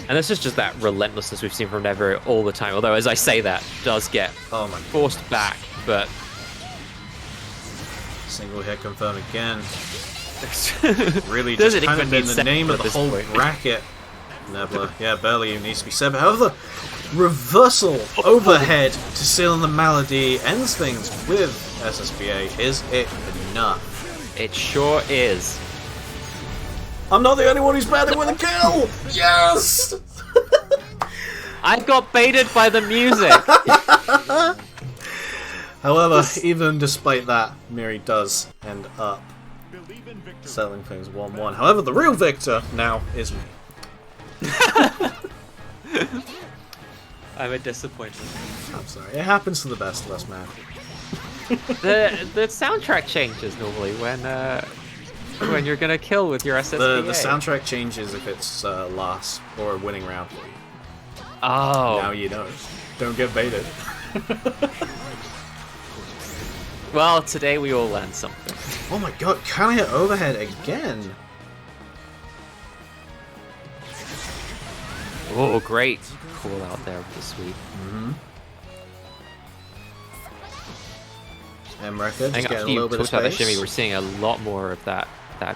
And this is just that relentlessness we've seen from Never all the time. Although, as I say that, does get forced back, but... Single hit confirm again. Really Does just it kind of even been need the name of the whole bracket. Nebula, yeah, barely even needs to be said. But however, reversal overhead to seal on the Malady ends things with SSBA. Is it enough? It sure is. I'm not the only one who's batting with a kill! Yes! I got baited by the music! However, even despite that, Miri does end up settling things 1-1. However, the real victor now is me. I'm a disappointment. I'm sorry. It happens to the best of us, man. The soundtrack changes normally when you're gonna kill with your SSBA. The soundtrack changes if it's loss or a winning round for you. Oh. Now you know. Don't get baited. Well, today we all learned something. Oh my god, can I hit overhead again? Oh, great call out there with the sweep. Emreka just I getting a little bit of about the space. shimmy, we're seeing a lot more of that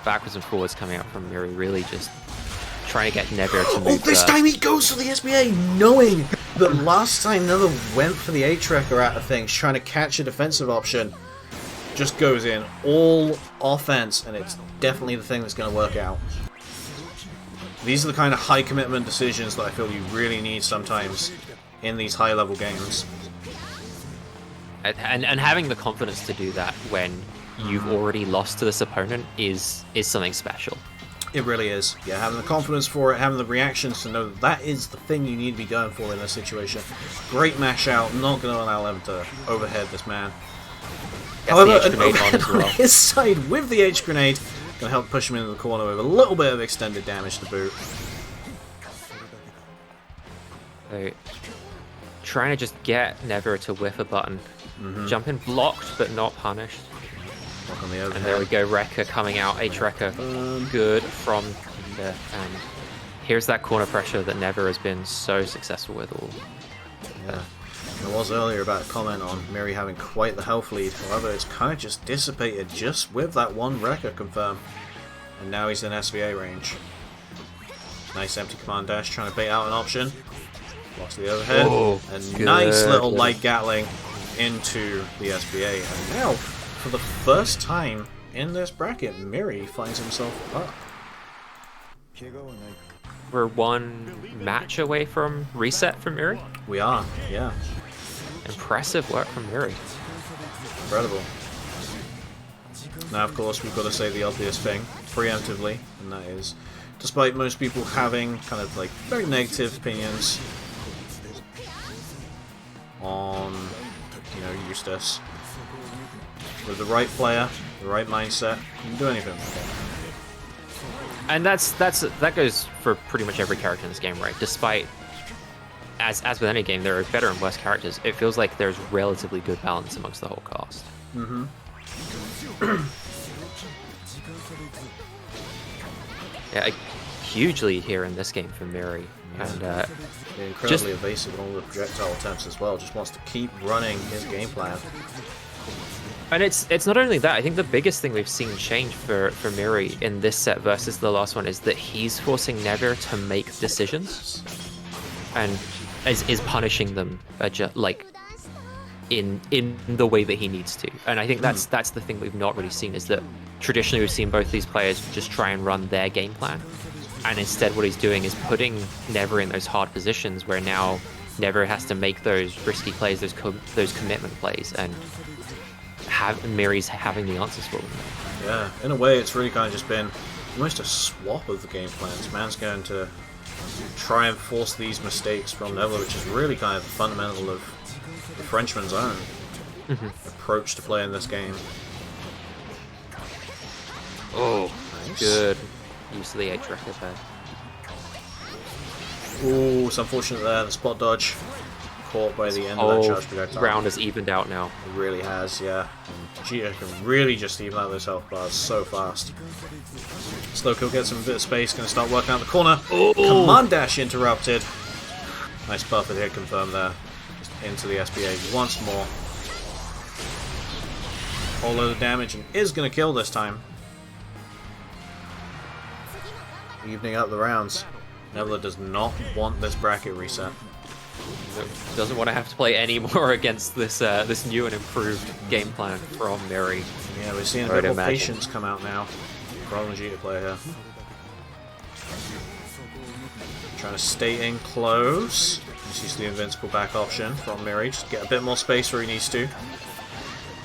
backwards and forwards coming out from Miri, really just trying to get Never to move. Oh, this time he goes for the SBA, knowing that last time Never went for the H-Wrecker out of things, trying to catch a defensive option. Just goes in all offense, and it's definitely the thing that's going to work out. These are the kind of high commitment decisions that I feel you really need sometimes in these high level games. And having the confidence to do that when you've already lost to this opponent is something special. It really is. Yeah, having the confidence for it, having the reactions to know that is the thing you need to be going for in this situation. Great mash out, not going to allow them to overhead this man. However, an overhead on his side with the H grenade going to help push him into the corner with a little bit of extended damage to boot. So, trying to just get Never to whiff a button. Jumping blocked but not punished. Block on the overhead. And there we go, Wrecker coming out. H-Wrecker good from there. And here's that corner pressure that Never has been so successful with all. Yeah. There was earlier about a comment on Miri having quite the health lead, however it's kind of just dissipated just with that one Wrecker confirm. And now he's in SVA range. Nice empty command dash, trying to bait out an option. Blocks the overhead. Oh, and nice little light Gatling into the SVA. And now, for the first time in this bracket, Miri finds himself up. We're one match away from reset from Miri. We are, yeah. Impressive work from Miri. Incredible. Now, of course, we've got to say the obvious thing, preemptively, and that is, despite most people having kind of like very negative opinions on, you know, Eustace, with the right player, the right mindset, you can do anything with it. And that goes for pretty much every character in this game, right? Despite, as with any game, there are better and worse characters. It feels like there's relatively good balance amongst the whole cast. Yeah, a huge lead here in this game for Miri. And incredibly evasive in all the projectile attempts as well. Just wants to keep running his game plan. And it's not only that. I think the biggest thing we've seen change for Miri in this set versus the last one is that he's forcing Never to make decisions, and is punishing them like in the way that he needs to. And I think that's the thing we've not really seen, is that traditionally we've seen both these players just try and run their game plan, and instead what he's doing is putting Never in those hard positions where now Never has to make those risky plays, those commitment plays, and Miri's having the answers for them. Yeah, in a way it's really kind of just been almost a swap of the game plans. Man's going to try and force these mistakes from Neville, which is really kind of the fundamental of the Frenchman's own approach to playing this game. Oh, nice. Good use of the edge record there. Ooh, it's unfortunate there, the spot dodge. Caught by the end of that charge projectile. Round has evened out now. It really has, yeah. And Gita can really just even out those health bars so fast. Slow kill gets him a bit of space, gonna start working out the corner. Oh. Command dash interrupted. Nice buffer hit confirmed there. Just into the SBA once more. Whole load of damage and is gonna kill this time. Evening up the rounds. Neville does not want this bracket reset. Doesn't want to have to play any more against this this new and improved game plan from Miri. Yeah, we're seeing a bit more patience come out now from the Gita player here. Trying to stay in close. Just use the invincible back option from Miri, just to get a bit more space where he needs to.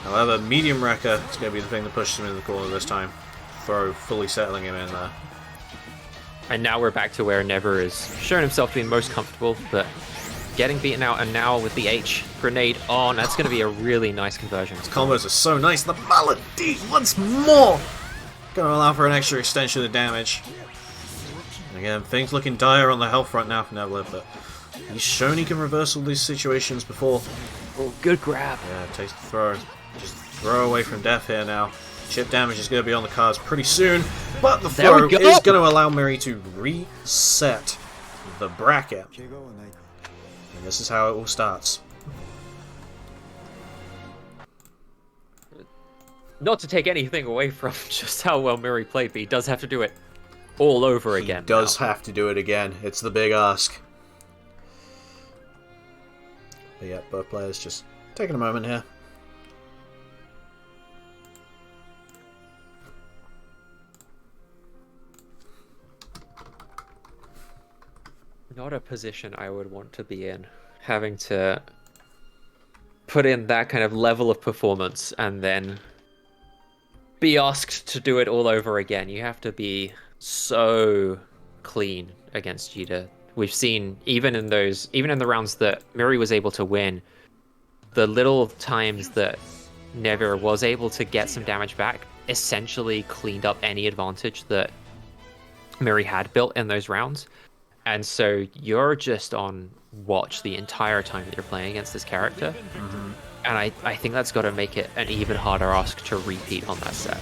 However, medium wrecker is going to be the thing that pushes him into the corner this time. Throw fully settling him in there. And now we're back to where Never has shown himself to be most comfortable, but getting beaten out, and now with the H grenade on, that's going to be a really nice conversion. His combos are so nice. The Mallet D once more! Going to allow for an extra extension of damage. And again, things looking dire on the health front now for Neville, but he's shown he can reverse all these situations before. Oh, good grab. Yeah, takes the throw. Just throw away from death here now. Chip damage is going to be on the cards pretty soon, but the throw is going to allow Miri to reset the bracket. And this is how it all starts. Not to take anything away from just how well Miri played, but he does have to do it all over again. He does have to do it again. It's the big ask. But yeah, both players just taking a moment here. Not a position I would want to be in, having to put in that kind of level of performance and then be asked to do it all over again. You have to be so clean against Gita. We've seen even in the rounds that Miri was able to win, the little times that Never was able to get some damage back essentially cleaned up any advantage that Miri had built in those rounds. And so you're just on watch the entire time that you're playing against this character. And I think that's got to make it an even harder ask to repeat on that set.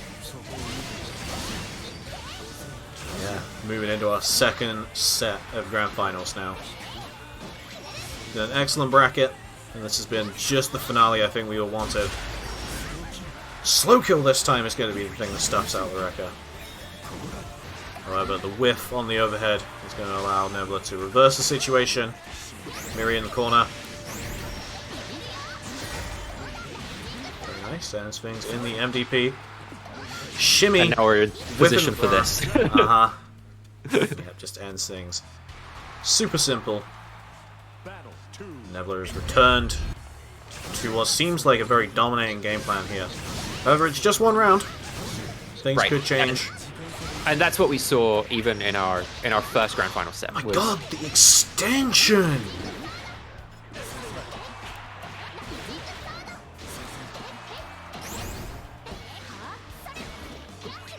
Yeah, moving into our second set of Grand Finals now. An excellent bracket, and this has been just the finale I think we all wanted. Slow kill this time is going to be the thing that stuffs out the wrecker. However, the whiff on the overhead is going to allow Nebula to reverse the situation. Miri in the corner. Very nice, and swings in the MDP. Shimmy. And now we're in position for this. Yep, just ends things. Super simple. Nebula is returned to what seems like a very dominating game plan here. However, it's just one round. Things could change. And that's what we saw even in our first Grand Final set. My god, the extension!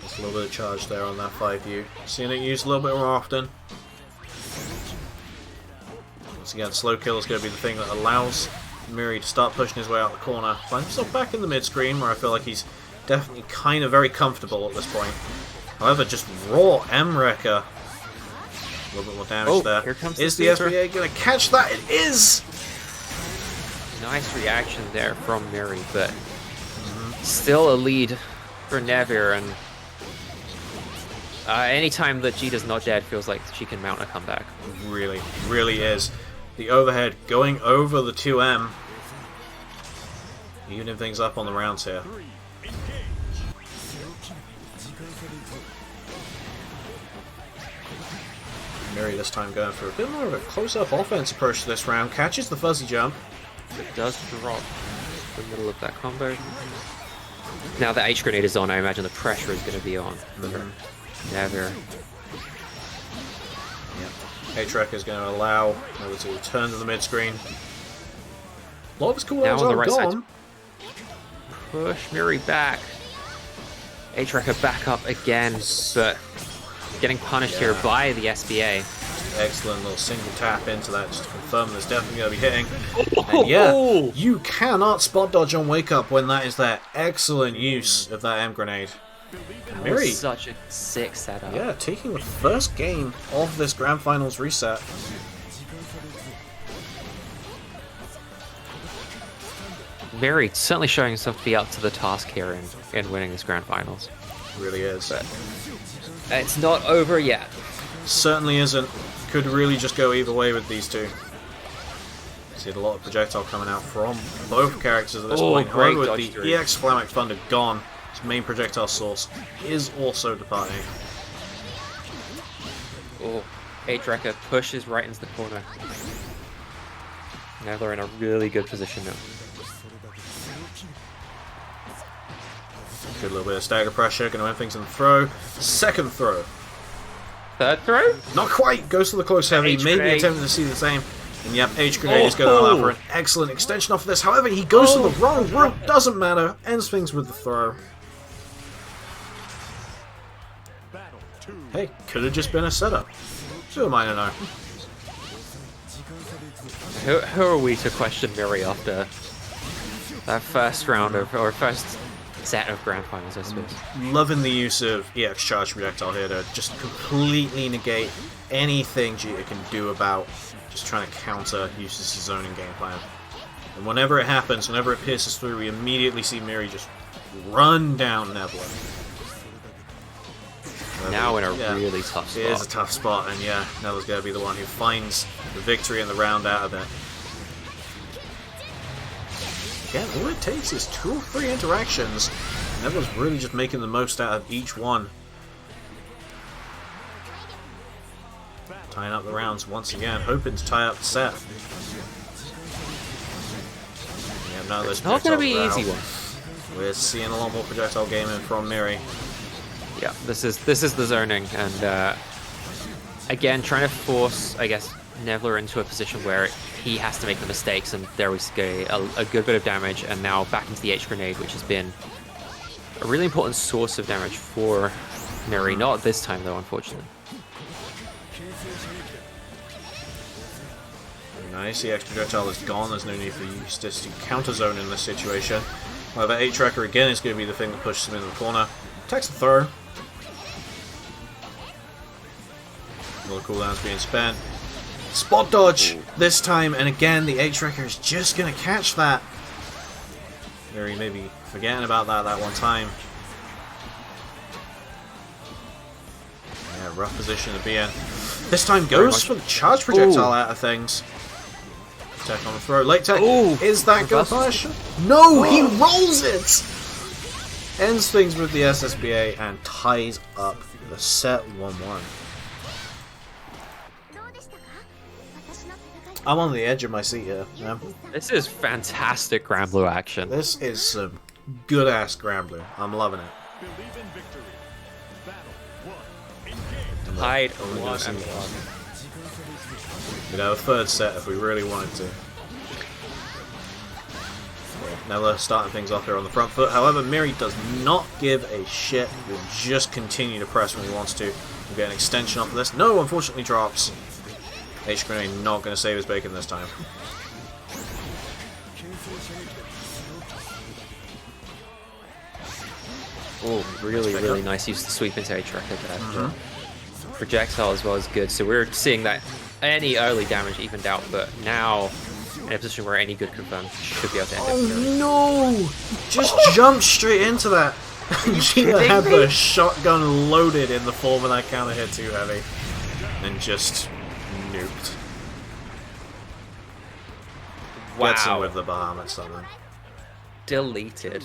Just a little bit of charge there on that 5U. Seeing it used a little bit more often. Once again, slow kill is going to be the thing that allows Miri to start pushing his way out the corner. Finds himself back in the mid-screen where I feel like he's definitely kind of very comfortable at this point. However, just raw M-Wrecker. A little bit more damage there. Here comes Is the the super. SBA going to catch that? It is! Nice reaction there from Miri, but still a lead for Nevir, and anytime that Jita's not dead feels like she can mount a comeback. Really, really is. The overhead going over the 2M. Evening things up on the rounds here. Miri this time going for a bit more of a close-up offense approach to this round. Catches the fuzzy jump. It does drop the middle of that combo. Now that H grenade is on, I imagine the pressure is going to be on. Nevir. H-Wrecker is going to allow Nova to return to the mid-screen. A lot of his Now cooldowns on the are right side. gone. Push Miri back. H-Wrecker back up again, but getting punished here by the SBA. Excellent little single tap into that just to confirm there's definitely going to be hitting. And yeah, you cannot spot dodge on Wake Up when that is there. Excellent use of that M grenade. That Miri, was such a sick setup. yeah, taking the first game of this Grand Finals reset. Miri certainly showing himself to be up to the task here in winning this Grand Finals. Really is. But it's not over yet. Certainly isn't. Could really just go either way with these two. See a lot of projectile coming out from both characters at this point. Great However, with dodge the through. EX Flamex Thunder gone, his main projectile source is also departing. Oh, H-Wrecker pushes right into the corner. Now they're in a really good position now. Good little bit of stagger pressure, going to win things in the throw. Second throw. Third throw? Not quite, goes to the close heavy, H maybe grenade. attempting to see the same. And yep, H grenade is going to allow for an excellent extension off of this. However, he goes to the wrong route, doesn't matter, ends things with the throw. Battle 2. Hey, could have just been a setup. Who am I to know? Who are we to question Miri after that first round of, or first set of Grand Finals, I suppose? Loving the use of EX charge projectile here to just completely negate anything Jita can do about just trying to counter Eustace's zoning game plan. And whenever it happens, whenever it pierces through, we immediately see Miri just run down Nevla. Now in a Yeah, really tough it is a spot. tough spot, and yeah, Neville's going to be the one who finds the victory in the round out of it. Again, all it takes is 2 or 3 interactions. Neville's really just making the most out of each one. Tying up the rounds once again, hoping to tie up the set. Yeah, no, this Not going to be an projectiles are easy out. one. We're seeing a lot more projectile gaming from Miri. Yeah, this is the zoning, and again, trying to force, I guess, Nevler into a position where he has to make the mistakes, and there we go, a good bit of damage, and now back into the H grenade, which has been a really important source of damage for Miri. Not this time, though, unfortunately. Nice, the extra projectile is gone. There's no need for Eustace to counter zone in this situation. However, H-Tracker again is going to be the thing that pushes him into the corner. Takes the throw. All the cooldowns being spent. Spot dodge this time, and again the H-Tracker is just going to catch that. Very maybe forgetting about that one time. Yeah, rough position to be in. This time goes for the charge projectile out of things. Tech on the throw. Late tech. Ooh. Is that going to punish? No, he rolls it! Ends things with the SSBA and ties up the set 1-1. I'm on the edge of my seat here. Yeah. This is fantastic Grand Blue action. This is some good-ass Grand Blue. I'm loving it. Believe in victory. Battle 1. Engage. Tied Only gonna 1-1. We'd have a third set if we really wanted to. Nella starting things off here on the front foot. However, Miri does not give a shit. Will just continue to press when he wants to. We'll get an extension off of this. No, unfortunately drops. H grenade not going to save his bacon this time. Oh, really nice use to sweep into H-Record there. Projectile as well is good, so we're seeing that any early damage evened out, but now in a position where any good confirm should be able to end it. Oh no! Just jumped straight into that. Gina had the shotgun loaded in the form of that counter hit too heavy, and just nuked. Wow. Gets him with the Bahamut summon. Deleted.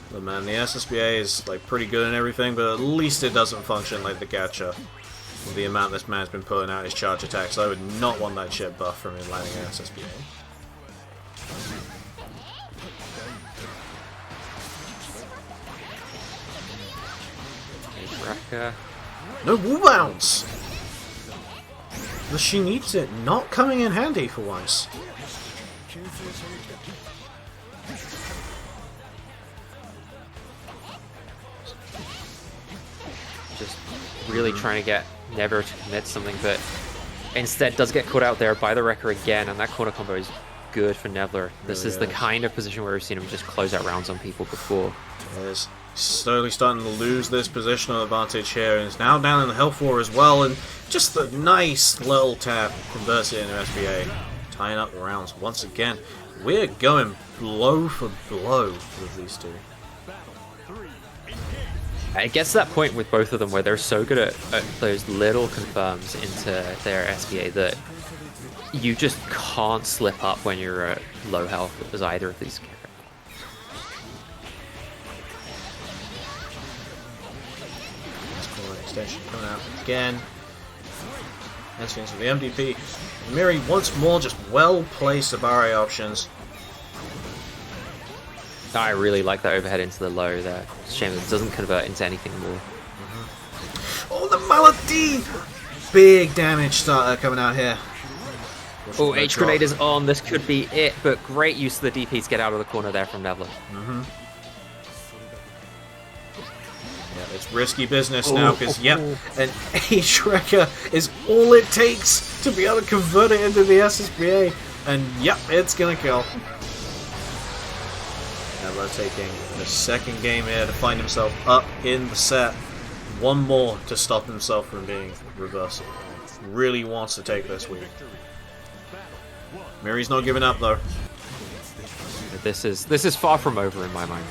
But man, the SSBA is like pretty good and everything, but at least it doesn't function like the gacha. With the amount this man's been putting out his charge attacks, I would not want that shit buff from him landing an SSBA. H-Record. No woo bounce! The she needs it not coming in handy for once. Just really trying to get Never to commit something, but instead does get caught out there by the Wrecker again, and that corner combo is good for Nevler. This is the kind of position where we've seen him just close out rounds on people before. Is slowly starting to lose this positional advantage here, and is now down in the health war as well, and just the nice little tap converts it into SBA, tying up the rounds once again. We're going blow for blow with these two. It gets to that point with both of them where they're so good at those little confirms into their SBA that you just can't slip up when you're at low health as either of these characters. Extension coming out again. That's the MDP. Miri once more just well placed Sabare options. I really like that overhead into the low there. It's a shame that it doesn't convert into anything more. Oh, the Malady! Big damage starter coming out here. Oh, H-Grenade is on. This could be it, but great use of the DP to get out of the corner there from Nevler. Yeah, it's risky business now because, yep, an H-Wrecker is all it takes to be able to convert it into the SSBA. And, yep, it's going to kill. Nevler taking the second game here to find himself up in the set. One more to stop himself from being reversal. Really wants to take this week. Miri's not giving up though. This is far from over in my mind.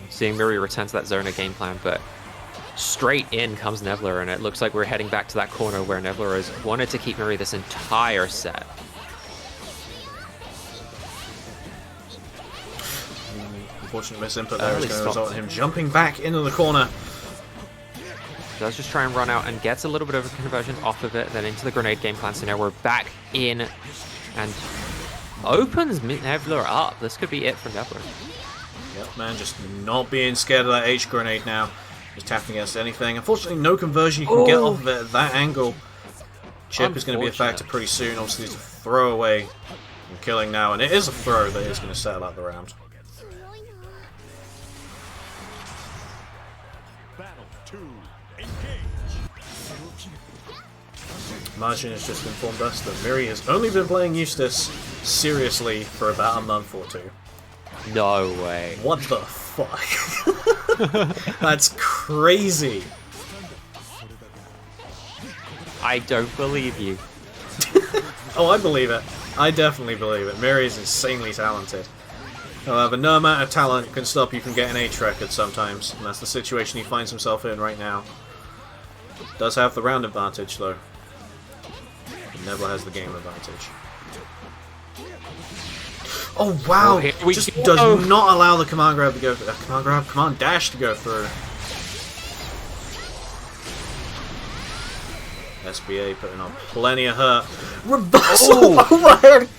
Seeing Miri return to that Zona game plan, but straight in comes Nevler, and it looks like we're heading back to that corner where Nevler has wanted to keep Miri this entire set. Unfortunate misinput there is going to result in him jumping back into the corner. Does just try and run out and gets a little bit of a conversion off of it, then into the grenade game plan. So now we're back in and opens Nevler up. This could be it for Nevler. Yep, man, just not being scared of that H grenade now. Just tapping against anything. Unfortunately, no conversion you can get off of it at that angle. Chip is going to be a factor pretty soon. Obviously, it's a throwaway and killing now, and it is a throw that is going to settle out the round. Battle 2, engage. Margin has just informed us that Miri has only been playing Eustace seriously for about a month or two. No way. What the fuck? That's crazy. I don't believe you. Oh, I believe it. I definitely believe it. Miri is insanely talented. However, no amount of talent can stop you from getting H record sometimes, and that's the situation he finds himself in right now. Does have the round advantage though. Never has the game advantage. Oh wow! Oh, just does not allow the command grab to go. Command dash to go through. SBA putting on plenty of hurt. Reversal overhead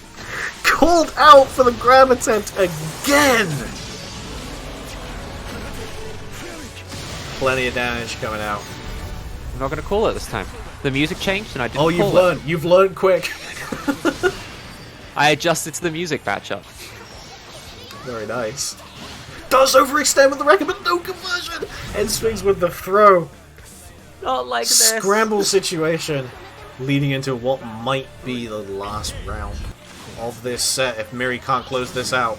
called out for the grab attempt again. Plenty of damage coming out. I'm not going to call it this time. The music changed and I didn't. Oh, you've learned. You've learned quick. I adjusted to the music matchup. Very nice. Does overextend with the record, but no conversion. End swings with the throw. Not like this. Scramble situation leading into what might be the last round of this set if Miri can't close this out.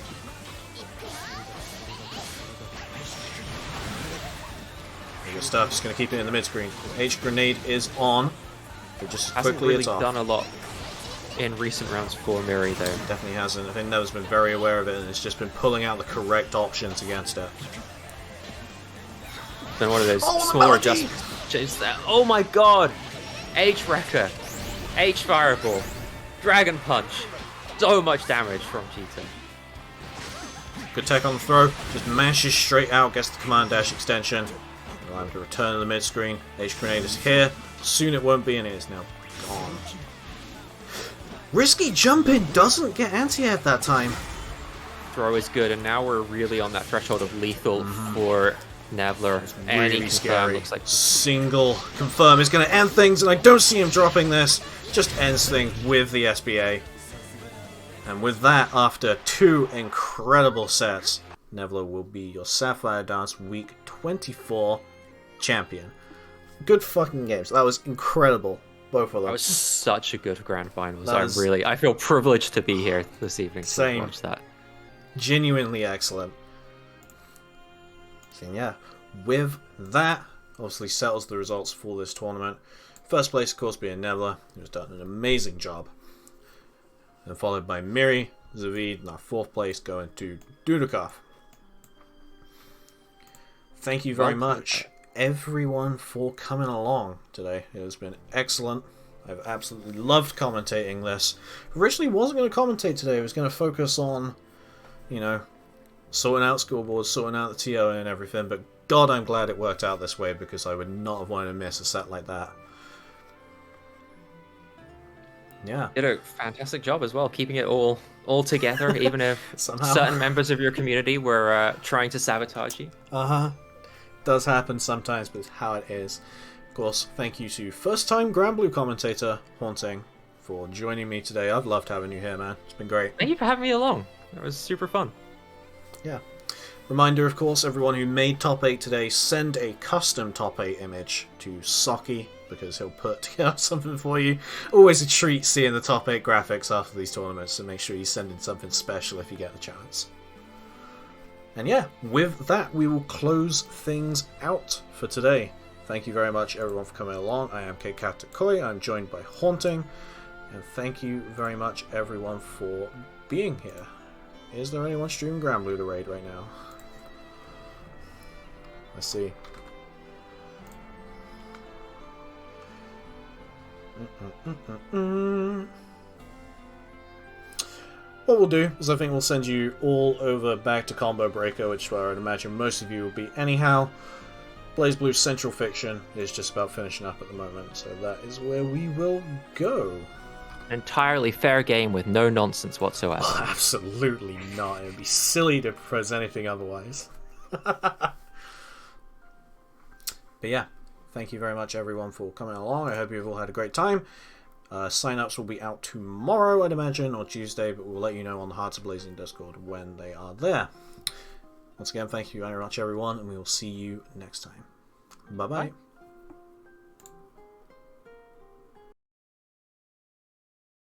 Good stuff, just going to keep it in the mid-screen. H-Grenade is on, but just Hasn't quickly really it's off. done a lot in recent rounds for Miri, though. Definitely hasn't. I think Never's been very aware of it, and it's just been pulling out the correct options against it. Been one of those Oh, smaller Melody! adjustments. Oh my god! H-Wrecker, H-Fireball, Dragon Punch. So much damage from Cheetah. Good tech on the throw, just mashes straight out, gets the command dash extension. Allow him to return to the mid-screen. H-Grenade is here. Soon it won't be, and it is now gone. Risky jumping doesn't get anti-air that time. Throw is good, and now we're really on that threshold of lethal for Nevler. Any Really confirm scary. looks like Single confirm is going to end things, and I don't see him dropping this. Just ends things with the SBA. And with that, after 2 incredible sets, Nevler will be your Sapphire Dance Week 24 champion. Good fucking games. That was incredible. Both of them. that was such a good grand finals. That was- I feel privileged to be here this evening to Same. watch that. Genuinely excellent. So yeah, with that, obviously settles the results for this tournament. First place, of course, being Nevler, who's done an amazing job. And followed by Miri, Zavid, and our 4th place going to Dudukov. Thank you very much, everyone, for coming along today. It has been excellent. I've absolutely loved commentating this. Originally wasn't going to commentate today. I was going to focus on, you know, sorting out scoreboards, sorting out the TO and everything, but God, I'm glad it worked out this way, because I would not have wanted to miss a set like that. Yeah. Did a fantastic job as well, keeping it all together, even if Somehow. certain members of your community were trying to sabotage you. Uh-huh. Does happen sometimes, but it's how it is. Of course, thank you to first-time Grand Blue commentator, Haunting, for joining me today. I've loved having you here, man. It's been great. Thank you for having me along. It was super fun. Yeah. Reminder, of course, everyone who made Top 8 today, send a custom Top 8 image to Socky, because he'll put together something for you. Always a treat seeing the Top 8 graphics after these tournaments, so make sure you send in something special if you get the chance. And yeah, with that, we will close things out for today. Thank you very much, everyone, for coming along. I am Katakoi. I'm joined by Haunting. And thank you very much, everyone, for being here. Is there anyone streaming Grand Blue the raid right now? Let's see. What we'll do is I think we'll send you all over back to Combo Breaker, which where I'd imagine most of you will be anyhow. BlazBlue's Central Fiction is just about finishing up at the moment, so that is where we will go. Entirely fair game with no nonsense whatsoever. Oh, absolutely not. It would be silly to propose anything otherwise. But yeah, thank you very much, everyone, for coming along. I hope you've all had a great time. Sign-ups will be out tomorrow, I'd imagine, or Tuesday, but we'll let you know on the Hearts of Blazing Discord when they are there. Once again, thank you very much, everyone, and we will see you next time. Bye-bye. Bye.